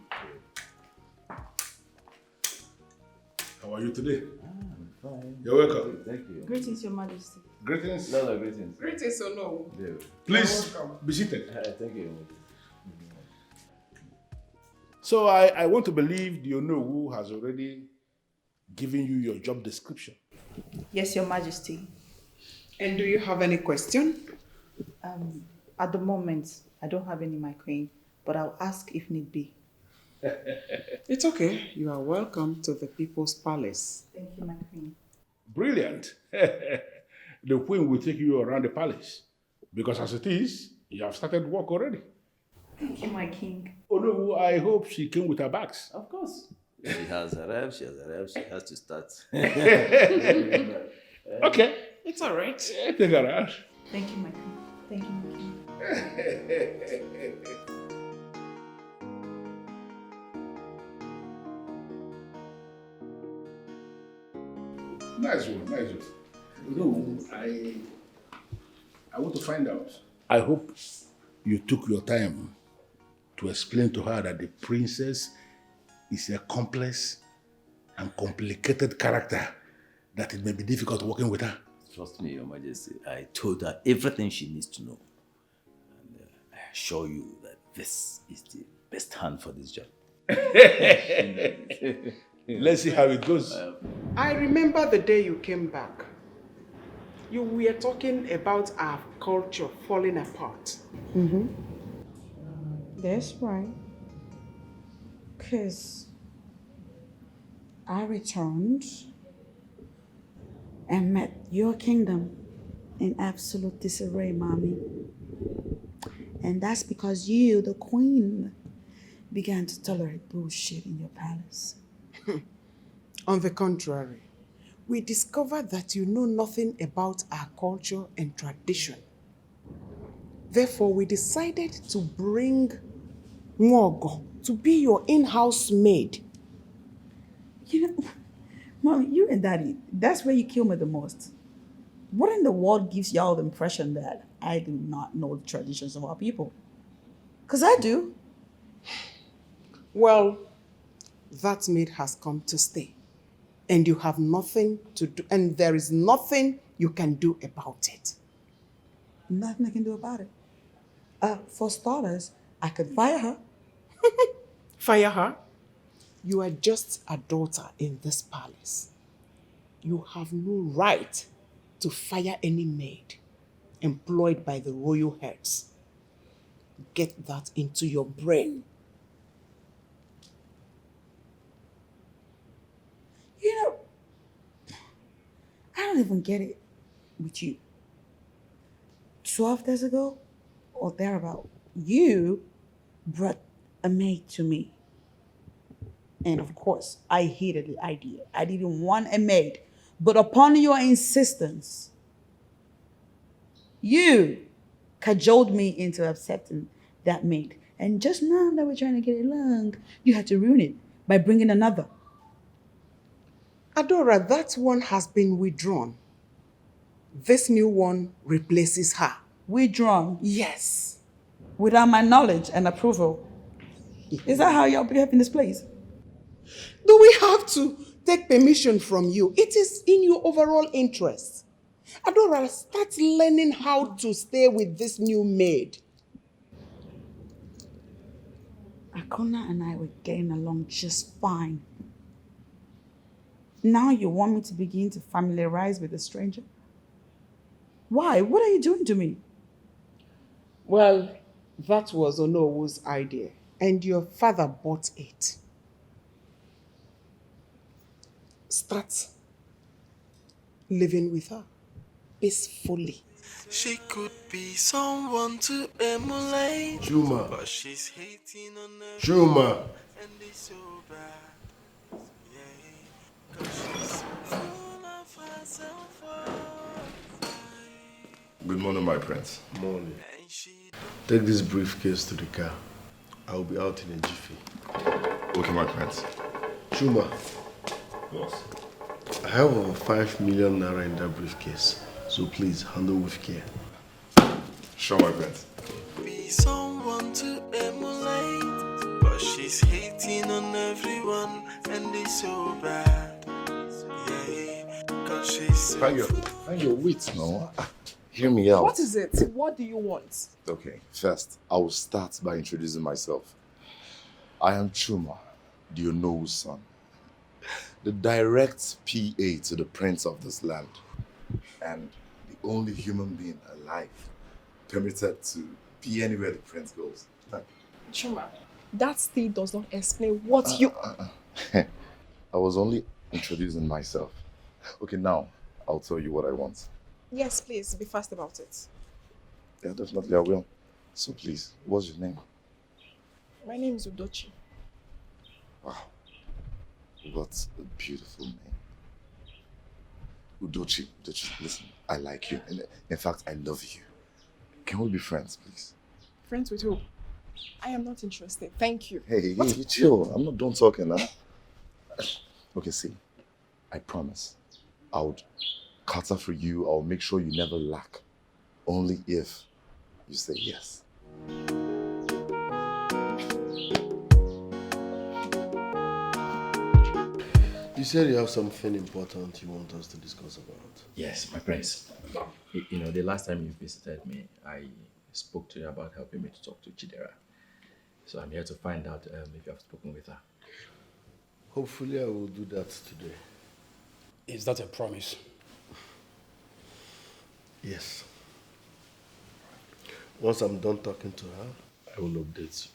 How are you today? I'm fine. You're welcome. Thank you. Greetings, Your Majesty. Greetings. No, greetings. Greetings or no? Yeah. Please be seated. Thank you. So I want to believe the Onowu has already given you your job description. Yes, Your Majesty. And do you have any question? At the moment, I don't have any, my queen, but I'll ask if need be. It's okay. You are welcome to the People's Palace. Thank you, my queen. Brilliant. The queen will take you around the palace because as it is, you have started work already. Thank you, my king. Onowu, I hope she came with her bags. Of course. She has arrived, she has to start. Okay. It's all right. Take her out. Thank you, my queen. Thank you, my king. Nice one, nice one. No, I want to find out. I hope you took your time to explain to her that the princess is a complex and complicated character, that it may be difficult working with her. Trust me, Your Majesty. I told her everything she needs to know. And I assure you that this is the best hand for this job. Let's see how it goes. I remember the day you came back. You were talking about our culture falling apart. Mm-hmm. That's right. Because I returned and met your kingdom in absolute disarray, mommy. And that's because you, the queen, began to tolerate bullshit in your palace. On the contrary, we discovered that you know nothing about our culture and tradition. Therefore, we decided to bring Nwogo to be your in-house maid. You know, Mommy, you and Daddy, that's where you kill me the most. What in the world gives y'all the impression that I do not know the traditions of our people? Because I do. Well, that maid has come to stay. And you have nothing to do, and there is nothing you can do about it. Nothing I can do about it. For starters, I could fire her. Fire her? You are just a daughter in this palace. You have no right to fire any maid employed by the royal heads. Get that into your brain. You know, I don't even get it with you. 12 days ago or thereabout, you brought a maid to me. And of course, I hated the idea. I didn't want a maid. But upon your insistence, you cajoled me into accepting that maid. And just now that we're trying to get along, you had to ruin it by bringing another. Adora, that one has been withdrawn. This new one replaces her. Withdrawn? Yes. Without my knowledge and approval. Is that how y'all behave in this place? Do we have to take permission from you? It is in your overall interest. Adora, start learning how to stay with this new maid. Akona and I were getting along just fine. Now you want me to begin to familiarize with a stranger? Why? What are you doing to me? Well, that was Onowu's idea, and your father bought it. Start living with her peacefully. She could be someone to emulate, Juma. but she's hating on everyone, Juma. and it's so bad. Yeah, 'cause she's full of herself. Good morning, my prince. Morning. Take this briefcase to the car. I'll be out in a jiffy. Okay, my prince. Juma. Yes. I have over 5 million naira in that briefcase, so please handle with care. Sure, my prince. Be someone to emulate, but she's hating on everyone, and it's so bad. Yeah, 'cause she's Find your wit, no? Hear me out. What is it? What do you want? Okay, first, I will start by introducing myself. I am Chuma, the Onowu son, the direct PA to the prince of this land, and the only human being alive permitted to be anywhere the prince goes. Chuma, that still does not explain what you... I was only introducing myself. Okay, now I'll tell you what I want. Yes, please, be fast about it. Yeah, definitely I will. So please, what's your name? My name is Udochi. Wow, what a beautiful name. Udochi, listen, I like you. In fact, I love you. Can we be friends, please? Friends with who? I am not interested. Thank you. Hey, chill. I'm not done talking now. Okay, see, I promise I would cater for you. I'll make sure you never lack. Only if you say yes. You said you have something important you want us to discuss about. Yes, my prince. You know, the last time you visited me, I spoke to you about helping me to talk to Chidera. So I'm here to find out if you have spoken with her. Hopefully I will do that today. Is that a promise? Yes. Once I'm done talking to her, I will update you.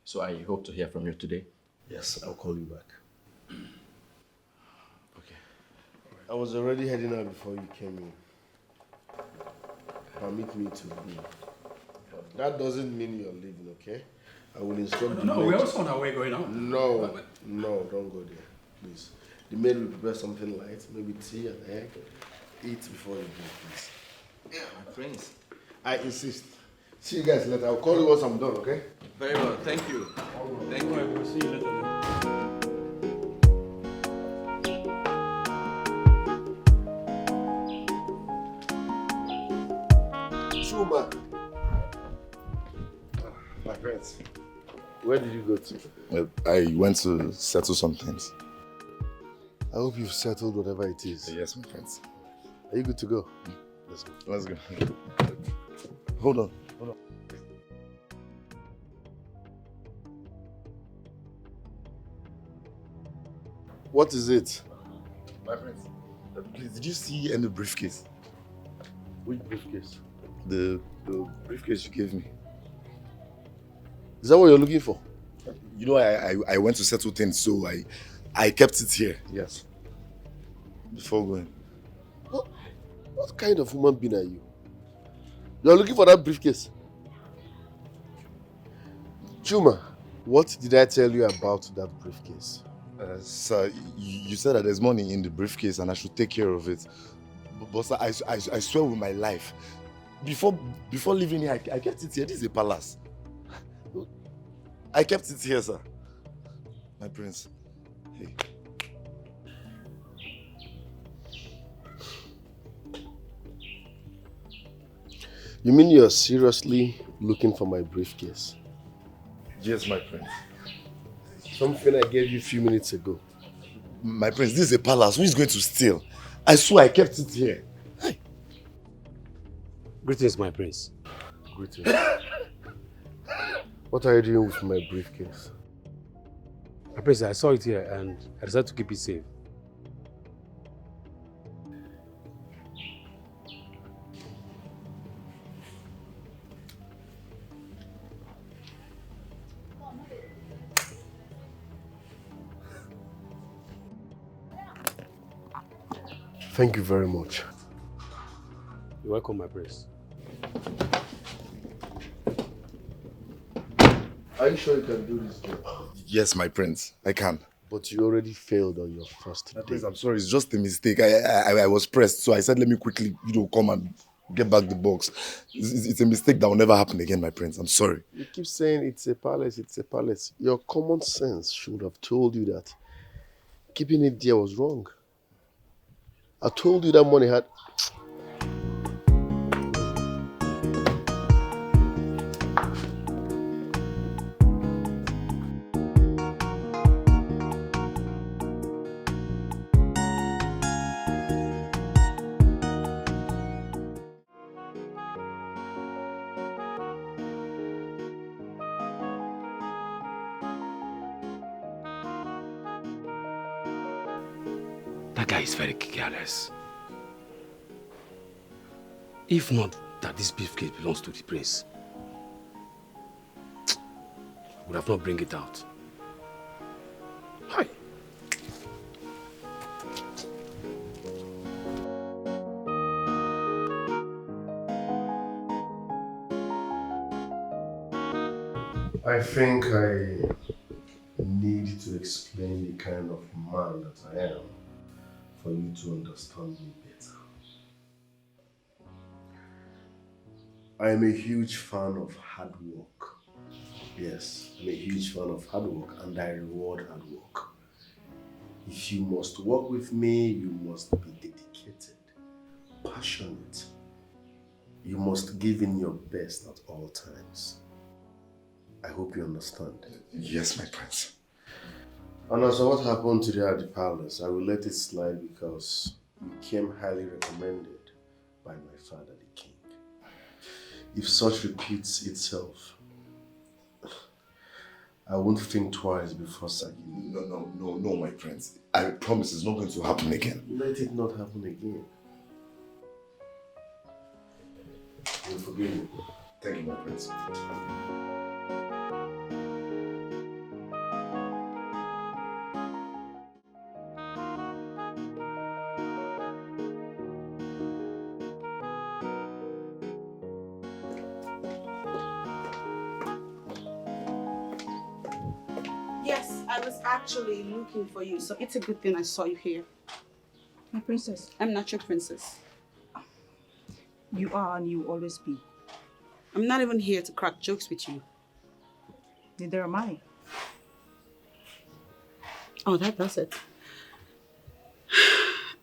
So I hope to hear from you today? Yes, I'll call you back. Okay. I was already heading out before you came in. Permit me to leave. That doesn't mean you're leaving, okay? I will instruct the No, maid we're also on our way going out. No, don't go there, please. The maid will prepare something light, maybe tea and egg. Eat before you go, please. Yeah, my friends. I insist. See you guys later. I'll call you once I'm done, okay? Very well, thank you. Thank you. We'll see you later. Shuma. My friends, where did you go to? I went to settle some things. I hope you've settled whatever it is. Yes, my friends. Are you good to go? Let's go. Let's go. Hold on. What is it? My friends, please, did you see any briefcase? Which briefcase? The briefcase you gave me. Is that what you're looking for? You know, I went to settle things, so I kept it here. Yes. Before going. What kind of human being are you? You're looking for that briefcase? Chuma, what did I tell you about that briefcase? Sir, you said that there's money in the briefcase and I should take care of it. But sir, I swear with my life, before leaving here, I kept it here. This is a palace. I kept it here, sir. My prince. Hey. You mean you're seriously looking for my briefcase? Yes, my prince. Something I gave you a few minutes ago. My prince, this is a palace. Who is going to steal? I swear I kept it here. Hey. Greetings, my prince. Greetings. What are you doing with my briefcase? My prince, I saw it here and I decided to keep it safe. Thank you very much. You're welcome, my prince. Are you sure you can do this job? Yes, my prince. I can. But you already failed on your first day. Prince, I'm sorry. It's just a mistake. I was pressed, so I said, let me quickly, come and get back the box. It's a mistake that will never happen again, my prince. I'm sorry. You keep saying it's a palace, it's a palace. Your common sense should have told you that keeping it there was wrong. I told you that money had... That guy is very careless. If not that this briefcase belongs to the prince, would have not bring it out. Hi. I think I need to explain the kind of man that I am for you to understand me better. I am a huge fan of hard work. Yes, I'm a huge fan of hard work and I reward hard work. If you must work with me, you must be dedicated, passionate. You must give in your best at all times. I hope you understand. Yes, my prince. And as for what happened today at the palace, I will let it slide because you came highly recommended by my father, the king. If such repeats itself, I won't think twice before sacking you. No, my prince. I promise it's not going to happen again. Let it not happen again. You'll forgive me. Thank you, my prince. Yes, I was actually looking for you, so it's a good thing I saw you here. My princess. I'm not your princess. You are and you will always be. I'm not even here to crack jokes with you. Neither am I. Oh, that does it.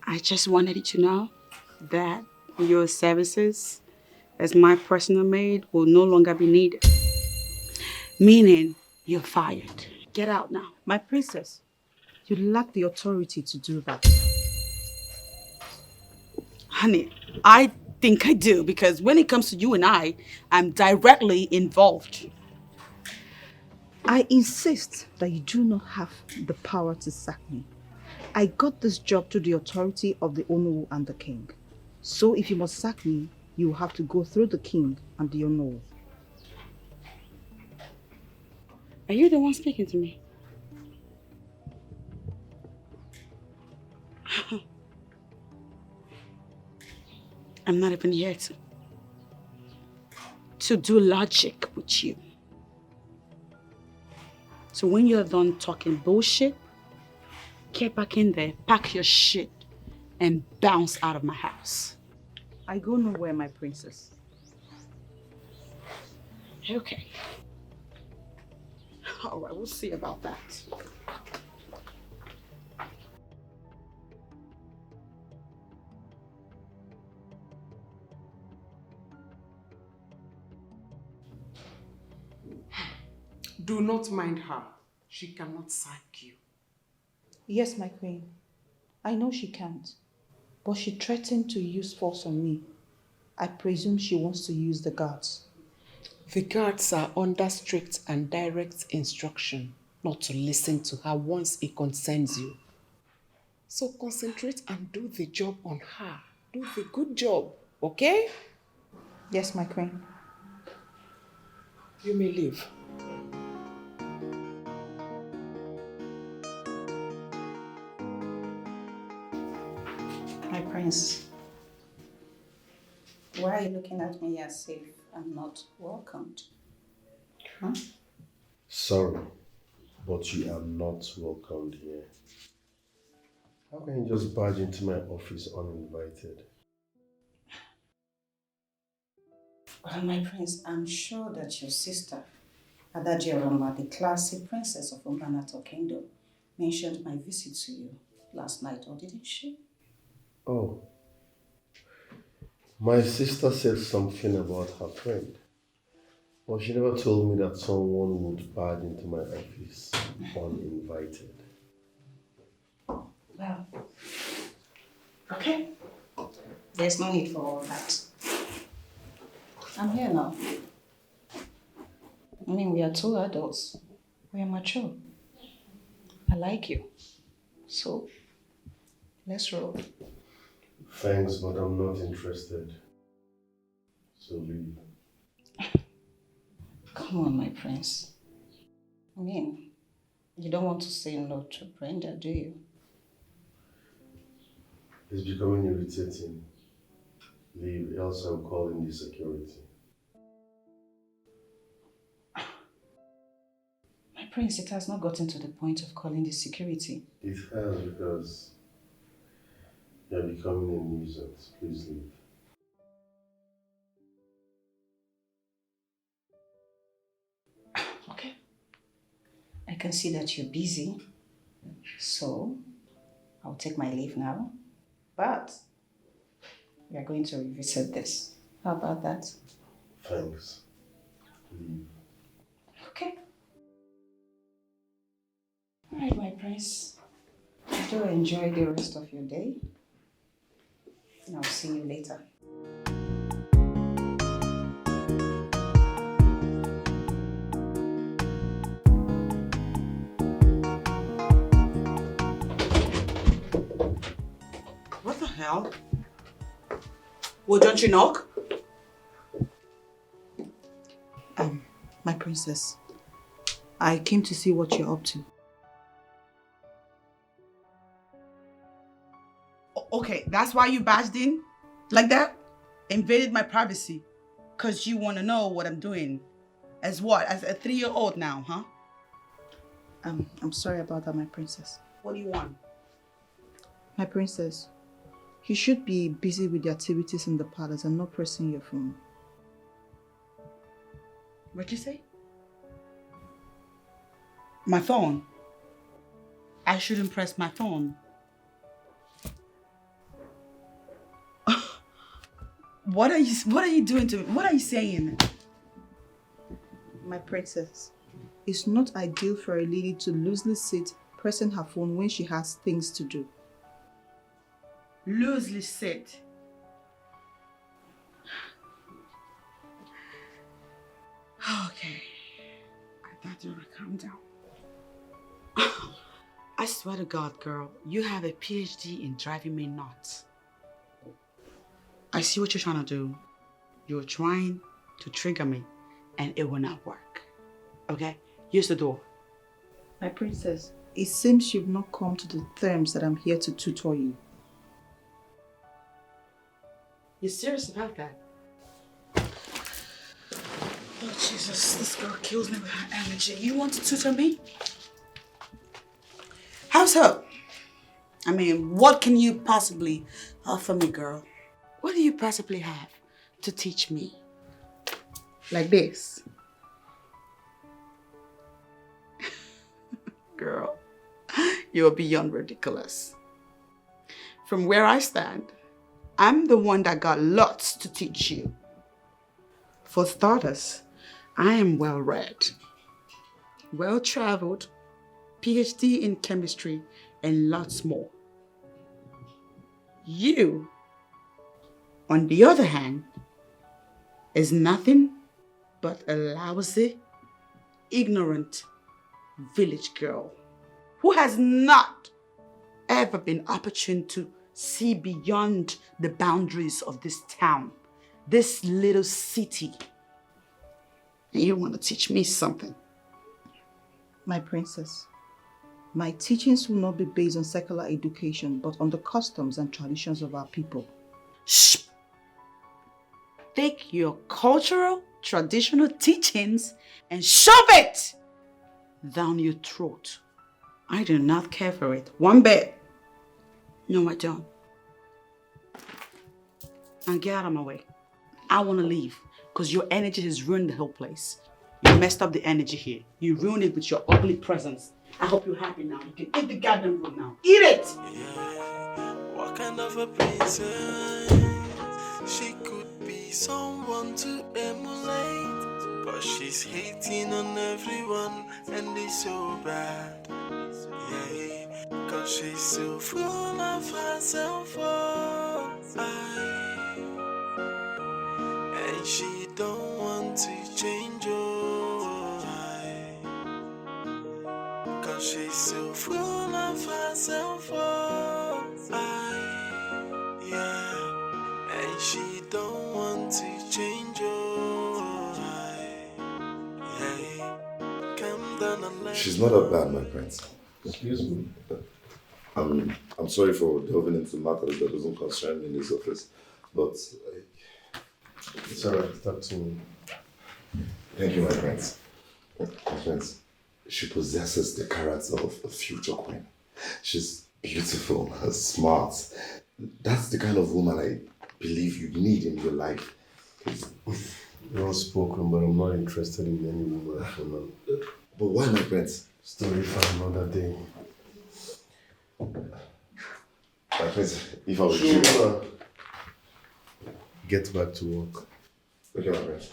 I just wanted you to know that your services as my personal maid will no longer be needed. Meaning, you're fired. Get out now. My princess, you lack the authority to do that. Honey, I think I do because when it comes to you and I'm directly involved. I insist that you do not have the power to sack me. I got this job through the authority of the Onowu and the king. So if you must sack me, you will have to go through the king and the Onowu. Are you the one speaking to me? I'm not even here to do logic with you. So when you're done talking bullshit, get back in there, pack your shit, and bounce out of my house. I go nowhere, my princess. Okay. All right, we'll see about that. Do not mind her. She cannot sack you. Yes, my queen. I know she can't. But she threatened to use force on me. I presume she wants to use the guards. The guards are under strict and direct instruction not to listen to her once it concerns you. So concentrate and do the job on her. Do the good job, okay? Yes, my queen. You may leave. My prince, why are you looking at me as if I'm not welcomed? Huh? Sorry, but you are not welcomed here. How can you just barge into my office uninvited? Well, my prince, I'm sure that your sister, Adadiroma, the classy princess of Umbanato Kingdom, mentioned my visit to you last night, or didn't she? Oh, my sister said something about her friend, but she never told me that someone would barge into my office uninvited. Well, okay. There's no need for all that. I'm here now. I mean, we are two adults. We are mature. I like you. So, let's roll. Thanks, but I'm not interested. So leave. Come on, my prince. I mean, you don't want to say no to Brenda, do you? It's becoming irritating. Leave, else I'll call in the security. My prince, it has not gotten to the point of calling the security. It has, because you're becoming a nuisance. Please leave. Okay. I can see that you're busy, so I'll take my leave now. But we are going to revisit this. How about that? Thanks. Leave. Okay. All right, my prince. Do enjoy the rest of your day. And I'll see you later. What the hell? Well, don't you knock? My princess, I came to see what you're up to. Okay, that's why you barged in? Like that? Invaded my privacy? Because you want to know what I'm doing. As what? As a 3-year-old now, huh? I'm sorry about that, my princess. What do you want? My princess, you should be busy with the activities in the palace and not pressing your phone. What'd you say? My phone? I shouldn't press my phone. What are you doing to me? What are you saying? My princess, it's not ideal for a lady to loosely sit pressing her phone when she has things to do. Loosely sit. Okay. I thought you would calm down. I swear to God, girl, you have a PhD in driving me nuts. I see what you're trying to do. You're trying to trigger me, and it will not work. Okay? Use the door. My princess, it seems you've not come to the terms that I'm here to tutor you. You serious about that? Oh, Jesus, this girl kills me with her energy. You want to tutor me? How's her? I mean, what can you possibly offer me, girl? What do you possibly have to teach me? Like this? Girl, you're beyond ridiculous. From where I stand, I'm the one that got lots to teach you. For starters, I am well-read, well-traveled, PhD in chemistry, and lots more. You, on the other hand, is nothing but a lousy, ignorant village girl who has not ever been opportune to see beyond the boundaries of this town, this little city. And you want to teach me something? My princess, my teachings will not be based on secular education, but on the customs and traditions of our people. Shh! Take your cultural, traditional teachings and shove it down your throat. I do not care for it one bit. No, I don't. Now get out of my way. I want to leave because your energy has ruined the whole place. You messed up the energy here. You ruined it with your ugly presence. I hope you're happy now. You can eat the goddamn room now. Eat it! What kind of a princess? She could be someone to emulate, but she's hating on everyone and it's so bad. Yeah, cause she's so full of herself, and she don't want to change, cause she's so full of herself, yeah, and she don't want to change, yeah. Come down and let She's not that bad, my prince. Excuse me. I'm sorry for delving into matters that doesn't concern me in this office, but it's alright. Talk to me. Thank you, my prince. My prince, she possesses the character of a future queen. She's beautiful, smart. That's the kind of woman I believe you need in your life. Well spoken, but I'm not interested in any woman for now. But why, my prince? Story for another day. My prince, if I was you, get back to work. Okay, my prince.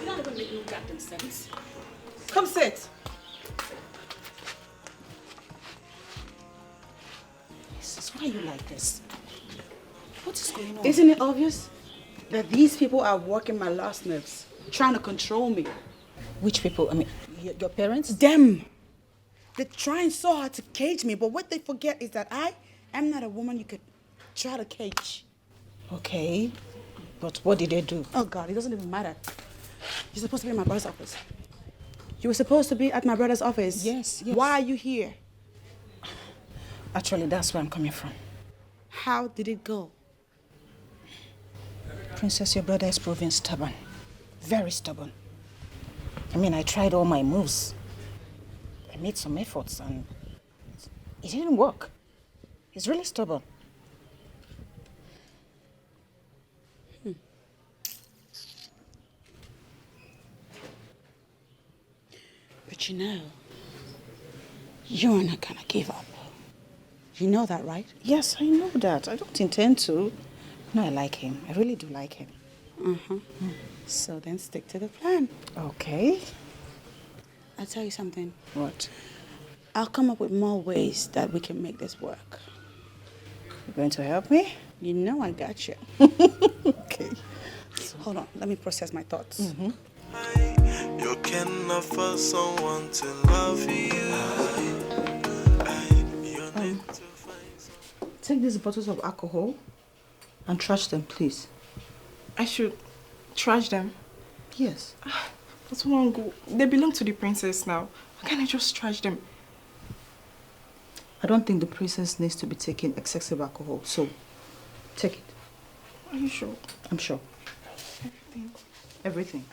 You're not even making goddamn sense. Come sit. Jesus, why are you like this? What is going on? Isn't it obvious that these people are working my last nerves, trying to control me? Which people? I mean, your parents? Them. They're trying so hard to cage me, but what they forget is that I am not a woman you could try to cage. Okay, but what did they do? Oh God, it doesn't even matter. You're supposed to be in my brother's office. You were supposed to be at my brother's office. Yes. Why are you here? Actually, that's where I'm coming from. How did it go? Princess, your brother is proving stubborn. Very stubborn. I mean, I tried all my moves. I made some efforts and it didn't work. He's really stubborn. But you know, you're not gonna give up. You know that, right? Yes, I know that. I don't intend to. No, I like him. I really do like him. So then stick to the plan. Okay. I'll tell you something. What? I'll come up with more ways that we can make this work. You're going to help me? You know I got you. Okay. So, hold on, let me process my thoughts. You can offer someone to love you. Take these bottles of alcohol and trash them, please. I should trash them? Yes. But Wango, they belong to the princess now. Why can't I just trash them? I don't think the princess needs to be taking excessive alcohol, so take it. Are you sure? I'm sure. Everything. Everything.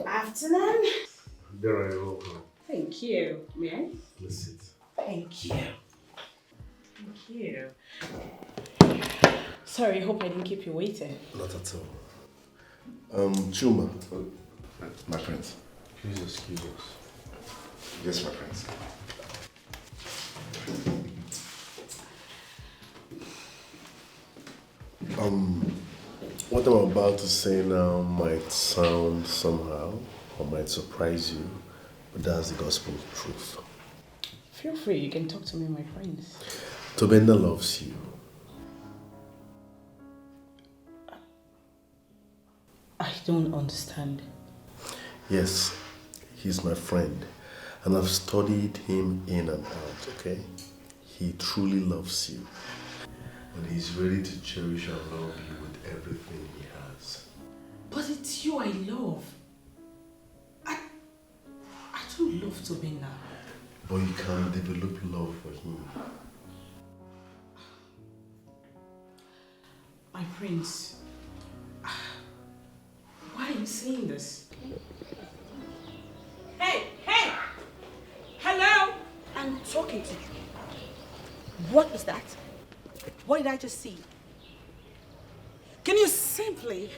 Afternoon. There are welcome. Thank you. May I? Please sit. Thank you. Thank you. Sorry, I hope I didn't keep you waiting. Not at all. Chuma. My prince. Please excuse us. Yes, my prince. What I'm about to say now might sound somehow or might surprise you, but that's the gospel truth. Feel free, you can talk to me, my friends. Tobenda loves you. I don't understand. Yes, he's my friend, and I've studied him in and out, okay? He truly loves you, and he's ready to cherish and love you with everything he has. But it's you I love. I don't love Tobinda. But you can develop love for him. My prince, why are you saying this? Hey! Hello! I'm talking to you. What is that? What did I just see? Can you simply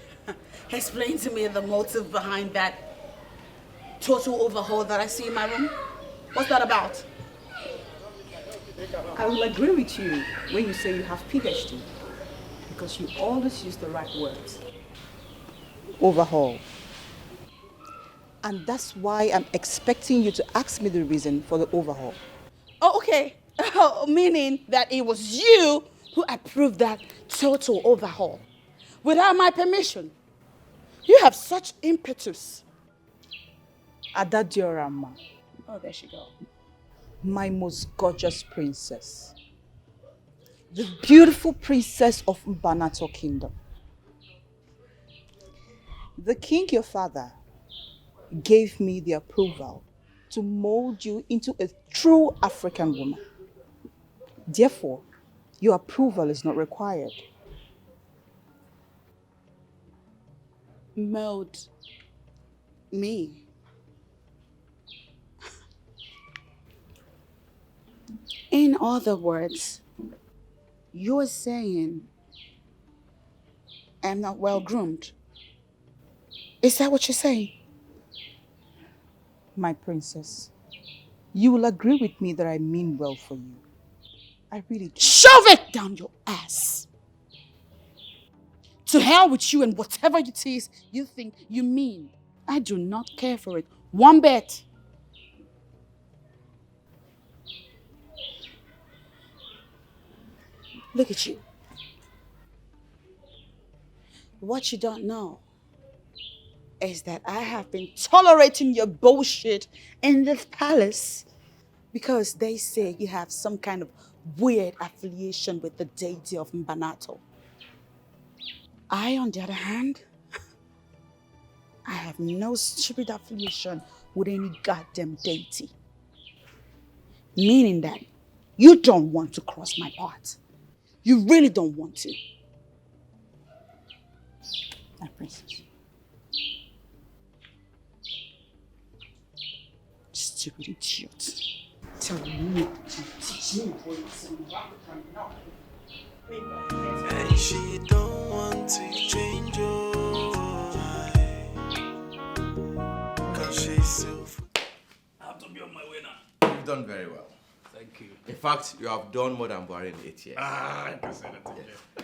explain to me the motive behind that total overhaul that I see in my room? What's that about? I will agree with you when you say you have PhD, because you always use the right words. Overhaul. And that's why I'm expecting you to ask me the reason for the overhaul. Oh, okay. Meaning that it was you who approved that total overhaul without my permission. You have such impetus. Adadiorama. Oh, there she go. My most gorgeous princess. The beautiful princess of Mbanato Kingdom. The king, your father, gave me the approval to mold you into a true African woman. Therefore, your approval is not required. Mold me. In other words, you're saying I'm not well groomed. Is that what you're saying? My princess, you will agree with me that I mean well for you. I really do. Shove it down your ass. To hell with you and whatever it is you think you mean. I do not care for it. One bit. Look at you. What you don't know is that I have been tolerating your bullshit in this palace because they say you have some kind of weird affiliation with the deity of Mbanato. I, on the other hand, I have no stupid affiliation with any goddamn deity. Meaning that you don't want to cross my path. You really don't want to. My princess. Stupid idiot. Tell me to teach me what it's about. And she don't want to change your life, 'cause she's so. I have to be on my way now. You've done very well. Thank you. In fact, you have done more than Buhari in 8 years. I can say that. Yeah.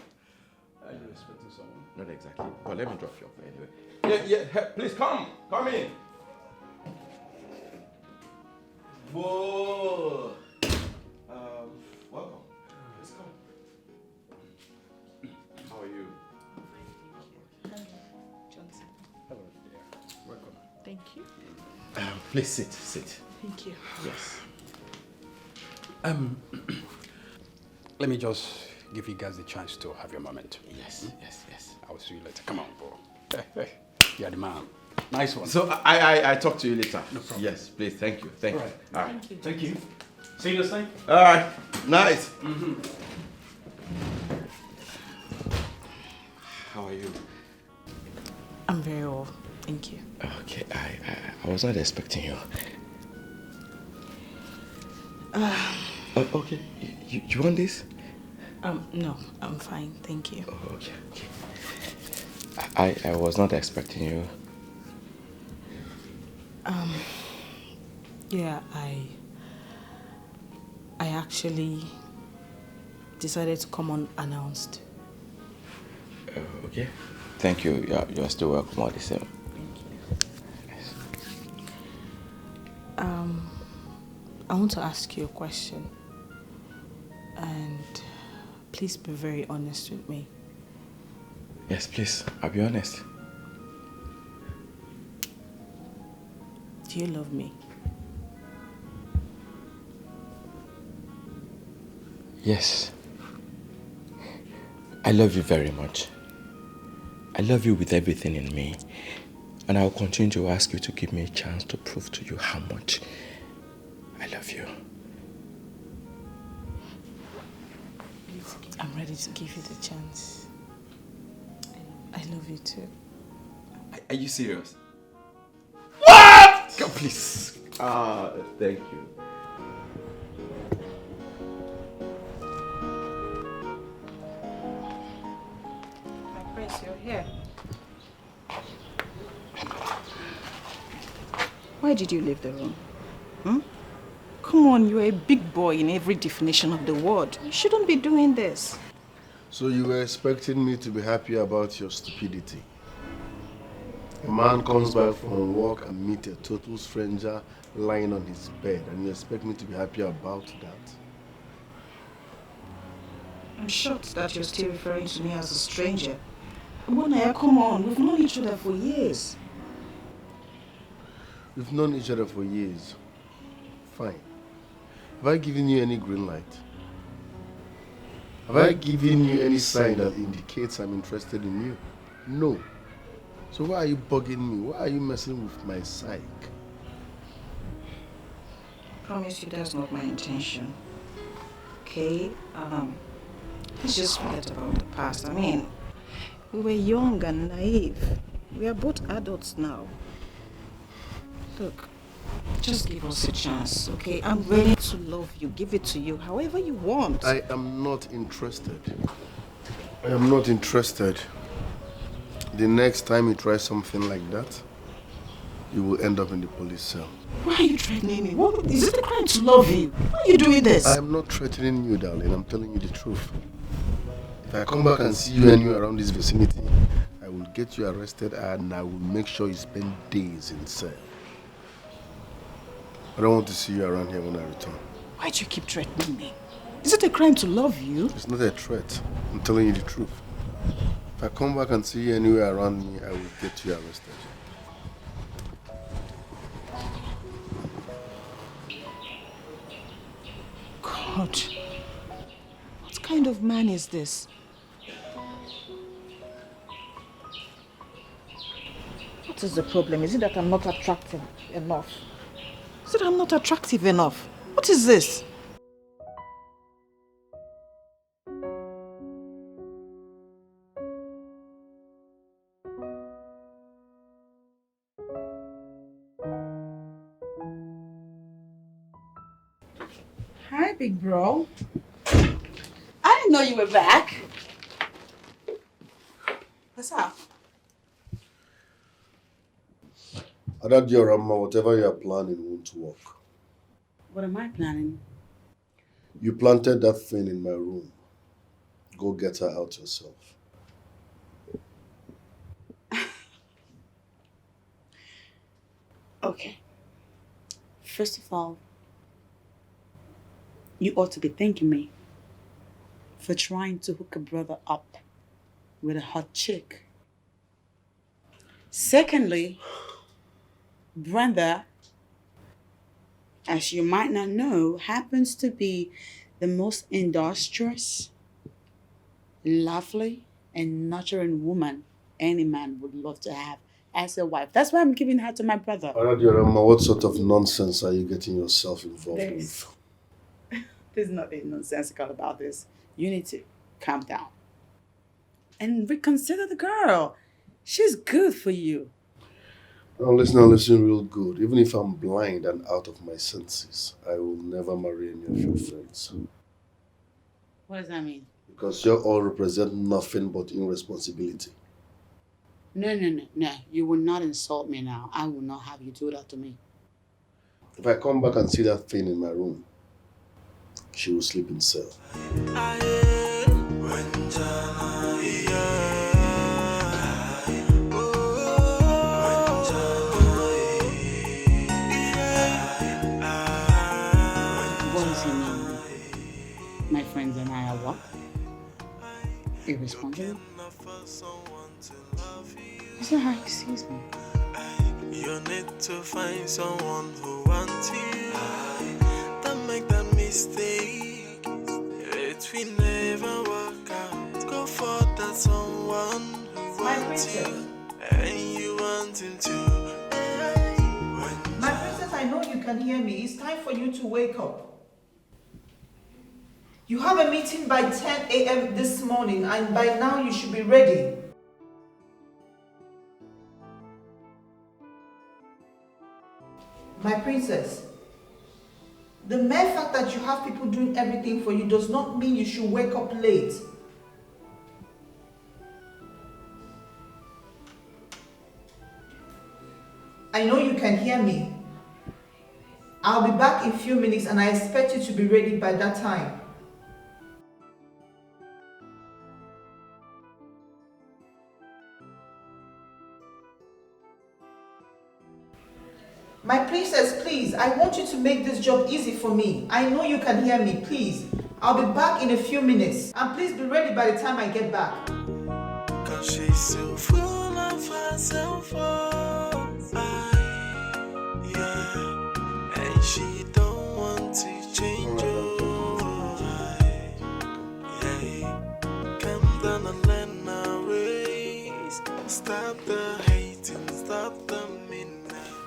I respect you someone? Not exactly, but let me drop you off anyway. Yeah, please come in. Whoa. Welcome. Please come. How are you? Johnson. Hello, dear. Welcome. Thank you. Please sit. Thank you. Yes. Let me just give you guys the chance to have your moment. Yes. I will see you later. Come on, bro. Hey. You're the man. Nice one. So I talk to you later. No problem. Yes, please. Thank you. All right. Thank you. See you next time. All right. Nice. How are you? I'm very well. Thank you. Okay. I was not expecting you. Okay. You want this? No, I'm fine. Thank you. Oh, okay. I was not expecting you. Yeah, I actually decided to come unannounced. Okay. Thank you. You're still welcome all the same. I want to ask you a question. And please be very honest with me. Yes, please. I'll be honest. Do you love me? Yes. I love you very much. I love you with everything in me. And I'll continue to ask you to give me a chance to prove to you how much I love you. I'm ready to give you the chance. I love you too. Are you serious? What? God, please. Thank you. My prince, you're here. Why did you leave the room? Come on, you're a big boy in every definition of the word. You shouldn't be doing this. So you were expecting me to be happy about your stupidity? A man comes back from work and meets a total stranger lying on his bed, and you expect me to be happy about that? I'm shocked that you're still referring to me as a stranger. Bonaya, come on, we've known each other for years. We've known each other for years. Fine. Have I given you any green light? Have I given you any sign that indicates I'm interested in you? No. So why are you bugging me? Why are you messing with my psyche? I promise you that's not my intention. Okay? Let's just forget about the past. I mean, we were young and naive. We are both adults now. Look, just give us a chance, okay? I'm ready to love you, give it to you, however you want. I am not interested. I am not interested. The next time you try something like that, you will end up in the police cell. Why are you threatening me? What, is it a crime to love you? Why are you doing this? I am not threatening you, darling. I'm telling you the truth. If I come back and see you anywhere around this vicinity, I will get you arrested and I will make sure you spend days in cell. I don't want to see you around here when I return. Why do you keep threatening me? Is it a crime to love you? It's not a threat. I'm telling you the truth. If I come back and see you anywhere around me, I will get you arrested. God, what kind of man is this? What is the problem? Is it that I'm not attractive enough? Is it I'm not attractive enough? What is this? Hi, big bro. I didn't know you were back. What's up? Adadioramma, whatever you are planning won't work. What am I planning? You planted that thing in my room. Go get her out yourself. Okay. First of all, you ought to be thanking me for trying to hook a brother up with a hot chick. Secondly, Brenda, as you might not know, happens to be the most industrious, lovely, and nurturing woman any man would love to have as a wife. That's why I'm giving her to my brother. Aradiorama, what sort of nonsense are you getting yourself involved with? There's nothing nonsensical about this. You need to calm down and reconsider the girl. She's good for you. Now listen real good. Even if I'm blind and out of my senses, I will never marry any of your friends. What does that mean? Because you all represent nothing but irresponsibility. No. You will not insult me now. I will not have you do that to me. If I come back and see that thing in my room, she will sleep in cell. What does he mean? My friends and I are what? Irresponsible? That's not how he sees me. You need to find someone who wants you. Don't make that mistake. It will never work out. Go for that someone who wants you. And you want him to. My princess, I know you can hear me. It's time for you to wake up. You have a meeting by 10 a.m. this morning, and by now you should be ready. My princess, the mere fact that you have people doing everything for you does not mean you should wake up late. I know you can hear me. I'll be back in a few minutes and I expect you to be ready by that time. My princess, please, I want you to make this job easy for me. I know you can hear me, please. I'll be back in a few minutes. And please be ready by the time I get back. Cause she's so full of herself, and she don't want to change Come down and learn our ways. Stop the hating, stop the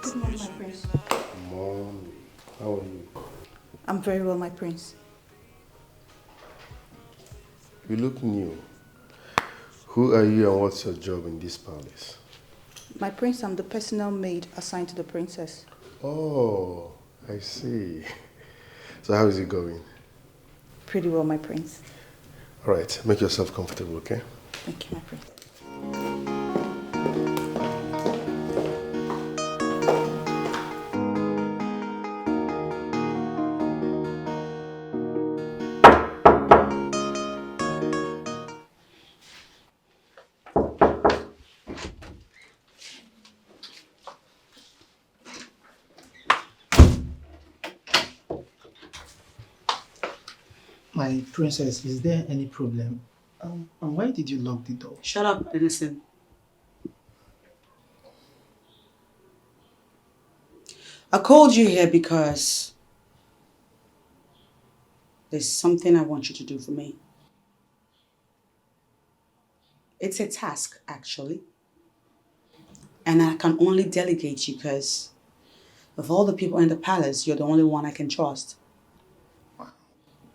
Good morning, my prince. Mommy, how are you? I'm very well, my prince. You look new. Who are you and what's your job in this palace? My prince, I'm the personal maid assigned to the princess. Oh, I see. So how is it going? Pretty well, my prince. All right, make yourself comfortable, okay? Thank you, my prince. My princess, is there any problem? And why did you lock the door? Shut up and listen. I called you here because there's something I want you to do for me. It's a task, actually. And I can only delegate you because of all the people in the palace, you're the only one I can trust.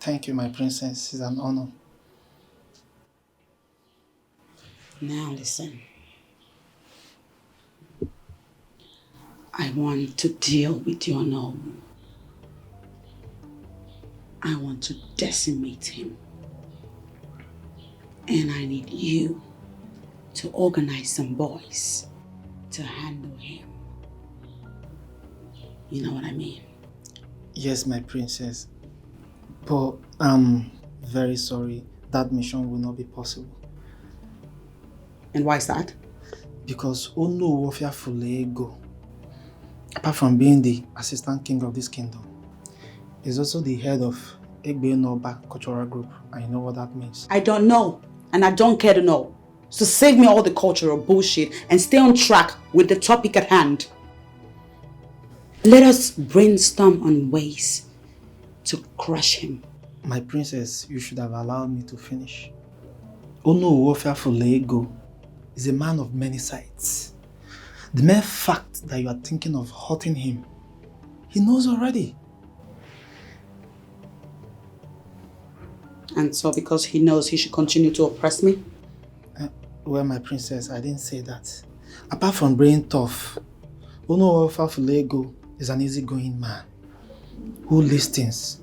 Thank you, my princess. It's an honor. Now listen. I want to deal with your Nollywood. I want to decimate him. And I need you to organize some boys to handle him. You know what I mean? Yes, my princess. But I'm very sorry. That mission will not be possible. And why is that? Because Ono Wofia Fulego. Apart from being the assistant king of this kingdom, he's also the head of Egbe Noba Cultural Group, and you know what that means. I don't know, and I don't care to know. So save me all the cultural bullshit and stay on track with the topic at hand. Let us brainstorm on ways to crush him. My princess, you should have allowed me to finish. Ono Fulego is a man of many sides. The mere fact that you are thinking of hurting him, he knows already. And so because he knows he should continue to oppress me? Well, my princess, I didn't say that. Apart from being tough, Ono Fulego is an easygoing man who listens.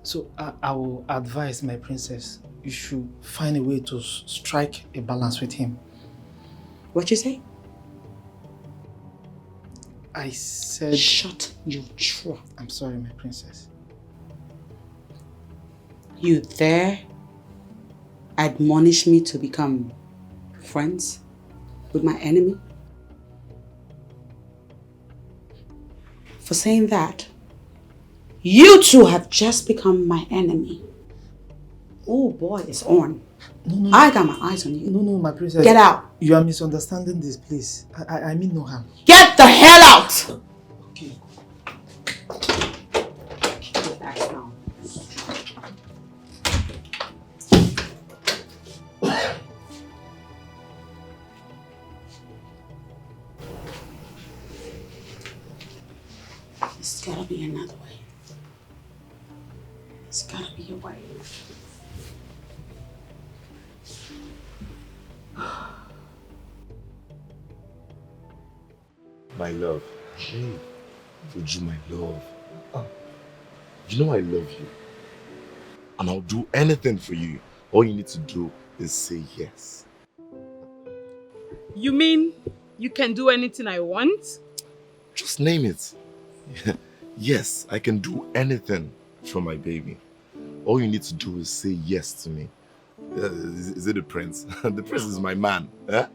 So I will advise my princess, you should find a way to strike a balance with him. What you say? I said... Shut your trap. I'm sorry, my princess. You dare admonish me to become friends with my enemy? For saying that, you two have just become my enemy. Oh boy, it's on. No. I got my eyes on you. No, my princess. Get out. You are misunderstanding this, please. I mean no harm. Get the hell out! Okay. There's gotta be another way. There's gotta be a way. My love. Hey, Fuju, my love. You know I love you. And I'll do anything for you. All you need to do is say yes. You mean you can do anything I want? Just name it. Yes, I can do anything for my baby. All you need to do is say yes to me. Is it the prince? The prince is my man. Eh?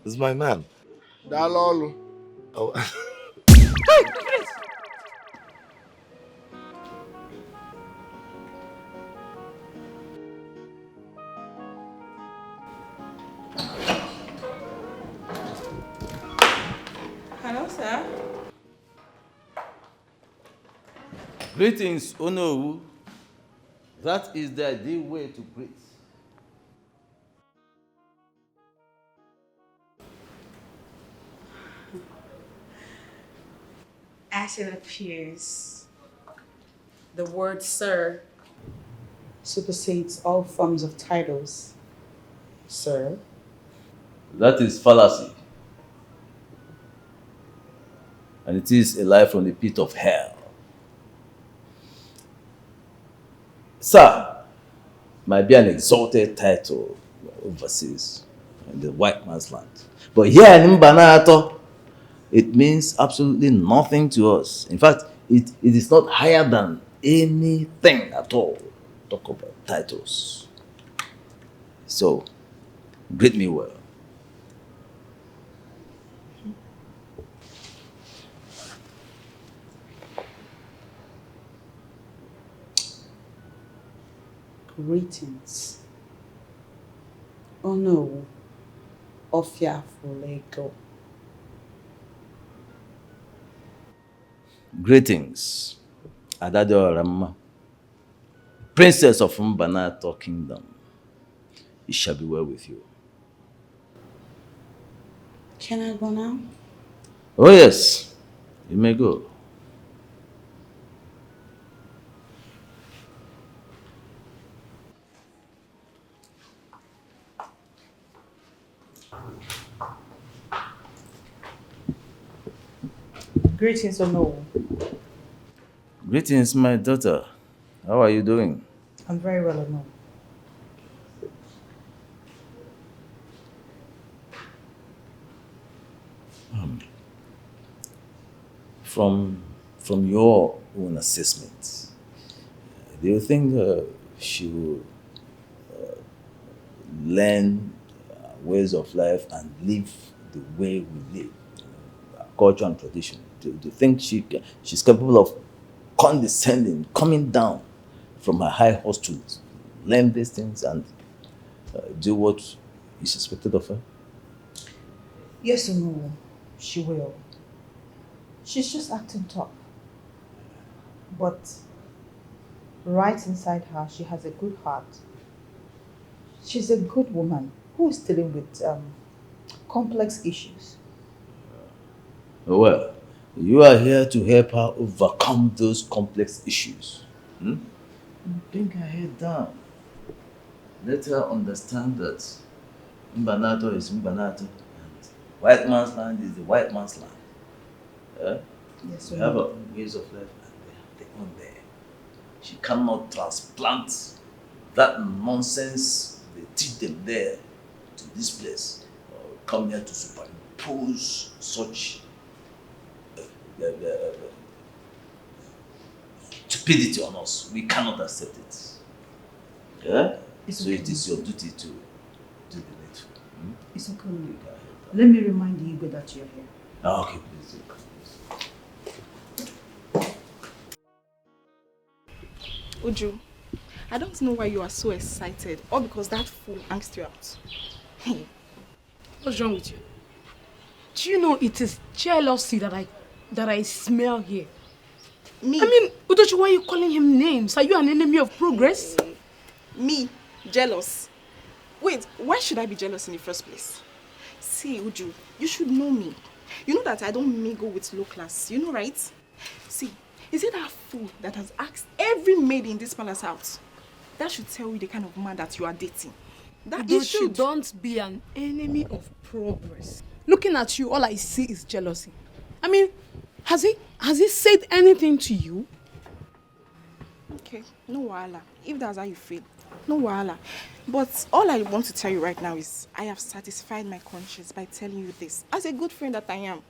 Is my man. Dalolo. Oh. Hey, Prince! Hello, sir. Greetings, Ono. That is the ideal way to greet. As it appears, the word sir supersedes all forms of titles. Sir. That is fallacy. And it is a lie from the pit of hell. Sir might be an exalted title overseas in the white man's land. But here in Mbanato, it means absolutely nothing to us. In fact, it is not higher than anything at all. Talk about titles. So, greet me well. Greetings. Oh no. Ofia Fulego. Greetings, Adado Ramma, Princess of Mbanato Kingdom. It shall be well with you. Can I go now? Oh yes, you may go. Greetings, Ono. Greetings, my daughter. How are you doing? I'm very well, Ono. From your own assessment, do you think she will learn ways of life and live the way we live, culture and tradition? to think she's capable of condescending, coming down from her high horse to learn these things and do what is expected of her? Yes or no, she will. She's just acting tough. But right inside her, she has a good heart. She's a good woman who is dealing with complex issues. Well, you are here to help her overcome those complex issues. Bring her head down. Let her understand that Mbanato is Mbanato and white man's land is the white man's land. Yes, we have our own ways of life and they have their own there. She cannot transplant that nonsense they teach them there to this place or come here to superimpose such stupidity on us. We cannot accept it. Yeah? So it is your duty to do the needful. It's okay. Let me remind the Igwe that you're here. Okay, please do. Uju, I don't know why you are so excited, or because that fool angst you out. Hey, what's wrong with you? Do you know it is jealousy that I smell here? Me? I mean, Udochi, why are you calling him names? Are you an enemy of progress? Me? Jealous? Wait, why should I be jealous in the first place? See, Uju, you should know me. You know that I don't mingle with low class, you know, right? See, is it that fool that has asked every maid in this palace out? That should tell you the kind of man that you are dating. That Udochi, don't be an enemy of progress. Looking at you, all I see is jealousy. I mean, has he said anything to you? Okay, no wahala. If that's how you feel, no wahala. But all I want to tell you right now is I have satisfied my conscience by telling you this as a good friend that I am.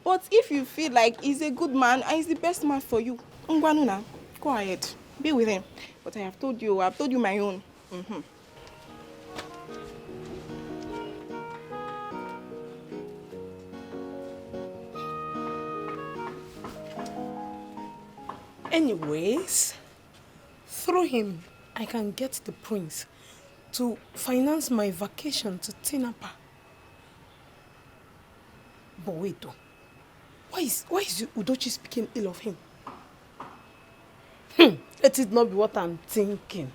But if you feel like he's a good man and he's the best man for you, Ngwanuna, go ahead, be with him. But I've told you my own. Anyways, through him, I can get the prince to finance my vacation to Tinapa. But wait though, why is Udochi speaking ill of him? Let it not be what I'm thinking.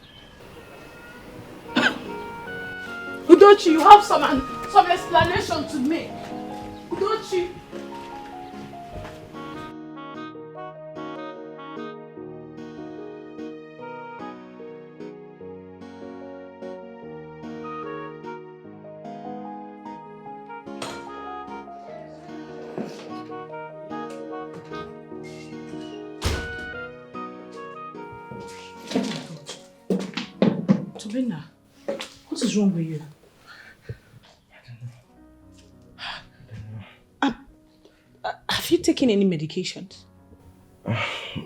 Udochi, you have some explanation to make. Udochi. Tobina, what is wrong with you? Have you taken any medications?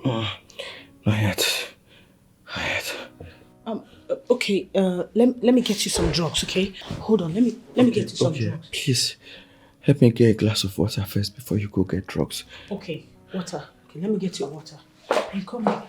Not yet. Okay, let me get you some drugs, okay? Hold on, let me get you some drugs. Please, help me get a glass of water first before you go get drugs. Okay, water. Okay, let me get you water. You come here.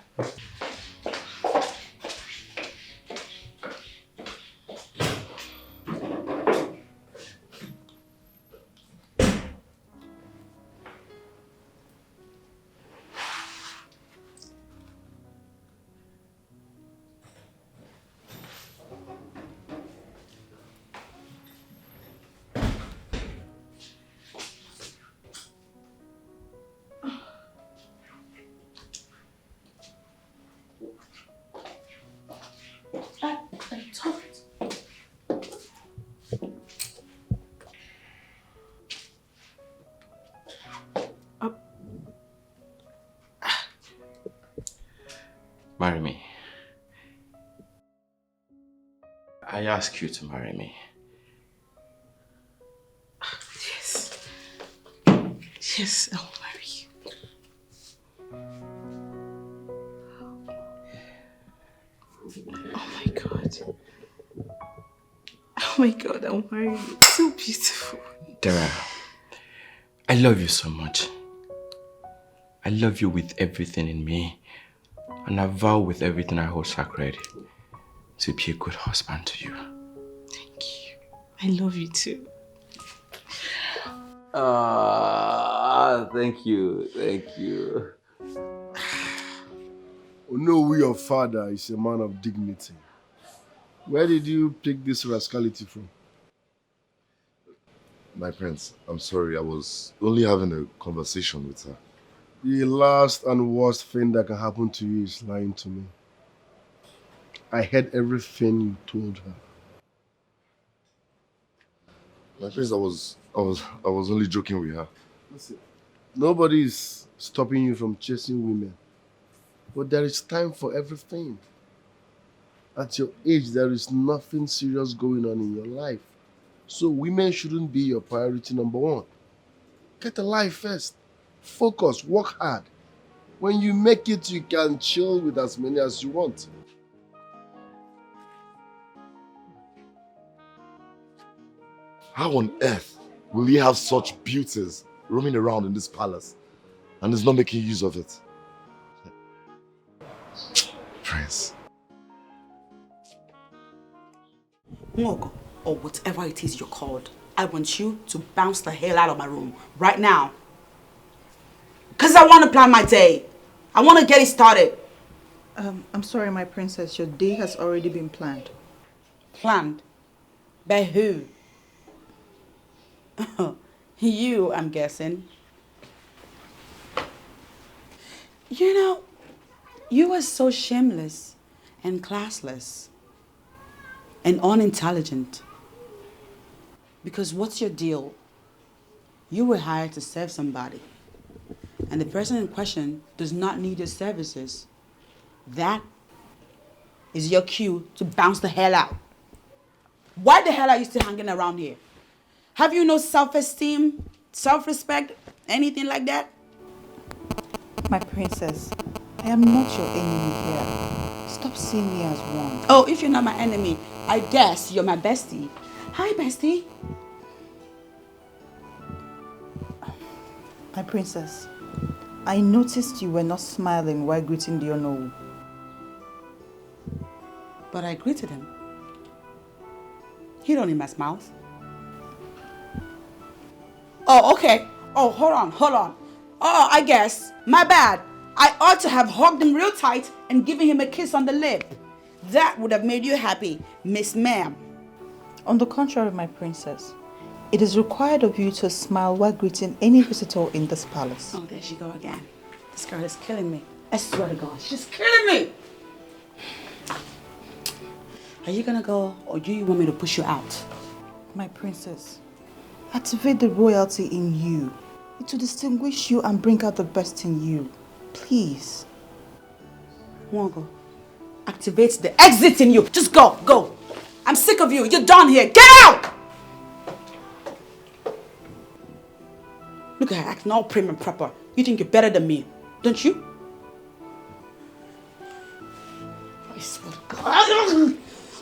Marry me. I ask you to marry me. Yes. Yes, I'll marry you. Oh my God. Oh my God, I'll marry you. It's so beautiful. Dara, I love you so much. I love you with everything in me. And I vow with everything I hold sacred to be a good husband to you. I love you too. Thank you. Thank you. We know your father is a man of dignity. Where did you pick this rascality from? My prince, I'm sorry, I was only having a conversation with her. The last and worst thing that can happen to you is lying to me. I heard everything you told her. My prince, I was only joking with her. Listen, nobody is stopping you from chasing women. But there is time for everything. At your age, there is nothing serious going on in your life. So women shouldn't be your priority number one. Get a life first. Focus, work hard. When you make it, you can chill with as many as you want. How on earth will he have such beauties roaming around in this palace and is not making use of it? Prince. Mogo, or whatever it is you're called, I want you to bounce the hell out of my room right now. Because I want to plan my day. I want to get it started. I'm sorry, my princess. Your day has already been planned. Planned? By who? You, I'm guessing. You know, you are so shameless and classless and unintelligent. Because what's your deal? You were hired to serve somebody. And the person in question does not need your services. That is your cue to bounce the hell out. Why the hell are you still hanging around here? Have you no self-esteem, self-respect, anything like that? My princess, I am not your enemy here. Stop seeing me as one. Oh, if you're not my enemy, I guess you're my bestie. Hi, bestie. My princess, I noticed you were not smiling while greeting the Onowu. But I greeted him. He don't need my mouth. Oh, okay. Oh, hold on. Oh, I guess. My bad. I ought to have hugged him real tight and given him a kiss on the lip. That would have made you happy, Miss Ma'am. On the contrary, my princess, it is required of you to smile while greeting any visitor in this palace. Oh, there she go again. This girl is killing me. I swear to God, she's killing me. Are you gonna go, or do you want me to push you out? My princess, activate the royalty in you. It will distinguish you and bring out the best in you. Please. Go. Activate the exit in you. Just go. I'm sick of you. You're done here. Get out! Look at her acting all prim and proper. You think you're better than me, don't you? I swear to God.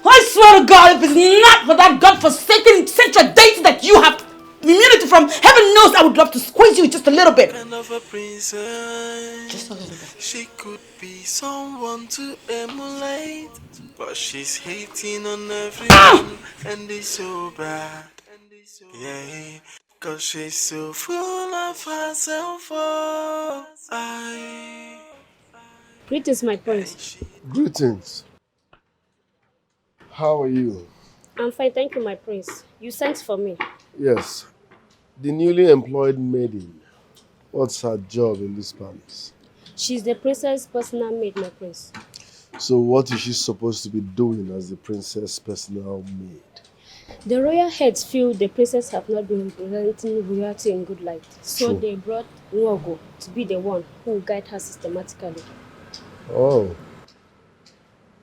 I swear to God, if it's not for that godforsaken central date that you have immunity from, heaven knows I would love to squeeze you just a little bit. Kind of a princess. Just a little bit. She could be someone to emulate, but she's hating on everyone, and it's so bad. Yeah, cause she's so full of herself. Oh, Greetings, my prince. Greetings. How are you? I'm fine, thank you, my prince. You sent for me. Yes. The newly employed maiden. What's her job in this palace? She's the princess' personal maid, my prince. So what is she supposed to be doing as the princess' personal maid? The royal heads feel the princess have not been representing royalty in good light. So True. they brought Nwogo to be the one who will guide her systematically. Oh.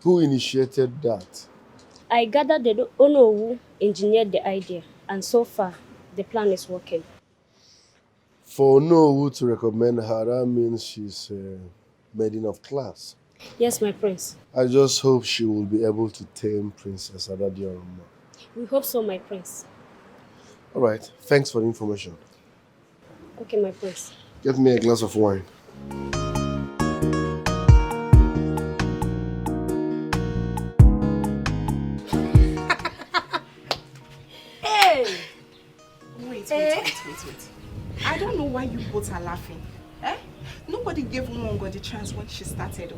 Who initiated that? I gathered the Onowu engineered the idea, and so far, the plan is working. For Onowu to recommend her, that means she's a maiden of class. Yes, my prince. I just hope she will be able to tame Princess Adadioroma. We hope so, my prince. All right, thanks for the information. Okay, my prince. Get me a glass of wine. Hey! Wait. I don't know why you both are laughing. Eh? Nobody gave Nwongo the chance when she started.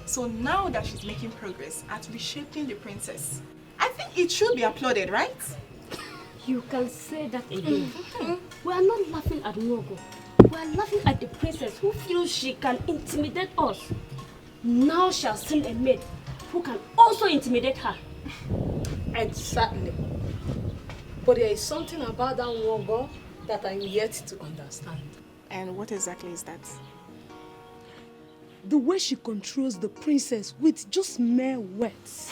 So now that she's making progress at reshaping the princess, I think it should be applauded, right? You can say that again. We are not laughing at Nwongo. We are laughing at the princess who feels she can intimidate us. Now she has seen a maid who can also intimidate her. Exactly. But there is something about that Nwongo that I'm yet to understand. And what exactly is that? The way she controls the princess with just mere words.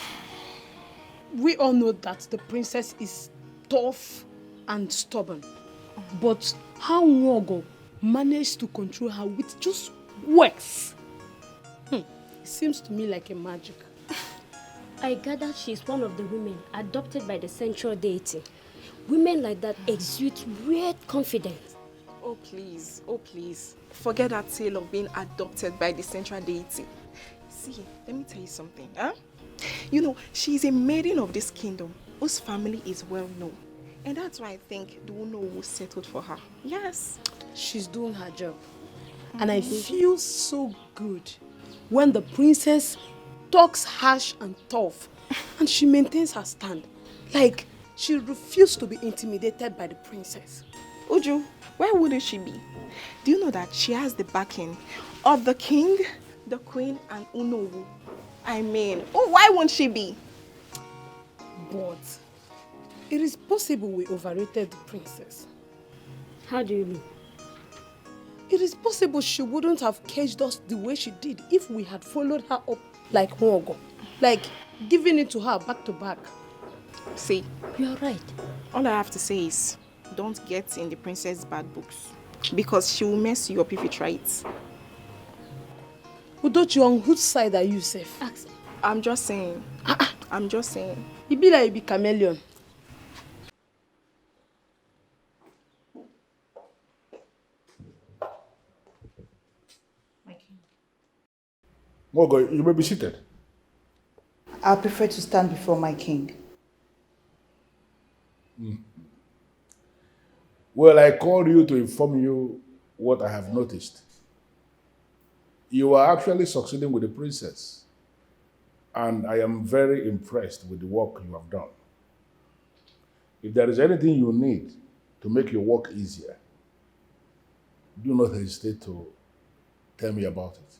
We all know that the princess is tough and stubborn. But how Nwongo managed to control her with just words? It seems to me like a magic. I gather she's one of the women adopted by the central deity. Women like that exude weird confidence. Oh please. Forget that tale of being adopted by the central deity. See, let me tell you something. Huh? You know, she's a maiden of this kingdom whose family is well known. And that's why I think the Uno was settled for her. Yes. She's doing her job. And I feel so good when the princess talks harsh and tough and she maintains her stand. Like, she refused to be intimidated by the princess. Uju, why wouldn't she be? Do you know that she has the backing of the king, the queen, and Unowu? I mean, why won't she be? But it is possible we overrated the princess. How do you mean? It is possible she wouldn't have caged us the way she did if we had followed her up like Nwongo. Like, giving it to her back to back. See, you're right. All I have to say is, don't get in the princess' bad books. Because she will mess you up if you try it. Udochi, on whose side are you safe? I'm just saying. I'm just saying. You be like you be chameleon. Nwongo, you may be seated. I prefer to stand before my king. Well, I called you to inform you what I have noticed. You are actually succeeding with the princess. And I am very impressed with the work you have done. If there is anything you need to make your work easier, do not hesitate to tell me about it.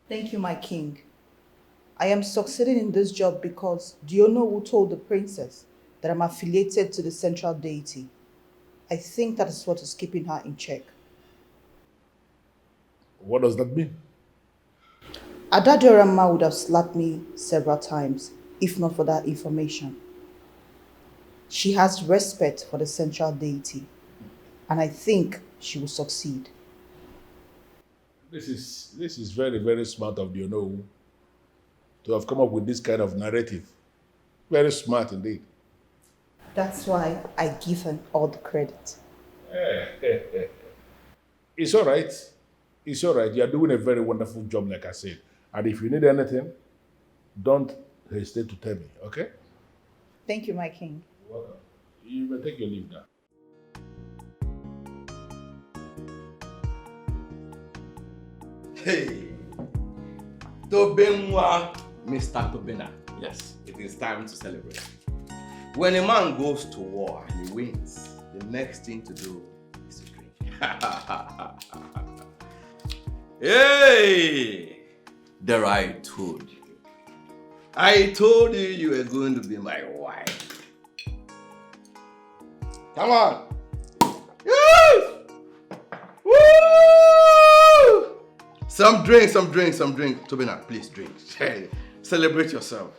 Thank you, my king. I am succeeding in this job because do you know who told the princess that I'm affiliated to the central deity? I think that is what is keeping her in check. What does that mean? Adadiorama would have slapped me several times if not for that information. She has respect for the central deity, and I think she will succeed. This is very, very smart of you, know, to have come up with this kind of narrative. Very smart indeed. That's why I give her all the credit. It's all right. It's all right. You are doing a very wonderful job, like I said. And if you need anything, don't hesitate to tell me, okay? Thank you, my king. You're welcome. You may take your leave now. Hey, Tobenwa, Mr. Tobena. Yes, it is time to celebrate. When a man goes to war and he wins, the next thing to do is to drink. Hey, there I told you. I told you you were going to be my wife. Come on. Yes! Woo! Some drink. Tobena, please drink. Celebrate yourself.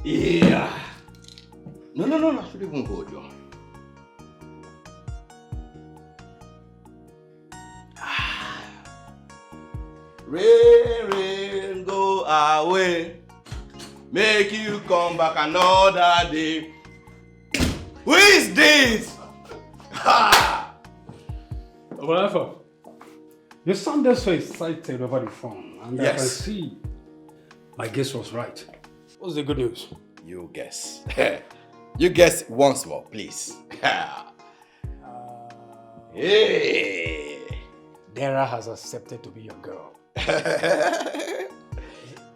Yeah. No, I should even hold you. Rain, go away. Make you come back another day. Who is this? Ha! You sounded so excited over the phone, and I can Yes. see my guess was right. What's the good news? You guess. You guess once more, please. Hey! Dara has accepted to be your girl.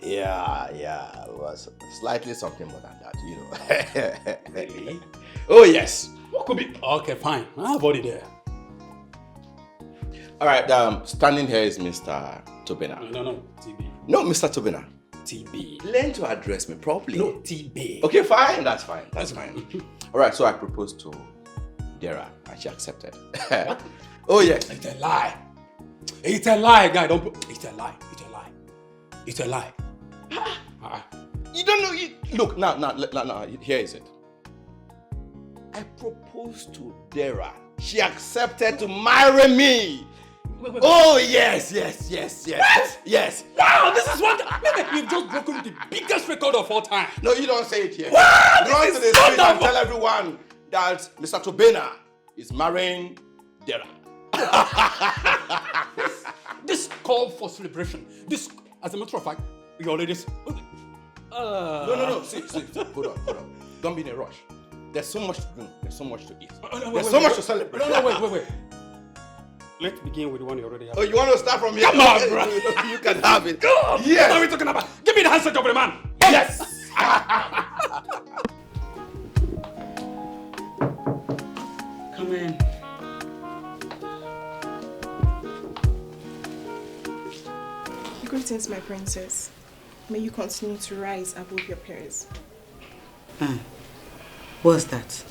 Yeah, it was slightly something more than that, you know. Really? Oh, yes. What could be? Okay, fine. I'll body there. All right, standing here is Mr. Tobina. No, TB. No, Mr. Tobina. TB. Learn to address me properly. No, TB. Okay, fine. That's fine. All right, so I proposed to Dara and she accepted. What? Oh, yes. It's a lie. It's a lie, guy. It's a lie. It's a lie. You don't know. Look, now, here is it. I proposed to Dara. She accepted to marry me. Wait. Oh, yes. What? Yes. Wow, this is what. You've just broken the biggest record of all time. No, you don't say it here. Wow, Run this to is the street and wonderful. tell everyone that Mr. Tobina is marrying Dara. This call for celebration. This, as a matter of fact, you already. No. See. Hold on. Don't be in a rush. There's so much to do. There's so much to eat. There's so much to celebrate. No, wait. Let's begin with the one you already have. Oh, you want to start from here? Come on, bro. You can have it. Come on. Yes. What are we talking about? Give me the handset of the man. Yes. Come in. Greetings, my princess. May you continue to rise above your peers. What's that?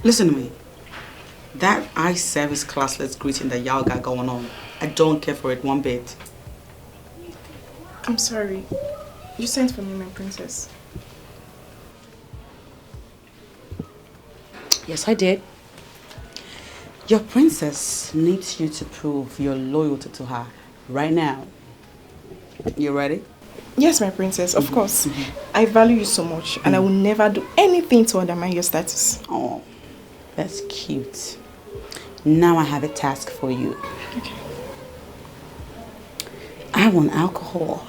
Listen to me. That eye service classless greeting that y'all got going on, I don't care for it one bit. I'm sorry. You sent for me, my princess. Yes, I did. Your princess needs you to prove your loyalty to her right now. You ready? Yes, my princess, of course. I value you so much and I will never do anything to undermine your status. Oh, that's cute. Now I have a task for you. Okay. I want alcohol.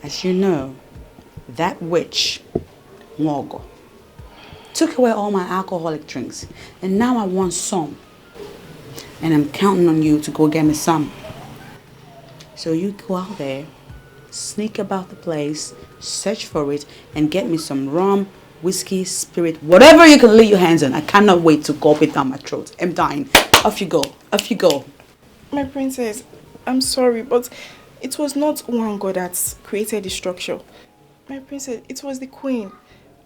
As you know, that witch, Mwogo, took away all my alcoholic drinks, and now I want some. And I'm counting on you to go get me some. So you go out there, sneak about the place, search for it, and get me some rum, whiskey, spirit, whatever you can lay your hands on. I cannot wait to gulp it down my throat. I'm dying. Off you go. Off you go. My princess, I'm sorry, but it was not one god that created the structure. My princess, it was the queen.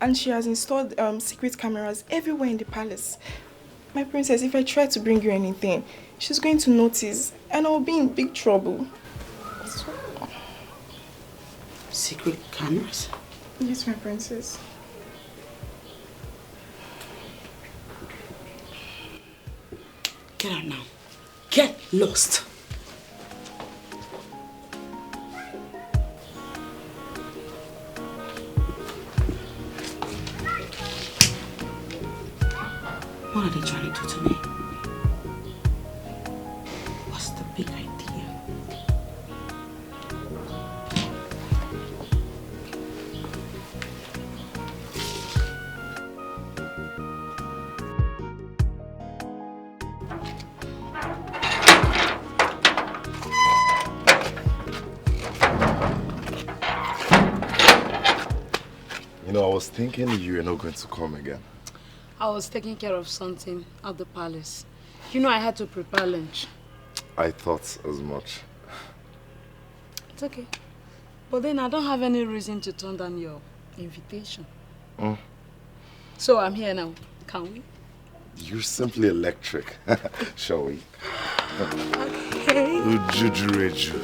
And she has installed secret cameras everywhere in the palace. My princess, if I try to bring you anything, she's going to notice and I'll be in big trouble. Secret cameras? Yes, my princess. Get out now. Get lost. What are they trying to do to me? What's the big idea? You know, I was thinking you were not going to come again. I was taking care of something at the palace. You know I had to prepare lunch. I thought as much. It's okay. But then I don't have any reason to turn down your invitation. So I'm here now. Can we? You're simply electric. Shall we? Okay. Ujujureju.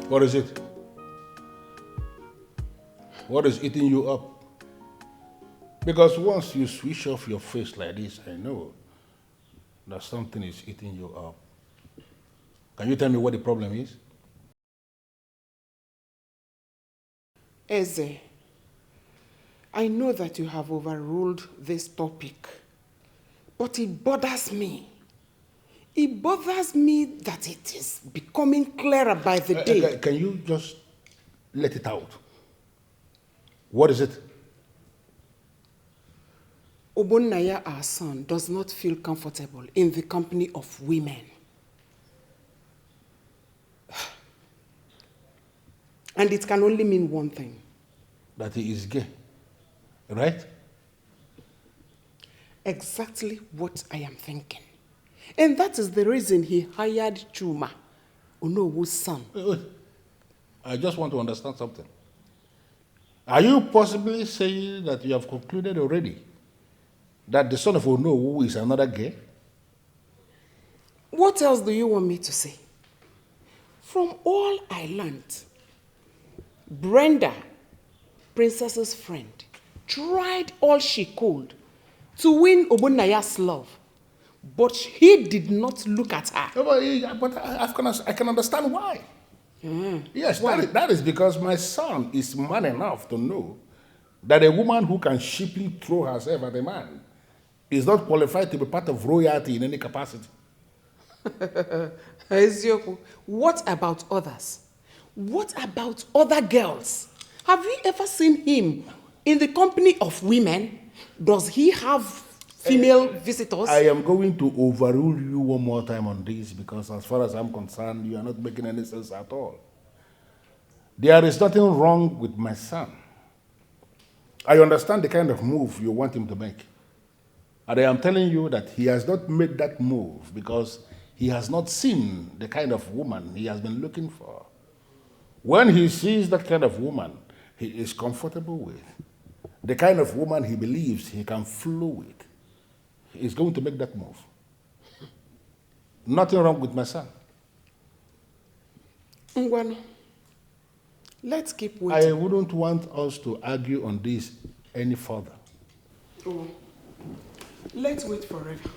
What is it? What is eating you up? Because once you switch off your face like this, I know that something is eating you up. Can you tell me what the problem is? Eze, I know that you have overruled this topic, but it bothers me. It bothers me that it is becoming clearer by the day. Can you just let it out? What is it? Obonnaya, our son, does not feel comfortable in the company of women. And it can only mean one thing. That he is gay, right? Exactly what I am thinking. And that is the reason he hired Chuma, Onowu's son. Wait. I just want to understand something. Are you possibly saying that you have concluded already that the son of Onowu is another gay? What else do you want me to say? From all I learned, Brenda, Princess's friend, tried all she could to win Obonnaya's love, but he did not look at her. But I can understand why. Yes, why? That is because my son is man enough to know that a woman who can cheaply throw herself at a man is not qualified to be part of royalty in any capacity. Ezioku, what about others? What about other girls? Have you ever seen him in the company of women? Does he have female visitors? I am going to overrule you one more time on this because as far as I'm concerned, you are not making any sense at all. There is nothing wrong with my son. I understand the kind of move you want him to make. And I am telling you that he has not made that move because he has not seen the kind of woman he has been looking for. When he sees that kind of woman he is comfortable with, the kind of woman he believes he can flow with, he is going to make that move. Nothing wrong with my son. Ngwano, let's keep waiting. I wouldn't want us to argue on this any further. Oh, let's wait forever.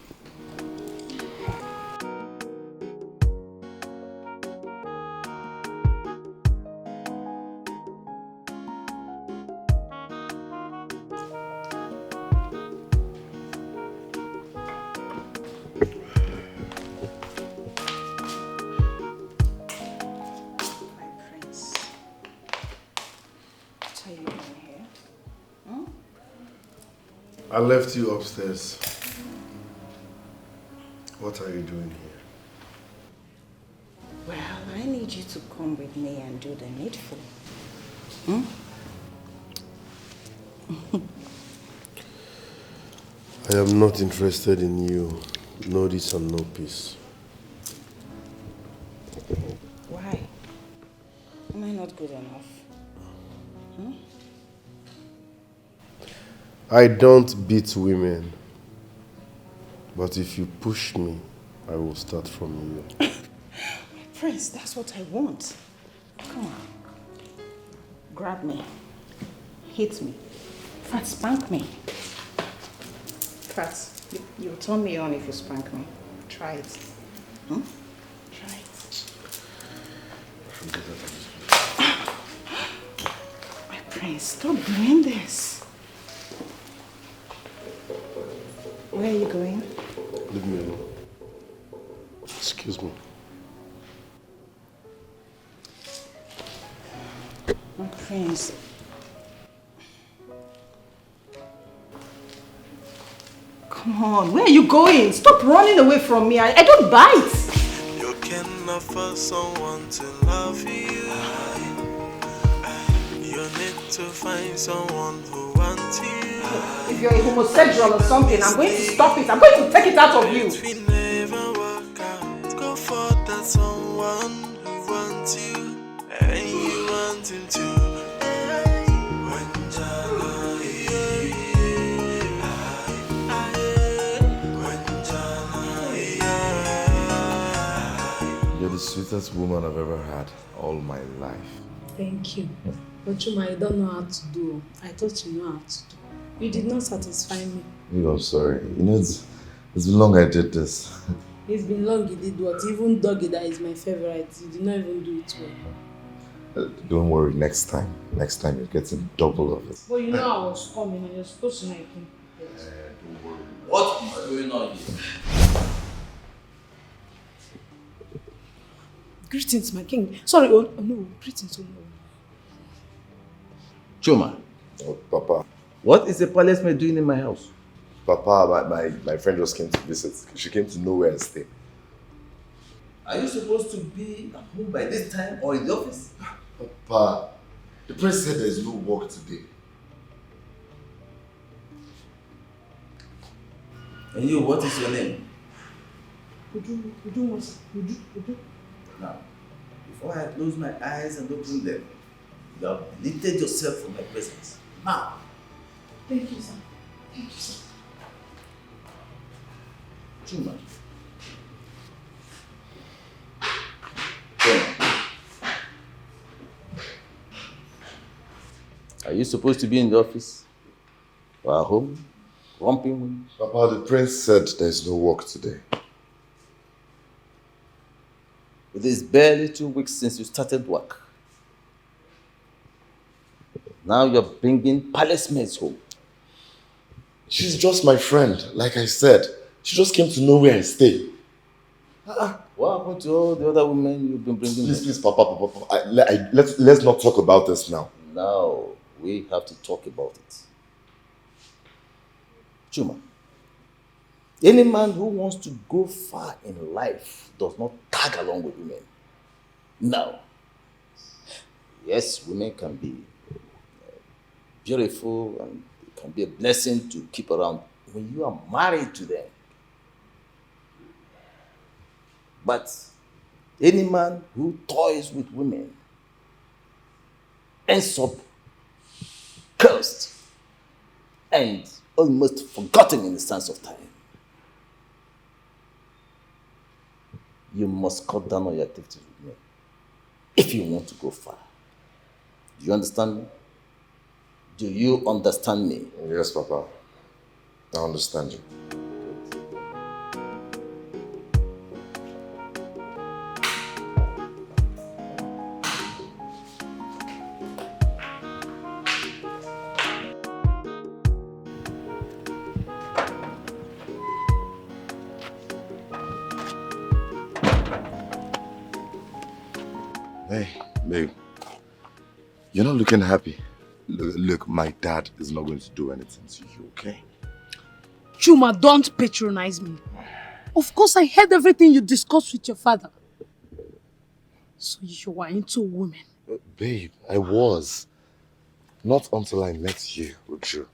I left you upstairs. What are you doing here? Well, I need you to come with me and do the needful. I am not interested in you. No this and no peace. Why? Am I not good enough? I don't beat women. But if you push me, I will start from you. Prince, that's what I want. Come on. Grab me. Hit me. Fat, spank me. Fat, you'll turn me on if you spank me. Try it. Try it. My prince, stop doing this. Where are you going? Leave me alone. Excuse me. My prince. Come on, where are you going? Stop running away from me. I don't bite. You can offer someone to love you. You need to find someone who wants you. If you're a homosexual or something, I'm going to stop it. I'm going to take it out of you. We never work out. Go for that someone who wants you and you want him to. You're the sweetest woman I've ever had all my life. Thank you. But Chuma, I don't know how to do. I thought you know how to do. You did not satisfy me. I'm sorry. You know, It's been long I did this. It's been long you did what? Even doggy that is my favorite. You did not even do it well. Don't worry, next time. Next time you're getting double of it. But you know I was coming and you're supposed to know I came prepared. Don't worry. What is going on here? Greetings, my king. Sorry, oh no, greetings, oh no. Chuma. Oh, Papa. What is a palace maid doing in my house? Papa, my friend just came to visit. She came to know where I stay. Are you supposed to be at home by this time or in the office? Papa, the prince said there's no work today. And you, what is your name? Udu. Now, before I close my eyes and open them, you have deleted yourself from my presence. Now. Thank you, sir. Thank you, sir. Chuma. Are you supposed to be in the office? Or at home? Romping? Papa, the prince said there's no work today. It is barely 2 weeks since you started work. Now you're bringing palace maids home. She's just my friend, like I said. She just came to know where I stay. What happened to all the other women you've been bringing home? Please, Papa. Let's not talk about this now. Now, we have to talk about it. Chuma, any man who wants to go far in life does not tag along with women. Now, yes, women can be beautiful and it can be a blessing to keep around when you are married to them. But any man who toys with women ends up cursed and almost forgotten in the sands of time. You must cut down on your activities with me if you want to go far. Do you understand me? Do you understand me? Yes, Papa. I understand you. Hey, babe. You're not looking happy. Look, my dad is not going to do anything to you, okay? Chuma, don't patronize me. Of course, I heard everything you discussed with your father. So you were into women. Babe, I was. Not until I met you, Uju.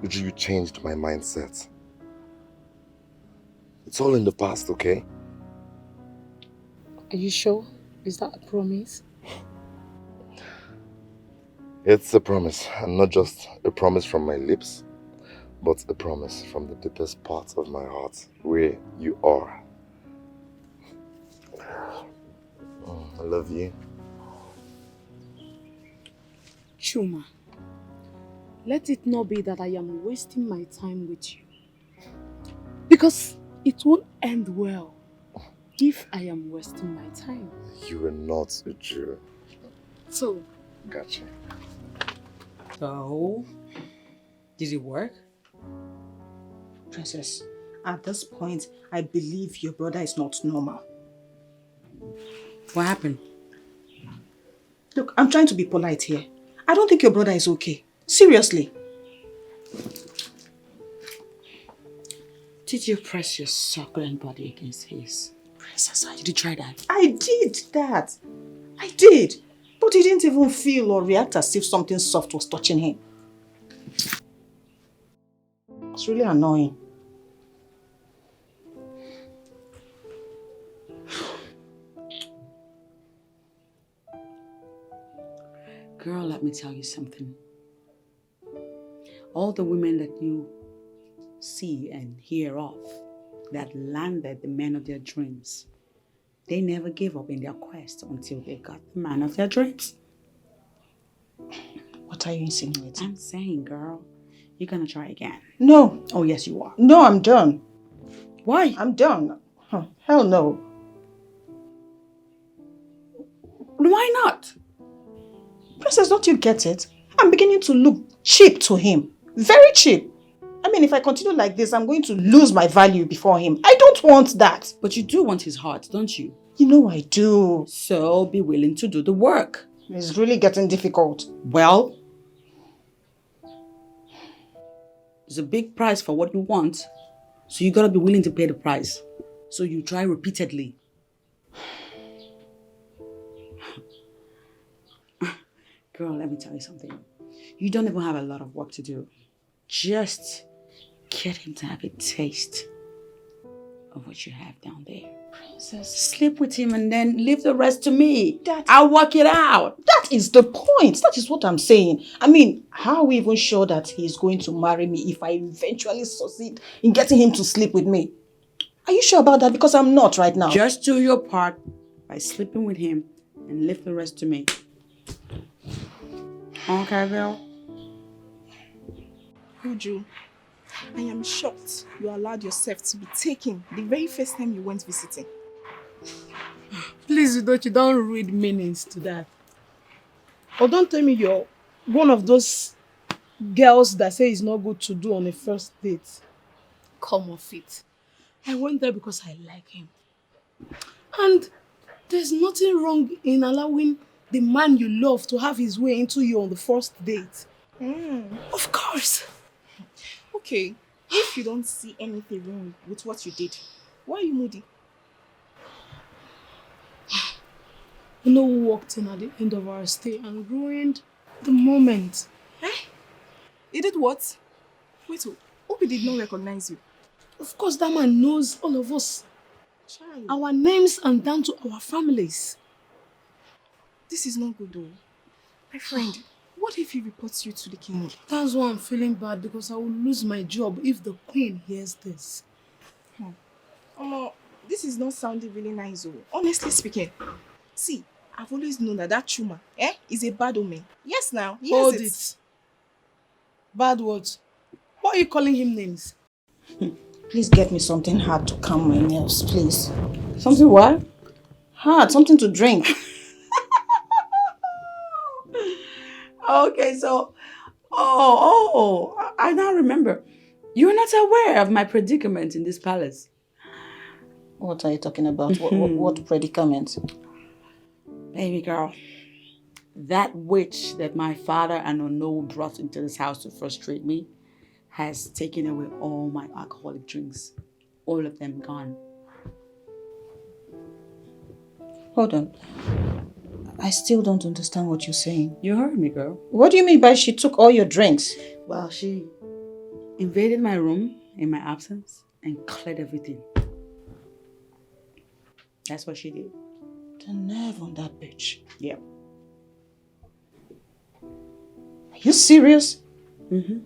Uju, you changed my mindset. It's all in the past, okay? Are you sure? Is that a promise? It's a promise, and not just a promise from my lips, but a promise from the deepest part of my heart, where you are. I love you. Chuma, let it not be that I am wasting my time with you. Because it won't end well if I am wasting my time. You are not Uju. So, Gotcha. So, did it work? Princess, at this point, I believe your brother is not normal. What happened? Look, I'm trying to be polite here. I don't think your brother is okay. Seriously. Did you press your succulent body against his? Princess, did you try that? I did that. I did. But he didn't even feel or react as if something soft was touching him. It's really annoying. Girl, let me tell you something. All the women that you see and hear of that landed the man of their dreams, they never gave up in their quest until they got the man of their dreams. What are you insinuating? I'm saying, girl, you're gonna try again. No. Oh, yes, you are. No, I'm done. Why? I'm done. Huh. Hell no. Why not? Princess, don't you get it? I'm beginning to look cheap to him. Very cheap. I mean, if I continue like this, I'm going to lose my value before him. I don't want that. But you do want his heart, don't you? You know I do. So be willing to do the work. It's really getting difficult. Well, there's a big price for what you want. So you gotta be willing to pay the price. So you try repeatedly. Girl, let me tell you something. You don't even have a lot of work to do. Just get him to have a taste of what you have down there. Princess. Sleep with him and then leave the rest to me. I'll work it out. That is the point. That is what I'm saying. I mean, how are we even sure that he's going to marry me if I eventually succeed in getting him to sleep with me? Are you sure about that? Because I'm not right now. Just do your part by sleeping with him and leave the rest to me. Okay, girl? Uju, I am shocked you allowed yourself to be taken the very first time you went visiting. Please, you don't read meanings to that. Or don't tell me you're one of those girls that say it's not good to do on a first date. Come off it. I went there because I like him. And there's nothing wrong in allowing the man you love to have his way into you on the first date. Of course. Okay, if you don't see anything wrong with what you did, why are you moody? You know who walked in at the end of our stay and ruined the moment? He did what? Wait, hope he did not recognize you. Of course, that man knows all of us. Child. Our names and down to our families. This is not good though. My friend, what if he reports you to the king? That's why I'm feeling bad, because I will lose my job if the queen hears this. This is not sounding really nice though. Honestly speaking. See, I've always known that Chuma is a bad omen. Yes now, he Hold has it. Bad words. Why are you calling him names? Please get me something hard to calm my nerves, please. Something what? Hard, something to drink. Okay, so, I now remember. You're not aware of my predicament in this palace. What are you talking about? What predicament? Baby girl, that witch that my father and Ono brought into this house to frustrate me has taken away all my alcoholic drinks. All of them gone. Hold on. I still don't understand what you're saying. You heard me, girl. What do you mean by she took all your drinks? Well, she invaded my room in my absence and cleared everything. That's what she did. The nerve on that bitch. Yep. Are you serious? Mm-hmm.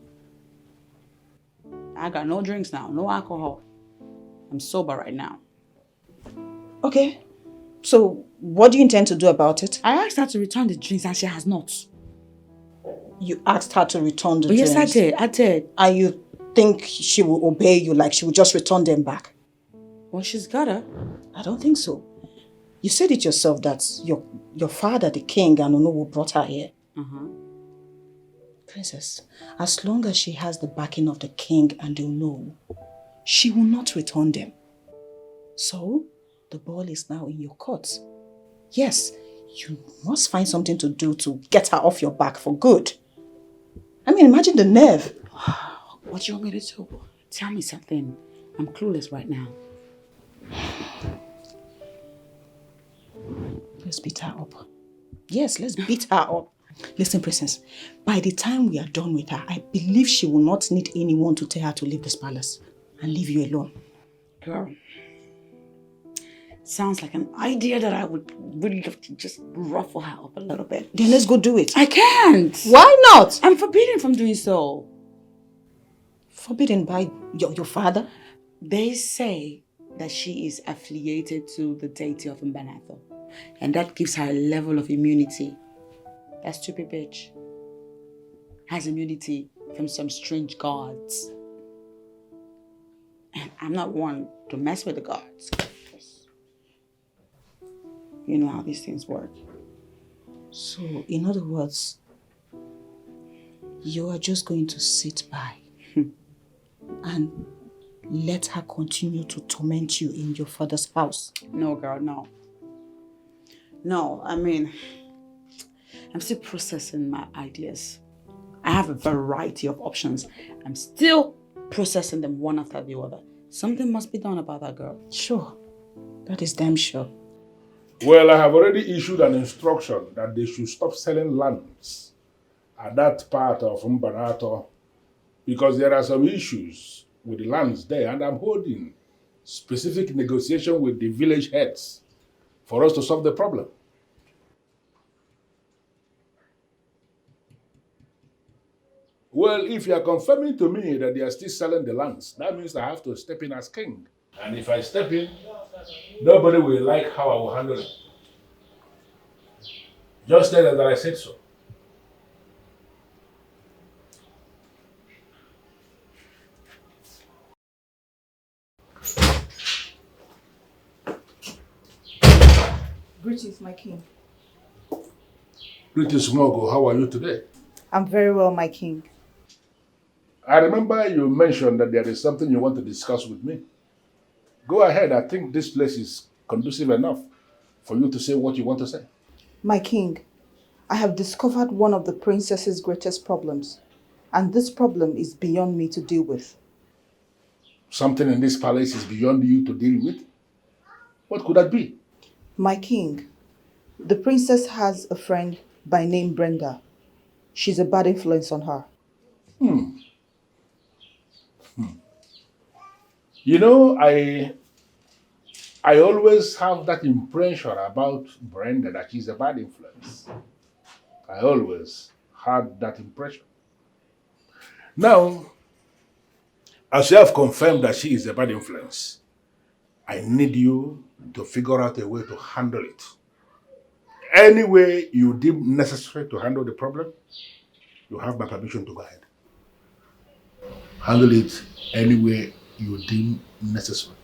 I got no drinks now, no alcohol. I'm sober right now. Okay. So, what do you intend to do about it? I asked her to return the drinks and she has not. You asked her to return the drinks? Yes, I did. And you think she will obey you, like she will just return them back? Well, she's gotta. I don't think so. You said it yourself that your father, the king, and Onowu brought her here. Uh-huh. Princess, as long as she has the backing of the king and the Onowu, she will not return them. So, the ball is now in your court. Yes, you must find something to do to get her off your back for good. I mean, imagine the nerve. What do you want me to do? Tell me something. I'm clueless right now. Let's beat her up. Yes, let's beat her up. Listen, Princess, by the time we are done with her, I believe she will not need anyone to tell her to leave this palace and leave you alone. Girl, sounds like an idea that I would really love to just ruffle her up a little bit. Then let's go do it. I can't. Why not? I'm forbidden from doing so. Forbidden by your father? They say that she is affiliated to the deity of Mbanatho. And that gives her a level of immunity. That stupid bitch has immunity from some strange gods. And I'm not one to mess with the gods. You know how these things work. So, in other words, you are just going to sit by and let her continue to torment you in your father's house? No, girl, no. No, I mean, I'm still processing my ideas. I have a variety of options. I'm still processing them one after the other. Something must be done about that girl. Sure. That is damn sure. Well, I have already issued an instruction that they should stop selling lands at that part of Mbanato because there are some issues with the lands there, and I'm holding specific negotiation with the village heads for us to solve the problem. Well, if you are confirming to me that they are still selling the lands, that means I have to step in as king. And if I step in, nobody will like how I will handle it. Just tell them that I said so. Greetings, my king. Greetings, Mogo. How are you today? I'm very well, my king. I remember you mentioned that there is something you want to discuss with me. Go ahead. I think this place is conducive enough for you to say what you want to say. My king, I have discovered one of the princess's greatest problems, and this problem is beyond me to deal with. Something in this palace is beyond you to deal with? What could that be? My king, the princess has a friend by name Brenda. She's a bad influence on her. You know, I always have that impression about Brenda that she's a bad influence. I always had that impression. Now, as you have confirmed that she is a bad influence, I need you to figure out a way to handle it. Any way you deem necessary to handle the problem, you have my permission to go ahead. Handle it any way you deem necessary.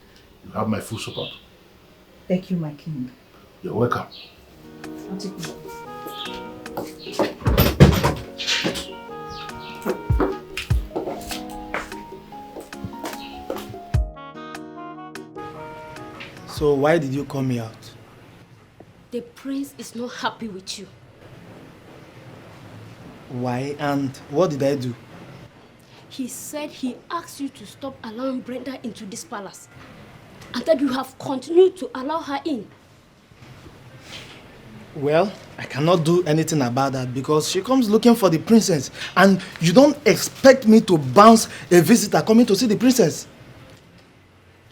You have my full support. Thank you, my king. You're welcome. I'll take you. So why did you call me out? The prince is not happy with you. Why and what did I do? He said he asked you to stop allowing Brenda into this palace and that you have continued to allow her in. Well, I cannot do anything about that because she comes looking for the princess and you don't expect me to bounce a visitor coming to see the princess.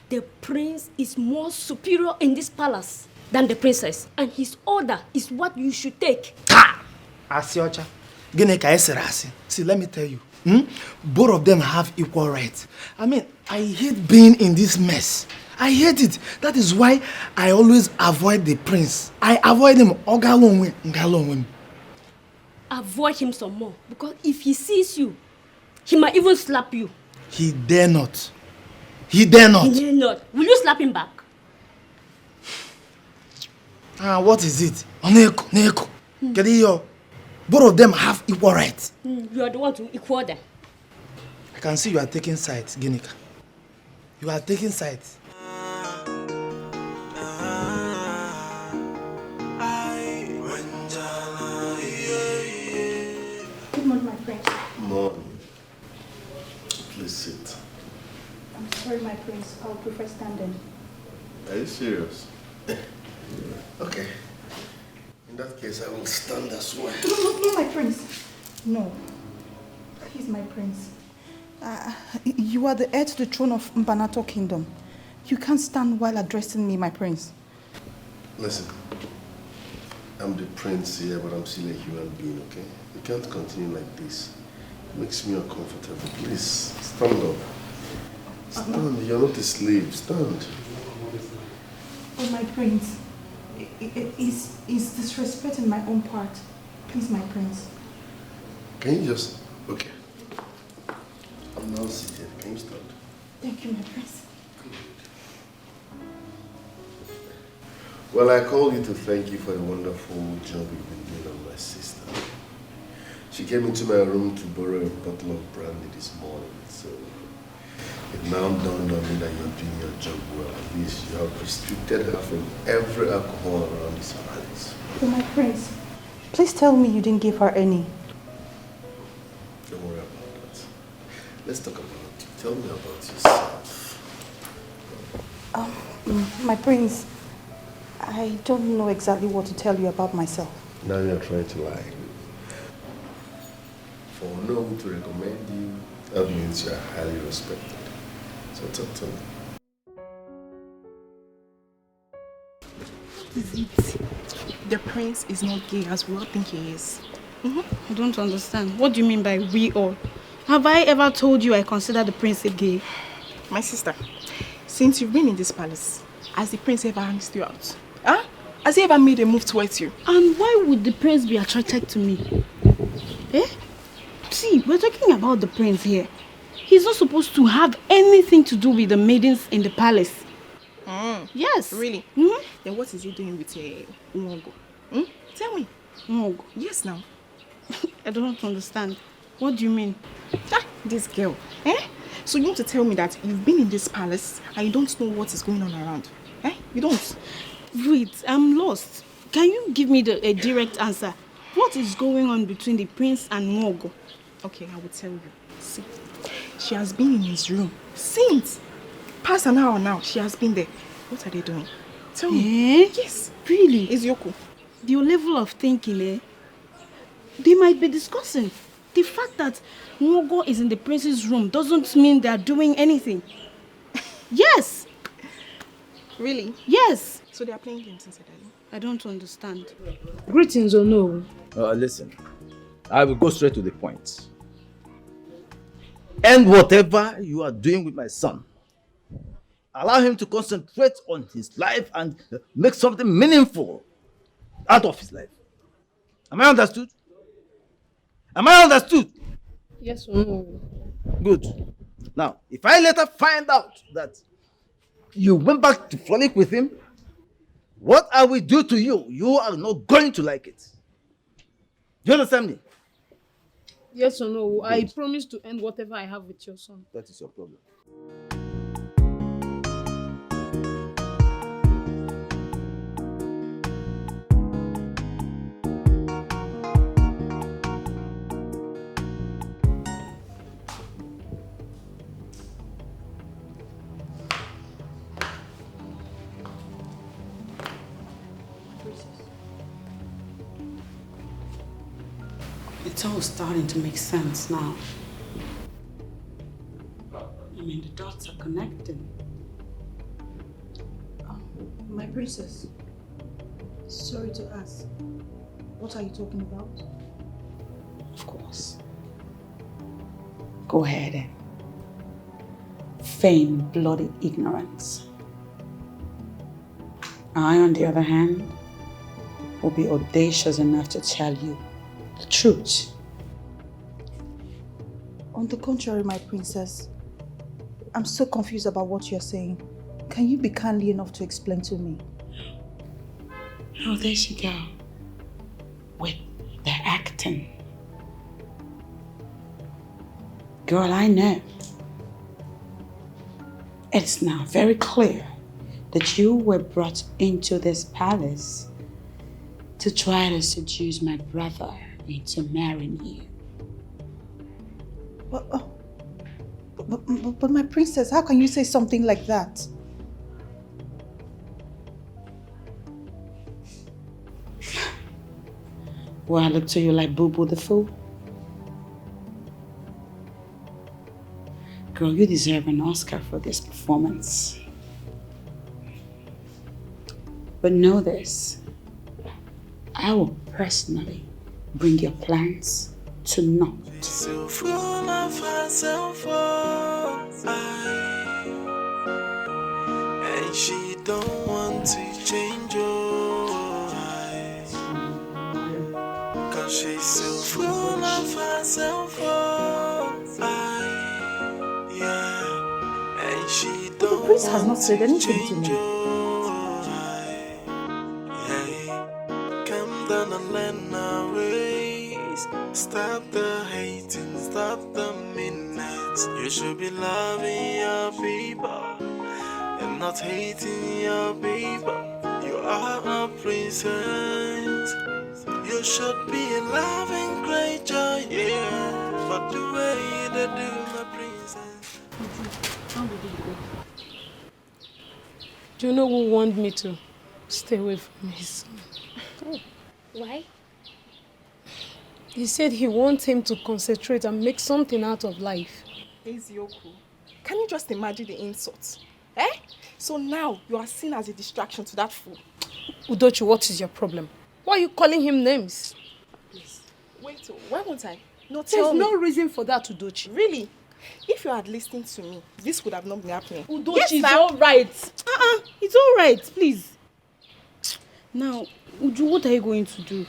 The prince is more superior in this palace than the princess, and his order is what you should take. Asiocha, see, let me tell you, both of them have equal rights. I mean, I hate being in this mess. I hate it. That is why I always avoid the prince. I avoid him. Avoid him some more, because if he sees you, he might even slap you. He dare not. He dare not. He dare not. Will you slap him back? What is it? Neko. Both of them have equal rights. You are the one to equal them. I can see you are taking sides, Ginika. You are taking sides. Good morning, my prince. Morning. Please sit. I'm sorry, my prince. I would prefer standing. Are you serious? Okay. In that case, I will stand as well. No, my prince. No. Please, my prince. You are the heir to the throne of Mbanato Kingdom. You can't stand while addressing me, my prince. Listen. I'm the prince here, but I'm still a human being, okay? You can't continue like this. It makes me uncomfortable. Please, stand up. Stand. You're not a slave. Stand. Oh, my prince. It's disrespecting my own part. Please, my prince. Can you just... Okay. I'm now seated. Can you stand? Thank you, my prince. Well, I called you to thank you for the wonderful job you've been doing on my sister. She came into my room to borrow a bottle of brandy this morning, so it now dawned on me that you're doing your job well. At least you have restricted her from every alcohol around this palace. Oh, my prince, please tell me you didn't give her any. Don't worry about that. Let's talk about it. Tell me about yourself. My prince, I don't know exactly what to tell you about myself. Now you're trying to lie. For no one to recommend you, that means you're highly respected. So talk to me. Is it? The prince is not gay as we all think he is. I don't understand. What do you mean by we all? Have I ever told you I consider the prince a gay? My sister, since you've been in this palace, has the prince ever asked you out? Huh? Has he ever made a move towards you? And why would the prince be attracted to me? Eh? See, we're talking about the prince here. He's not supposed to have anything to do with the maidens in the palace. Yes. Really? Then what is he doing with Nwogo? Tell me. Nwogo? Yes, now. I don't understand. What do you mean? This girl. So you want to tell me that you've been in this palace and you don't know what is going on around? You don't? Wait, I'm lost. Can you give me a direct answer? What is going on between the prince and Nwogo? Okay, I will tell you. See, she has been in his room since past an hour now. She has been there. What are they doing? Tell me. Yes. Really? It's Yoko. Your level of thinking, they might be discussing. The fact that Nwogo is in the prince's room doesn't mean they are doing anything. Yes. Really? Yes. So they are playing games inside, are you? I don't understand. Greetings or no? Listen, I will go straight to the point. And whatever you are doing with my son, allow him to concentrate on his life and make something meaningful out of his life. Am I understood? Am I understood? Yes or no? Good. Now, if I later find out that you went back to frolic with him, what I will do to you, you are not going to like it. Do you understand me? Yes or no? I promise to end whatever I have with your son. That is your problem. It's all starting to make sense now. I mean, the dots are connecting. My princess, sorry to ask, what are you talking about? Of course. Go ahead and feign bloody ignorance. I, on the other hand, will be audacious enough to tell you the truth. On the contrary, my princess, I'm so confused about what you're saying. Can you be kindly enough to explain to me? Oh, there she go. With the acting. Girl, I know. It's now very clear that you were brought into this palace to try to seduce my brother into marrying you. But my princess, how can you say something like that? Will I look to you like Boo Boo the Fool? Girl, you deserve an Oscar for this performance. But know this, I will personally bring your plans to naught. So full of herself, and she don't want to change your eyes, 'cause she's so full of herself, yeah, and she don't. The prince has not said anything to me. You should be loving your people and not hating your people. You are a princess. You should be a loving creature, yeah. But the way they do, my princess. How did it go? Do you know who warned me to stay away from his son? Why? He said he wants him to concentrate and make something out of life. Ezioku, can you just imagine the insults? Eh? So now you are seen as a distraction to that fool. Udochi, what is your problem? Why are you calling him names? Please, wait, why won't I? No, There's tell me. no reason for that, Udochi. Really? If you had listened to me, this would have not been happening. Udochi, it's all right. It's all right, please. Now, Uju, what are you going to do?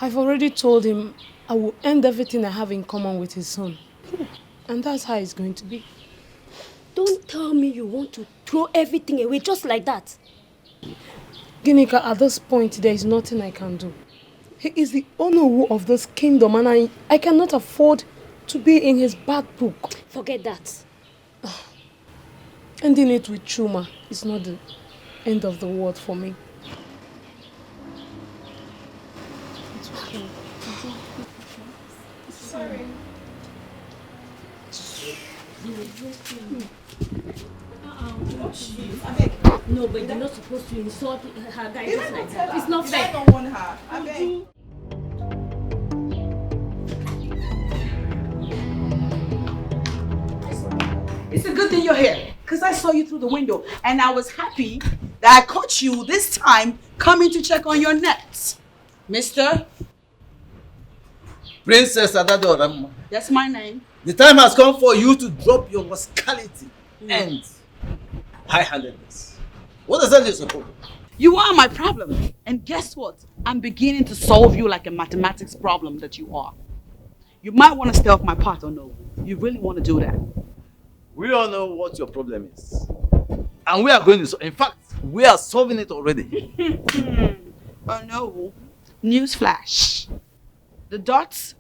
I've already told him I will end everything I have in common with his son. And that's how it's going to be. Don't tell me you want to throw everything away just like that. Ginika, at this point, there is nothing I can do. He is the owner of this kingdom and I cannot afford to be in his bad book. Forget that. Ending it with Chuma is not the end of the world for me. Sorry. No, but you're not supposed to insult her guy just like that. It's not fair. I don't want her. I beg. It's a good thing you're here, because I saw you through the window, and I was happy that I caught you this time coming to check on your nets. Mister? Princess Adadorama. That's my name. The time has come for you to drop your rascality and high-handedness. What is that your problem? You are my problem. And guess what? I'm beginning to solve you like a mathematics problem that you are. You might want to stay off my part or no. You really want to do that. We all know what your problem is. And we are going to, in fact, we are solving it already. Oh no. Newsflash. The dots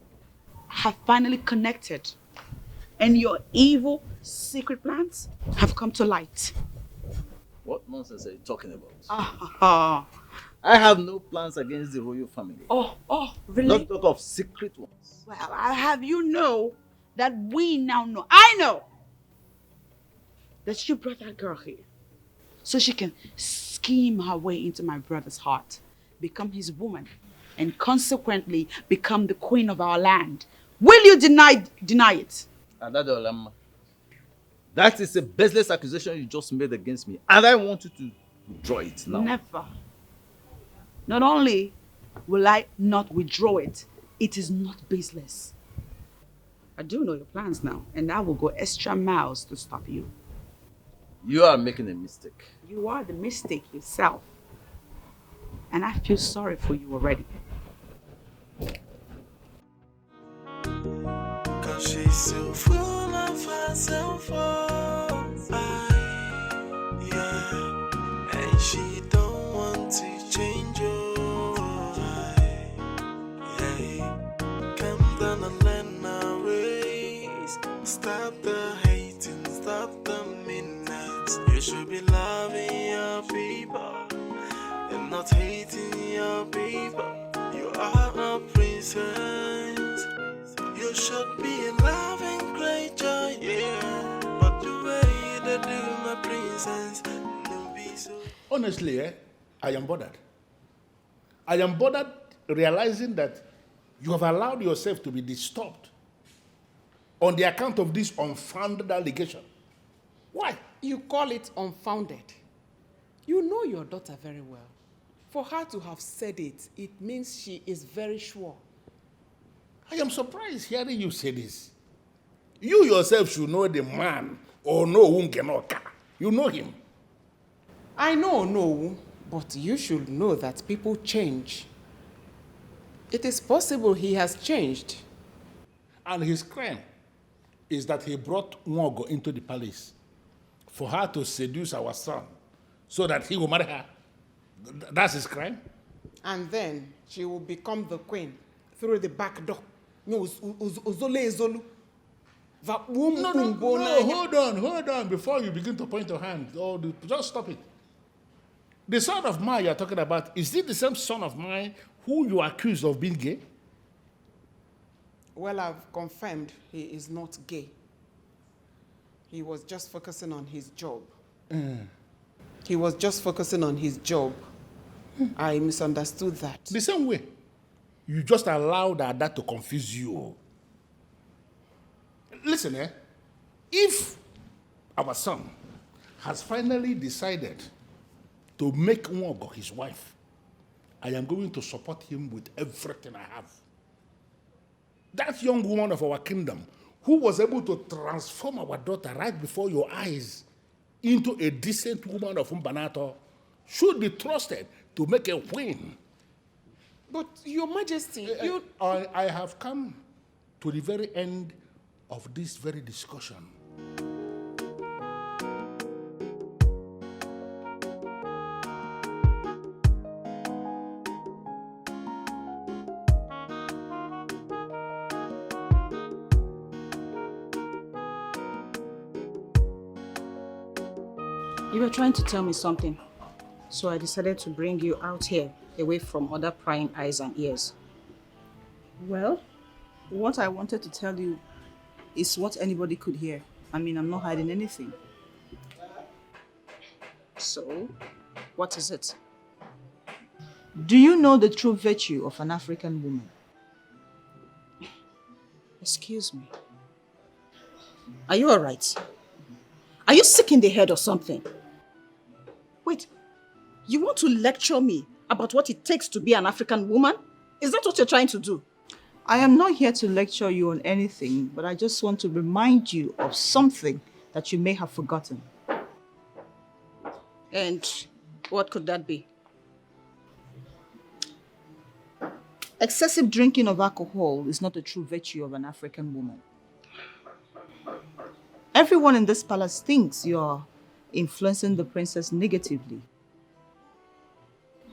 have finally connected. And your evil secret plans have come to light. What nonsense are you talking about? I have no plans against the royal family. Oh, really? Not talk of secret ones. Well, I'll have you know that we now know. I know that you brought that girl here so she can scheme her way into my brother's heart, become his woman, and consequently become the queen of our land. Will you deny it? Adadolama, that is a baseless accusation you just made against me, and I want you to withdraw it now. Never. Not only will I not withdraw it, it is not baseless. I do know your plans now, and I will go extra miles to stop you. You are making a mistake. You are the mistake yourself. And I feel sorry for you already. Cause she's so full of herself, yeah. And she don't want to change your yeah. Come down and learn our ways. Stop the hating, stop the meanness. You should be loving your people and not hating your people. You are a princess. You should be a loving creature, yeah. But the way they do, my princess, no be so. Honestly, I am bothered. I am bothered realizing that you have allowed yourself to be disturbed on the account of this unfounded allegation. Why? You call it unfounded. You know your daughter very well. For her to have said it, it means she is very sure. I am surprised hearing you say this. You yourself should know the man or know Unkenoka. You know him. I know, but you should know that people change. It is possible he has changed. And his crime is that he brought Nwogo into the palace for her to seduce our son so that he will marry her. That's his crime? And then she will become the queen through the back door. No, Uzole Ezolu. No, hold on, before you begin to point your hand. Just stop it. The son of mine you're talking about, is it the same son of mine who you accuse of being gay? Well, I've confirmed he is not gay. He was just focusing on his job. He was just focusing on his job. I misunderstood that. The same way. You just allowed that to confuse you. Listen, if our son has finally decided to make Nwogo his wife, I am going to support him with everything I have. That young woman of our kingdom who was able to transform our daughter right before your eyes into a decent woman of Mbanato should be trusted to make a queen. But, Your Majesty, I have come to the very end of this very discussion. You were trying to tell me something, so I decided to bring you out here, away from other prying eyes and ears. Well, what I wanted to tell you is what anybody could hear. I mean, I'm not hiding anything. So, what is it? Do you know the true virtue of an African woman? Excuse me. Are you all right? Are you sick in the head or something? Wait, you want to lecture me about what it takes to be an African woman? Is that what you're trying to do? I am not here to lecture you on anything, but I just want to remind you of something that you may have forgotten. And what could that be? Excessive drinking of alcohol is not a true virtue of an African woman. Everyone in this palace thinks you're influencing the princess negatively.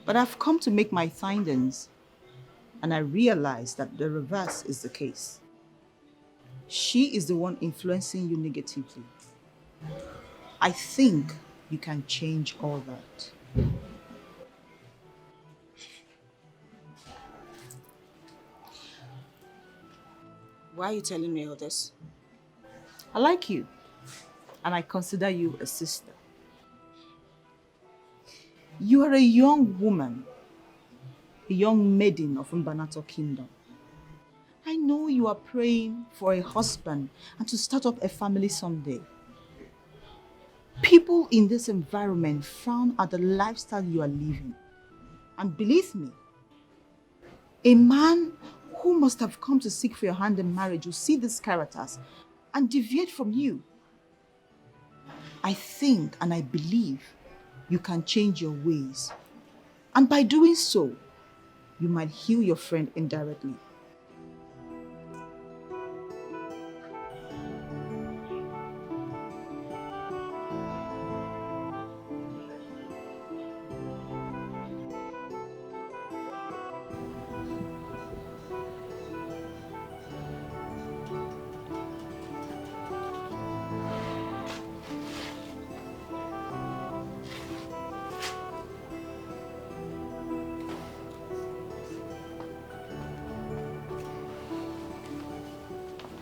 But I've come to make my findings, and I realize that the reverse is the case. She is the one influencing you negatively. I think you can change all that. Why are you telling me all this? I like you, and I consider you a sister. You are a young woman, a young maiden of Mbanato Kingdom. I know you are praying for a husband and to start up a family someday. People in this environment frown at the lifestyle you are living. And believe me, a man who must have come to seek for your hand in marriage will see these characters and deviate from you. I think and I believe you can change your ways. And by doing so, you might heal your friend indirectly.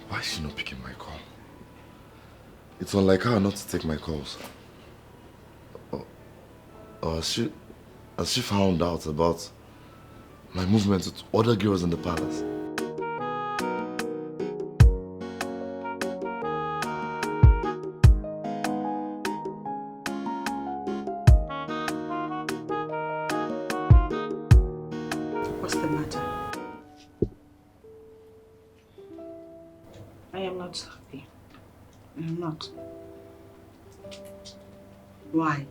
Why is she not picking my call? It's unlike her not to take my calls. Or has she found out about my movement with other girls in the palace? What's the matter? I am not happy. I am not. Why?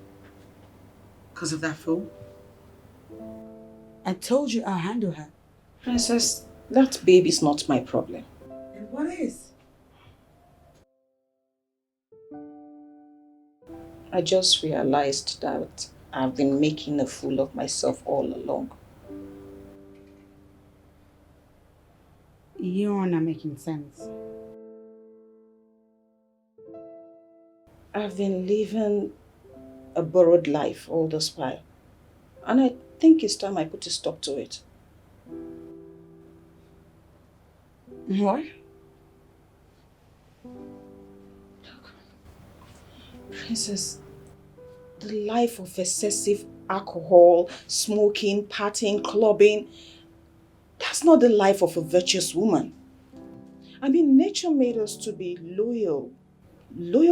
Because of that fool? I told you I'll handle her. Princess, that babe is not my problem. And what is? I just realized that I've been making a fool of myself all along. You're not making sense. I've been living a borrowed life all this while. And I think it's time I put a stop to it. What? Princess, the life of excessive alcohol, smoking, partying, clubbing, that's not the life of a virtuous woman. I mean, nature made us to be loyal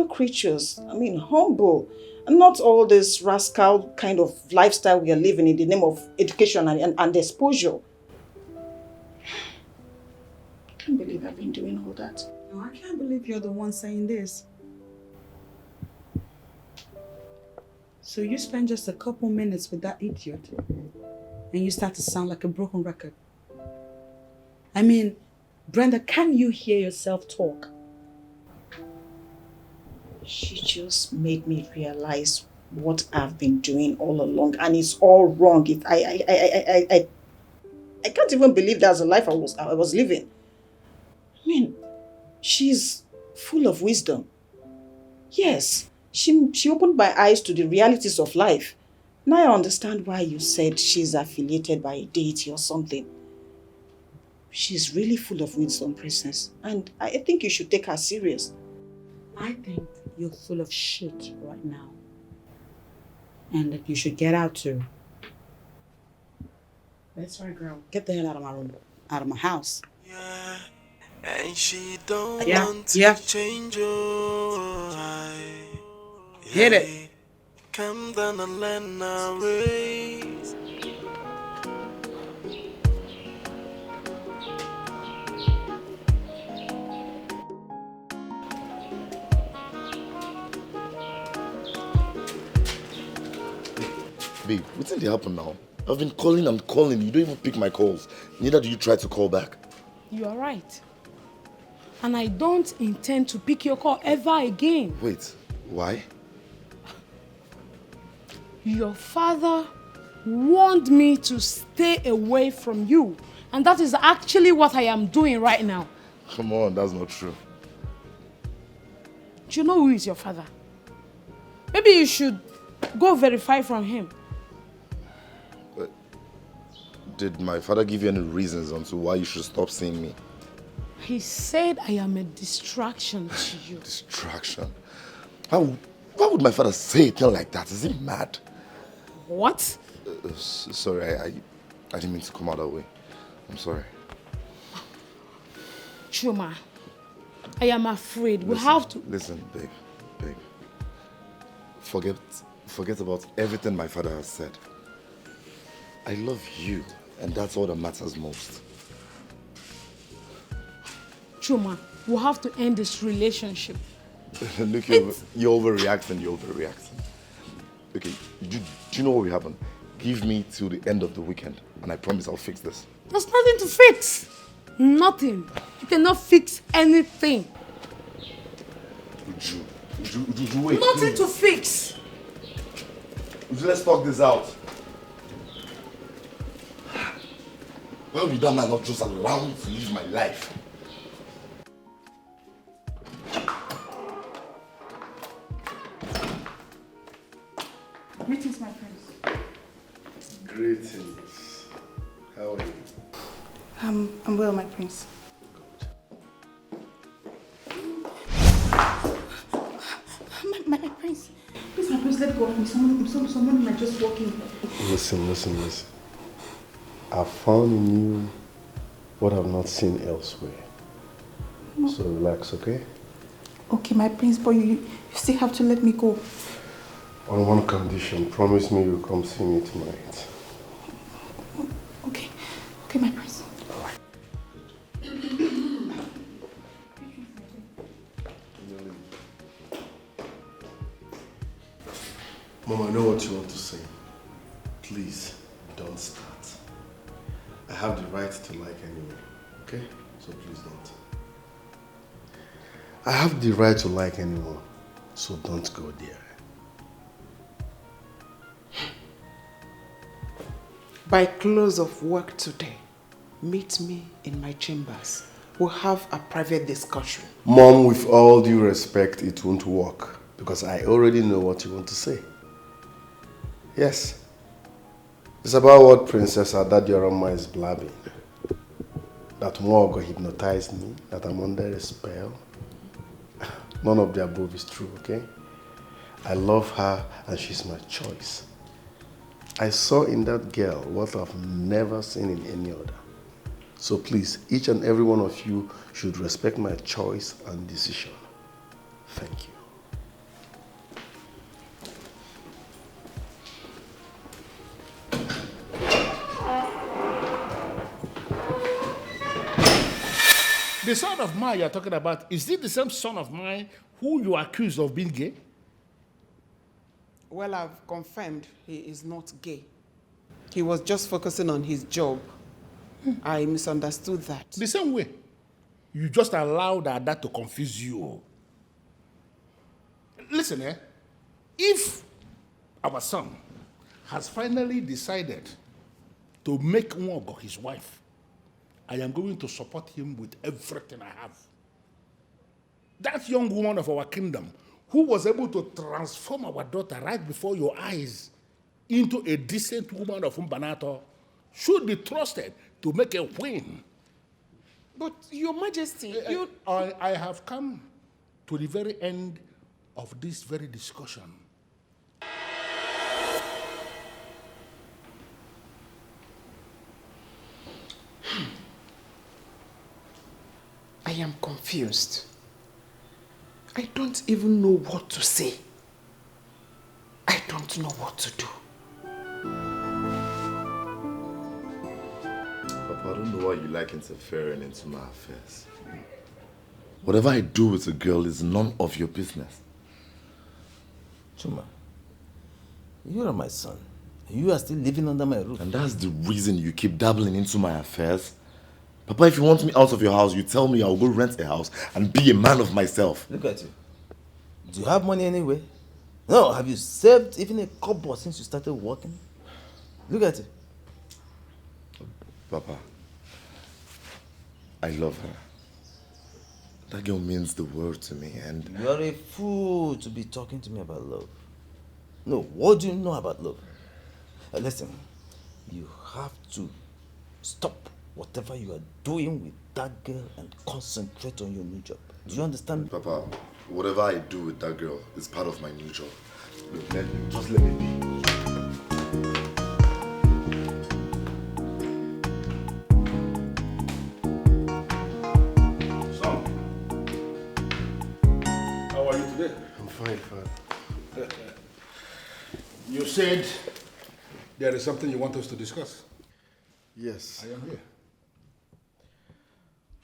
creatures. I mean, humble. And not all this rascal kind of lifestyle we are living in the name of education and exposure. I can't believe I've been doing all that. No, I can't believe you're the one saying this. So you spend just a couple minutes with that idiot and you start to sound like a broken record. I mean, Brenda, can you hear yourself talk? She just made me realize what I've been doing all along, and it's all wrong. I can't even believe that's the life I was living. I mean, she's full of wisdom. Yes, she opened my eyes to the realities of life. Now I understand why you said she's affiliated by a deity or something. She's really full of wisdom, Princess, and I think you should take her serious. I think you're full of shit right now. And that you should get out too. That's right, girl. Get the hell out of my room. Out of my house. Yeah, and she don't Yeah, want to yeah. change your Hit it. Come down and learn our ways. Babe, what's in the happen now? I've been calling and calling. You don't even pick my calls. Neither do you try to call back. You are right. And I don't intend to pick your call ever again. Wait, why? Your father warned me to stay away from you. And that is actually what I am doing right now. Come on, that's not true. Do you know who is your father? Maybe you should go verify from him. Did my father give you any reasons onto why you should stop seeing me? He said I am a distraction to you. Distraction? Why would my father say a thing like that? Is he mad? What? Sorry, I didn't mean to come out that way. I'm sorry. Chuma, I am afraid we have to... Listen, babe. Forget about everything my father has said. I love you, and that's all that matters most. Chuma, we have to end this relationship. Look, you're overreacting. Okay, do you know what will happen? Give me till the end of the weekend, and I promise I'll fix this. There's nothing to fix. Nothing. You cannot fix anything. Uju, wait. Nothing to fix. Uju, let's talk this out. Why would that man not just allow me to live my life? Greetings, my friends. Greetings. How are you? I'm well, my prince. My prince. Please, my prince, let go of me. Someone might just walk in. Listen. I found in you what I've not seen elsewhere. No. So relax, okay? Okay, my prince, but you still have to let me go. On one condition, promise me you'll come see me tonight. Okay, my prince. Mom, I know what you want to say. Please, don't start. I have the right to like anyone, okay? So please don't. I have the right to like anyone, so don't go there. By close of work today, meet me in my chambers. We'll have a private discussion. Mom, with all due respect, it won't work. Because I already know what you want to say. Yes. It's about what Princess Adadiorama is blabbing. That Mwogo hypnotized me, that I'm under a spell. None of the above is true, okay? I love her and she's my choice. I saw in that girl what I've never seen in any other. So please, each and every one of you should respect my choice and decision. Thank you. The son of mine you're talking about, is it the same son of mine who you accuse of being gay? Well, I've confirmed he is not gay. He was just focusing on his job. I misunderstood that. The same way. You just allowed that to confuse you. Listen, if our son has finally decided to make Nwogo his wife, I am going to support him with everything I have. That young woman of our kingdom who was able to transform our daughter right before your eyes into a decent woman of Mbanato should be trusted to make a queen. But, Your Majesty, I have come to the very end of this very discussion. I am confused. I don't even know what to say. I don't know what to do. Papa, I don't know why you like interfering into my affairs. Whatever I do with a girl is none of your business. Chuma, you are my son. You are still living under my roof. And that's the reason you keep dabbling into my affairs? Papa, if you want me out of your house, you tell me I'll go rent a house and be a man of myself. Look at you. Do you have money anyway? No, have you saved even a kobo since you started working? Look at it. Papa, I love her. That girl means the world to me and... You are a fool to be talking to me about love. No, what do you know about love? Listen, you have to stop whatever you are doing with that girl and concentrate on your new job. Do you understand? Papa, whatever I do with that girl is part of my new job. Look, just let me be. Son, how are you today? I'm fine, Father. You said there is something you want us to discuss. Yes. I am here.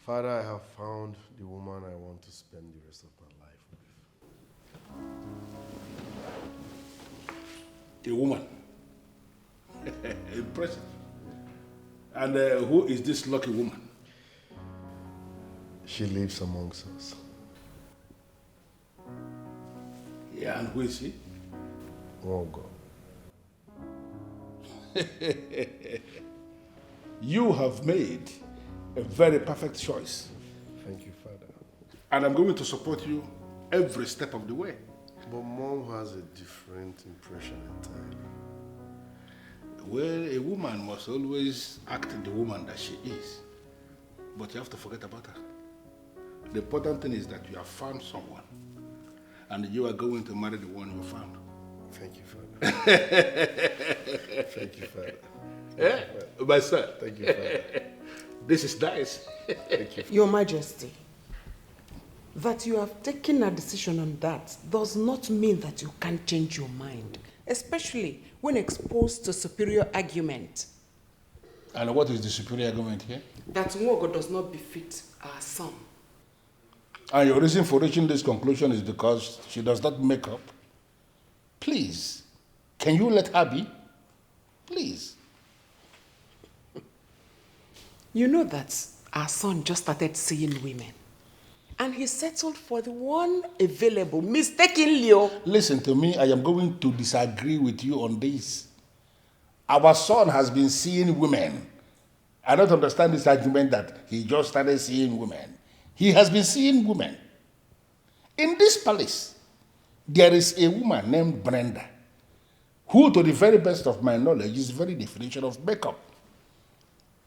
Father, I have found the woman I want to spend the rest of my life with. A woman. Impressive. And who is this lucky woman? She lives amongst us. Yeah, and who is she? Nwogo. You have made a very perfect choice. Thank you, Father. And I'm going to support you every step of the way. But Mom has a different impression entirely. Well, a woman must always act the woman that she is. But you have to forget about her. The important thing is that you have found someone. And you are going to marry the one you found. Thank you, Father. Thank you, Father. Yeah, my son. Thank you, Father. This is nice. Thank you. Your Majesty, that you have taken a decision on that does not mean that you can't change your mind, especially when exposed to superior argument. And what is the superior argument here? That Nwogo does not befit our son. And your reason for reaching this conclusion is because she does not make up? Please, can you let her be? Please. You know that our son just started seeing women. And he settled for the one available, mistakenly. Listen to me, I am going to disagree with you on this. Our son has been seeing women. I don't understand this argument that he just started seeing women. He has been seeing women. In this palace, There is a woman named Brenda, who, to the very best of my knowledge, is the very definition of makeup.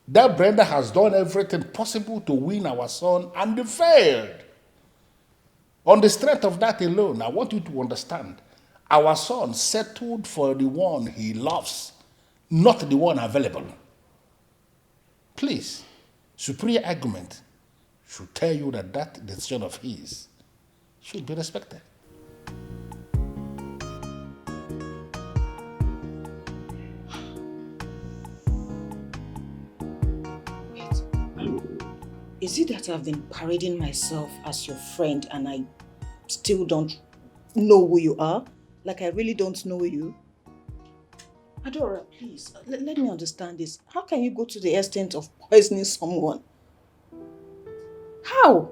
That Brenda has done everything possible to win our son and failed. On the strength of that alone, I want you to understand, our son settled for the one he loves, not the one available. Please, superior argument should tell you that that decision of his should be respected. Is it that I've been parading myself as your friend and I still don't know who you are? Like I really don't know you? Adora, please, let me understand this. How can you go to the extent of poisoning someone? How?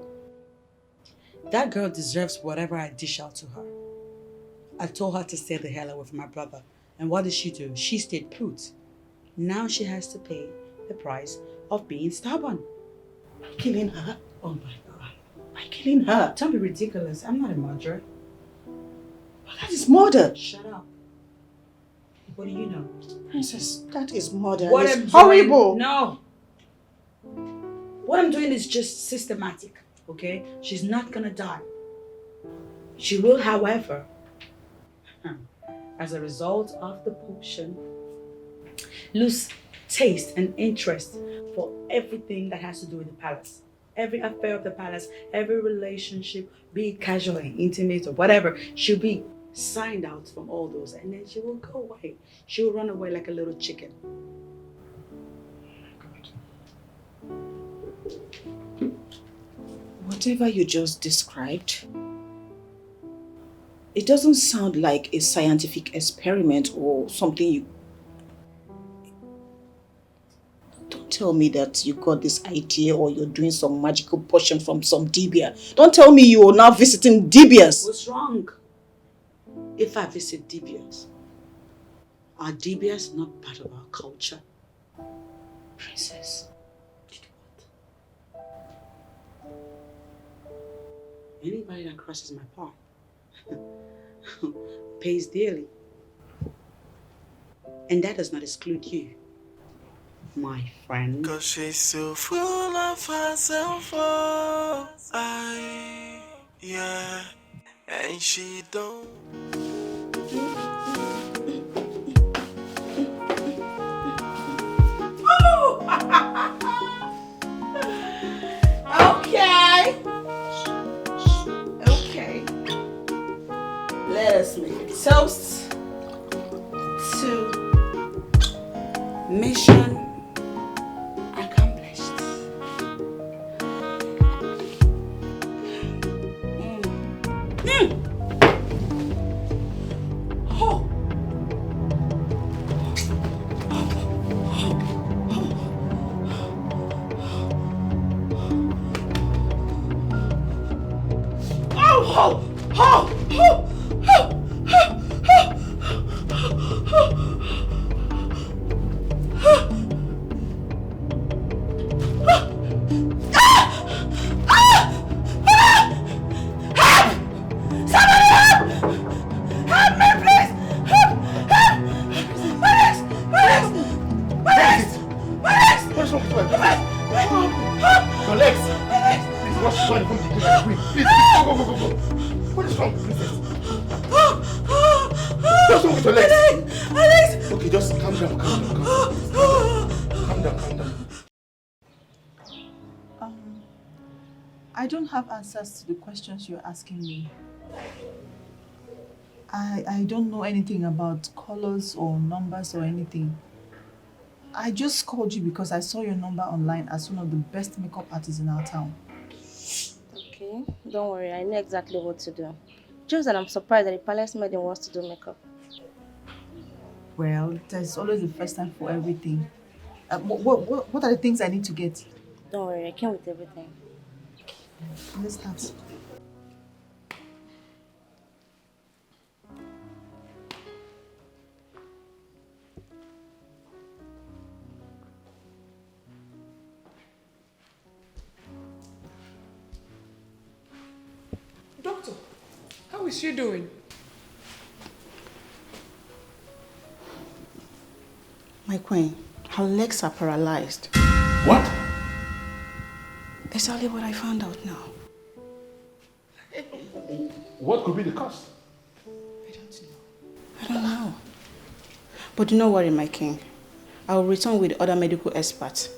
That girl deserves whatever I dish out to her. I told her to stay the hell away from my brother. And what did she do? She stayed put. Now she has to pay the price of being stubborn. By killing her? Oh my God. By killing her? Don't be ridiculous. I'm not a murderer. But that is murder. Shut up. What do you know? Princess, that is murder. What It's I'm horrible. Doing, no. What I'm doing is just systematic, okay? She's not gonna die. She will, however, as a result of the potion, lose taste and interest for everything that has to do with the palace. Every affair of the palace, every relationship, be it casual and intimate or whatever, she'll be signed out from all those, and then she will go away. She will run away like a little chicken. Whatever you just described, it doesn't sound like a scientific experiment or something you... Don't tell me that you got this idea or you're doing some magical potion from some dibia. Don't tell me you're now visiting dibias. What's wrong if I visit dibias? Are dibias not part of our culture? Princess. Anybody that crosses my path pays dearly. And that does not exclude you, my friend. Cause she's so full of herself, oh, yeah, and she don't. Okay. Okay. Let us make a toast to mission accomplished. Oh. I don't have answers to the questions you're asking me. I don't know anything about colors or numbers or anything. I just called you because I saw your number online as one of the best makeup artists in our town. Okay, don't worry. I know exactly what to do. Just that I'm surprised that the palace maiden wants to do makeup. Well, there's always the first time for everything. What are the things I need to get? Don't worry, I came with everything. Let's start. Doctor, how is she doing? My queen, her legs are paralyzed. What? Exactly what I found out now. What could be the cause? I don't know. But do not worry, my king. I will return with other medical experts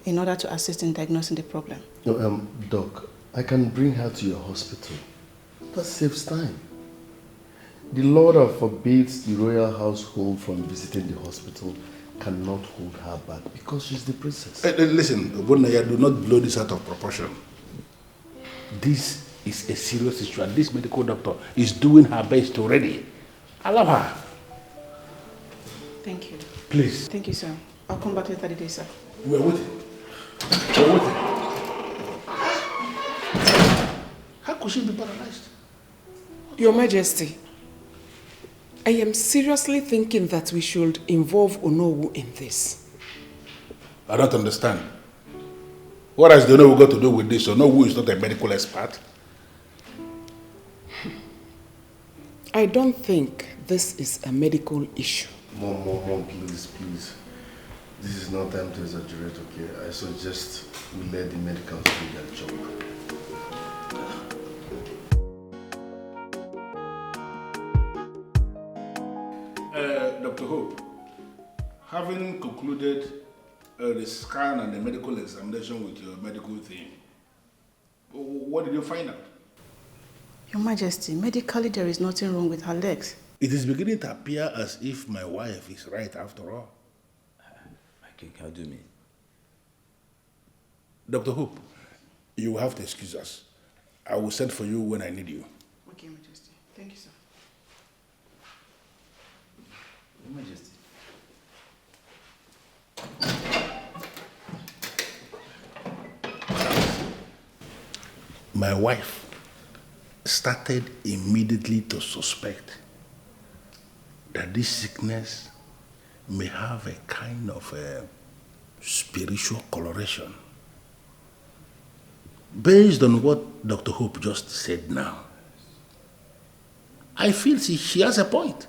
in order to assist in diagnosing the problem. No, Doc, I can bring her to your hospital. That saves time. The law that forbids the royal household from visiting the hospital cannot hold her back because she's the princess. Listen, Obunaya, do not blow this out of proportion. This is a serious issue and this medical doctor is doing her best already. Allow her. Thank you. Please. Thank you, sir. I'll come back later today, sir. We're waiting. We're waiting. How could she be paralyzed? Your Majesty, I am seriously thinking that we should involve Onowu in this. I don't understand. What has the Onowu got to do with this? Onowu is not a medical expert. I don't think this is a medical issue. Mom, please. This is not time to exaggerate, okay? I suggest we let the medicals do their job. Dr. Hope, having concluded the scan and the medical examination with your medical team, what did you find out? Your Majesty, medically there is nothing wrong with her legs. It is beginning to appear as if my wife is right after all. My king, how do you mean? Dr. Hope, you will have to excuse us. I will send for you when I need you. Okay, Majesty. Thank you, sir. Your Majesty. My wife started immediately to suspect that this sickness may have a kind of a spiritual coloration. Based on what Dr. Hope just said now, I feel she has a point.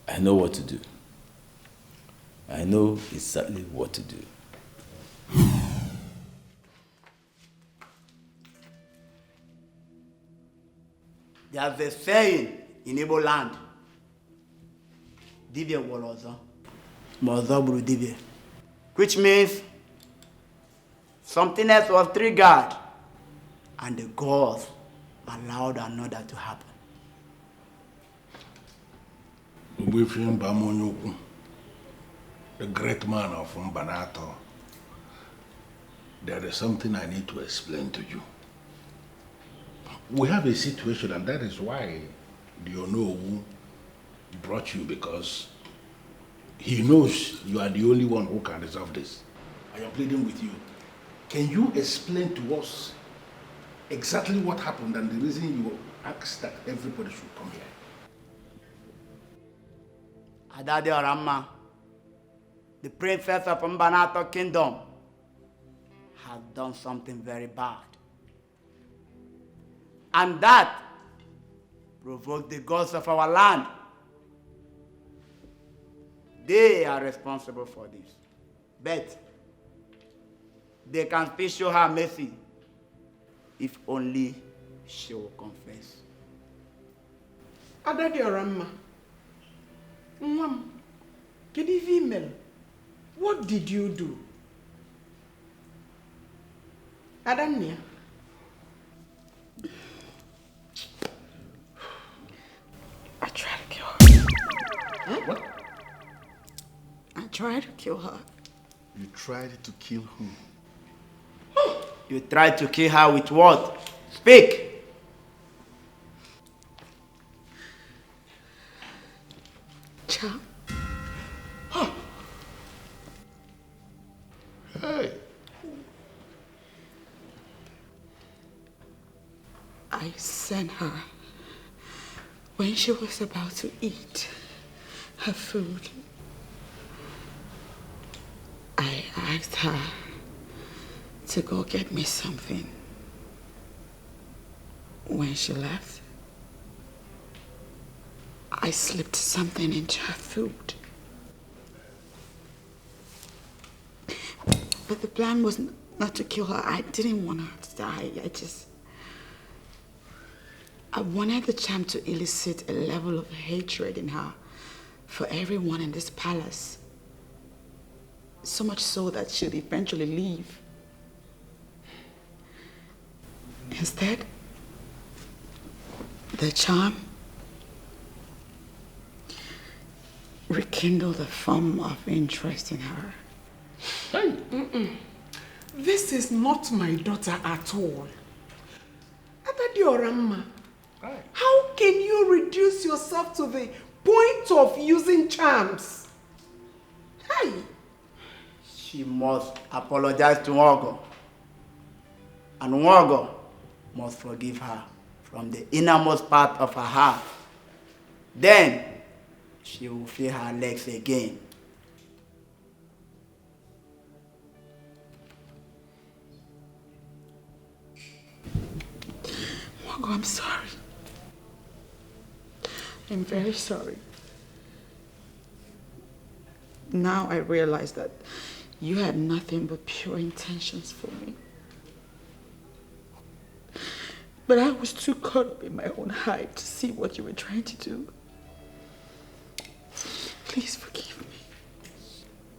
I know what to do. I know exactly what to do. There's a saying in Igbo land. Dibia wolozo. Mozo buru dibia. Which means something else was triggered and the gods allowed another to happen. The great man of Mbanato, there is something I need to explain to you. We have a situation, and that is why the Onowu brought you, because he knows you are the only one who can resolve this. I am pleading with you. Can you explain to us exactly what happened and the reason you asked that everybody should come here? Adade Orama, the princess of Mbanato Kingdom, has done something very bad. And that provoked the gods of our land. They are responsible for this. But they can still show her mercy if only she will confess. Adade Orama, Mom, can you email? What did you do? Adania. I tried to kill her. Huh? What? I tried to kill her. You tried to kill who? You tried to kill her with what? Speak! Cha. Hey. I sent her when she was about to eat her food. I asked her to go get me something. When she left, I slipped something into her food. But the plan was not to kill her. I didn't want her to die. I wanted the charm to elicit a level of hatred in her for everyone in this palace. So much so that she'd eventually leave. Instead, the charm rekindled a form of interest in her. This is not my daughter at all. Adadioramma, how can you reduce yourself to the point of using charms? Hey! She must apologize to Nwogo. And Nwogo must forgive her from the innermost part of her heart. Then she will feel her legs again. Nwogo, I'm sorry. I'm very sorry. Now I realize that you had nothing but pure intentions for me. But I was too caught up in my own hype to see what you were trying to do. Please forgive me.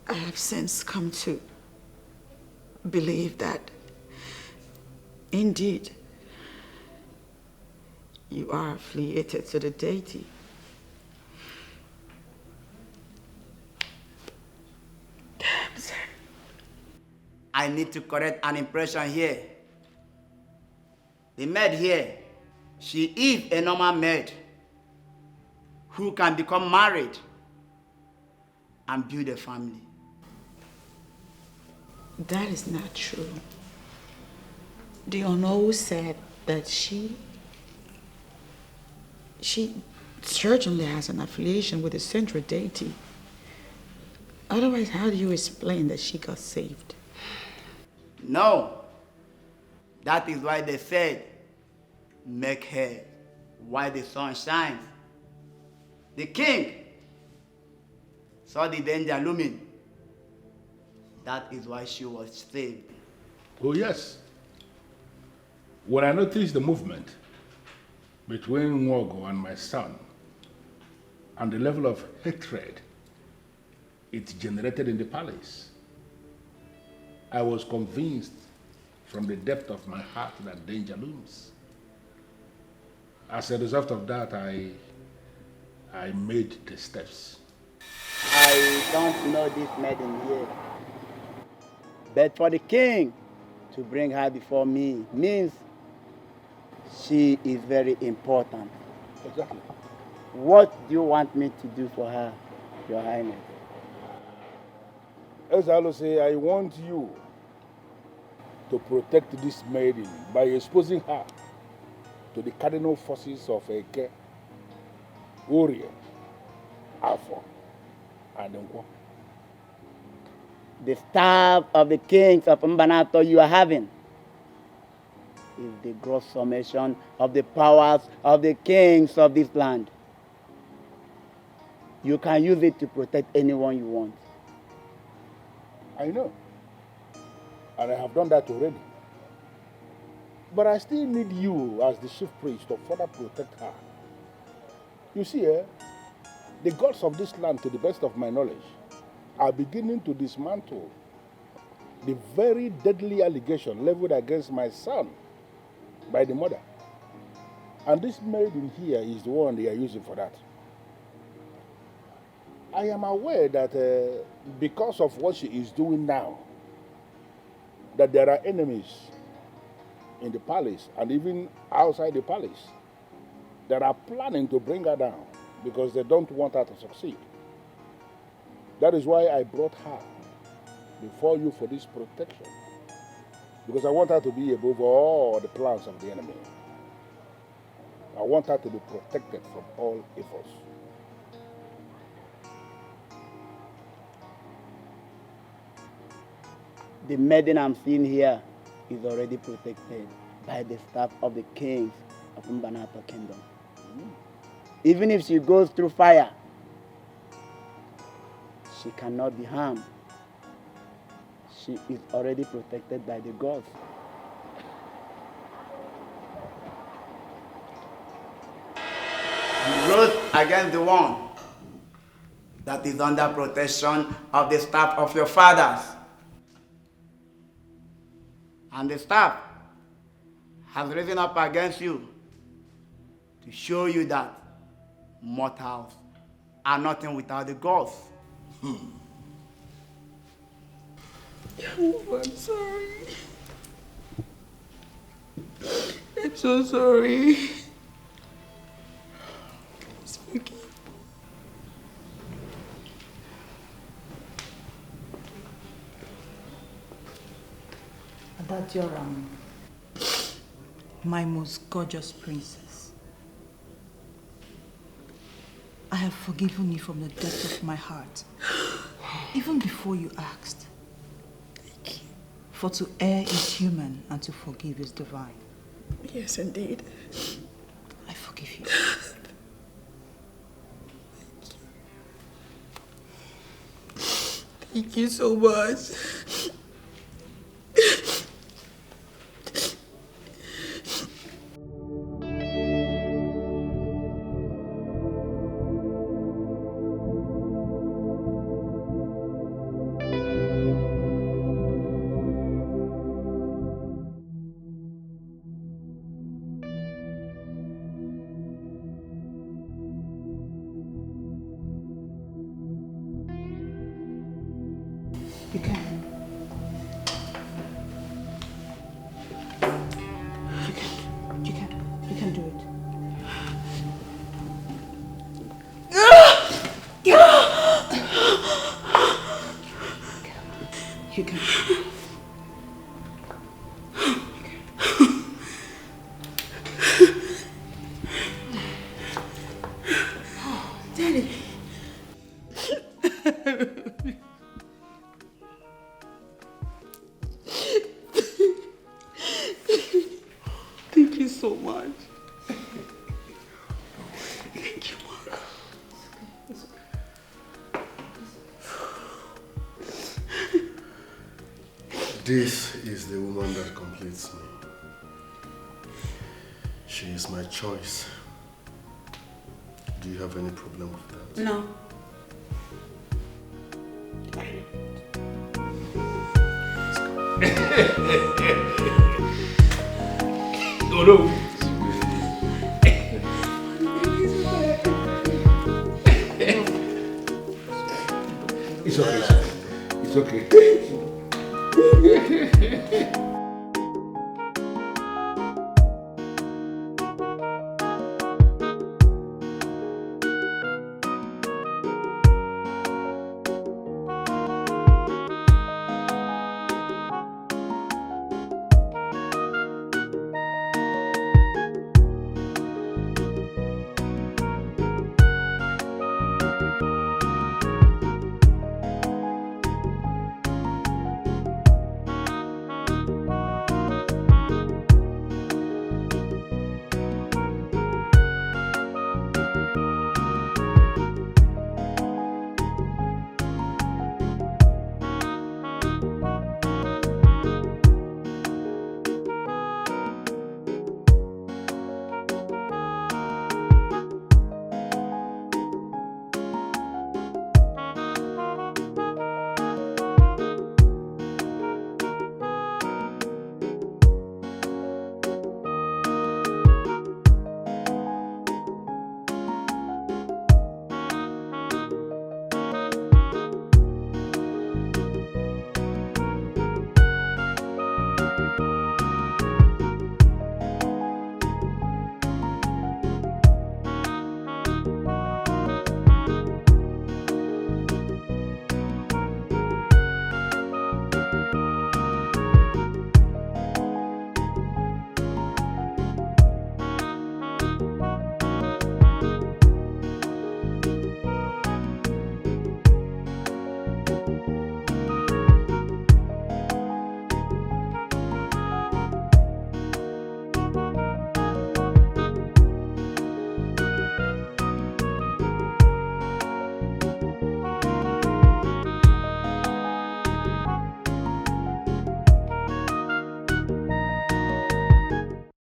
I have since come to believe that, indeed, you are affiliated to the deity. Damn, sir. I need to correct an impression here. The maid here, she is a normal maid who can become married and build a family. That is not true. The Ono said that she certainly has an affiliation with the central deity. Otherwise, how do you explain that she got saved? No. That is why they said, make her while the sun shines. The king saw the danger looming. That is why she was saved. Oh, yes. When I noticed the movement between Nwogo and my son, and the level of hatred it generated in the palace, I was convinced from the depth of my heart that danger looms. As a result of that, I made the steps. I don't know this maiden here, but for the king to bring her before me means she is very important. Exactly. What do you want me to do for her, Your Highness? As I always say, I want you to protect this maiden by exposing her to the cardinal forces of Eke, Orie, Afo, and Nkwo. The staff of the kings of Mbanato you are having is the gross summation of the powers of the kings of this land. You can use it to protect anyone you want. I know. And I have done that already. But I still need you as the chief priest to further protect her. You see, the gods of this land, to the best of my knowledge, are beginning to dismantle the very deadly allegation leveled against my son by the mother. And this maiden here is the one they are using for that. I am aware that because of what she is doing now, that there are enemies in the palace and even outside the palace that are planning to bring her down because they don't want her to succeed. That is why I brought her before you for this protection, because I want her to be above all the plans of the enemy. I want her to be protected from all evils. The maiden I'm seeing here is already protected by the staff of the kings of Mbanapa Kingdom. Even if she goes through fire, she cannot be harmed. She is already protected by the gods. You rose against the one that is under protection of the staff of your fathers. And the staff has risen up against you to show you that mortals are nothing without the gods. Oh, I'm sorry. I'm so sorry. Please forgive. Adadioram, my most gorgeous princess. I have forgiven you from the depth of my heart, even before you asked. Thank you. For to err is human and to forgive is divine. Yes, indeed. I forgive you. Thank you so much. You can. You can do it. You can. Daddy. Thank you so much. Thank you, Mom. This is the woman that completes me. She is my choice. Do you have any problem with that? No. Oh no. It's okay. It's okay.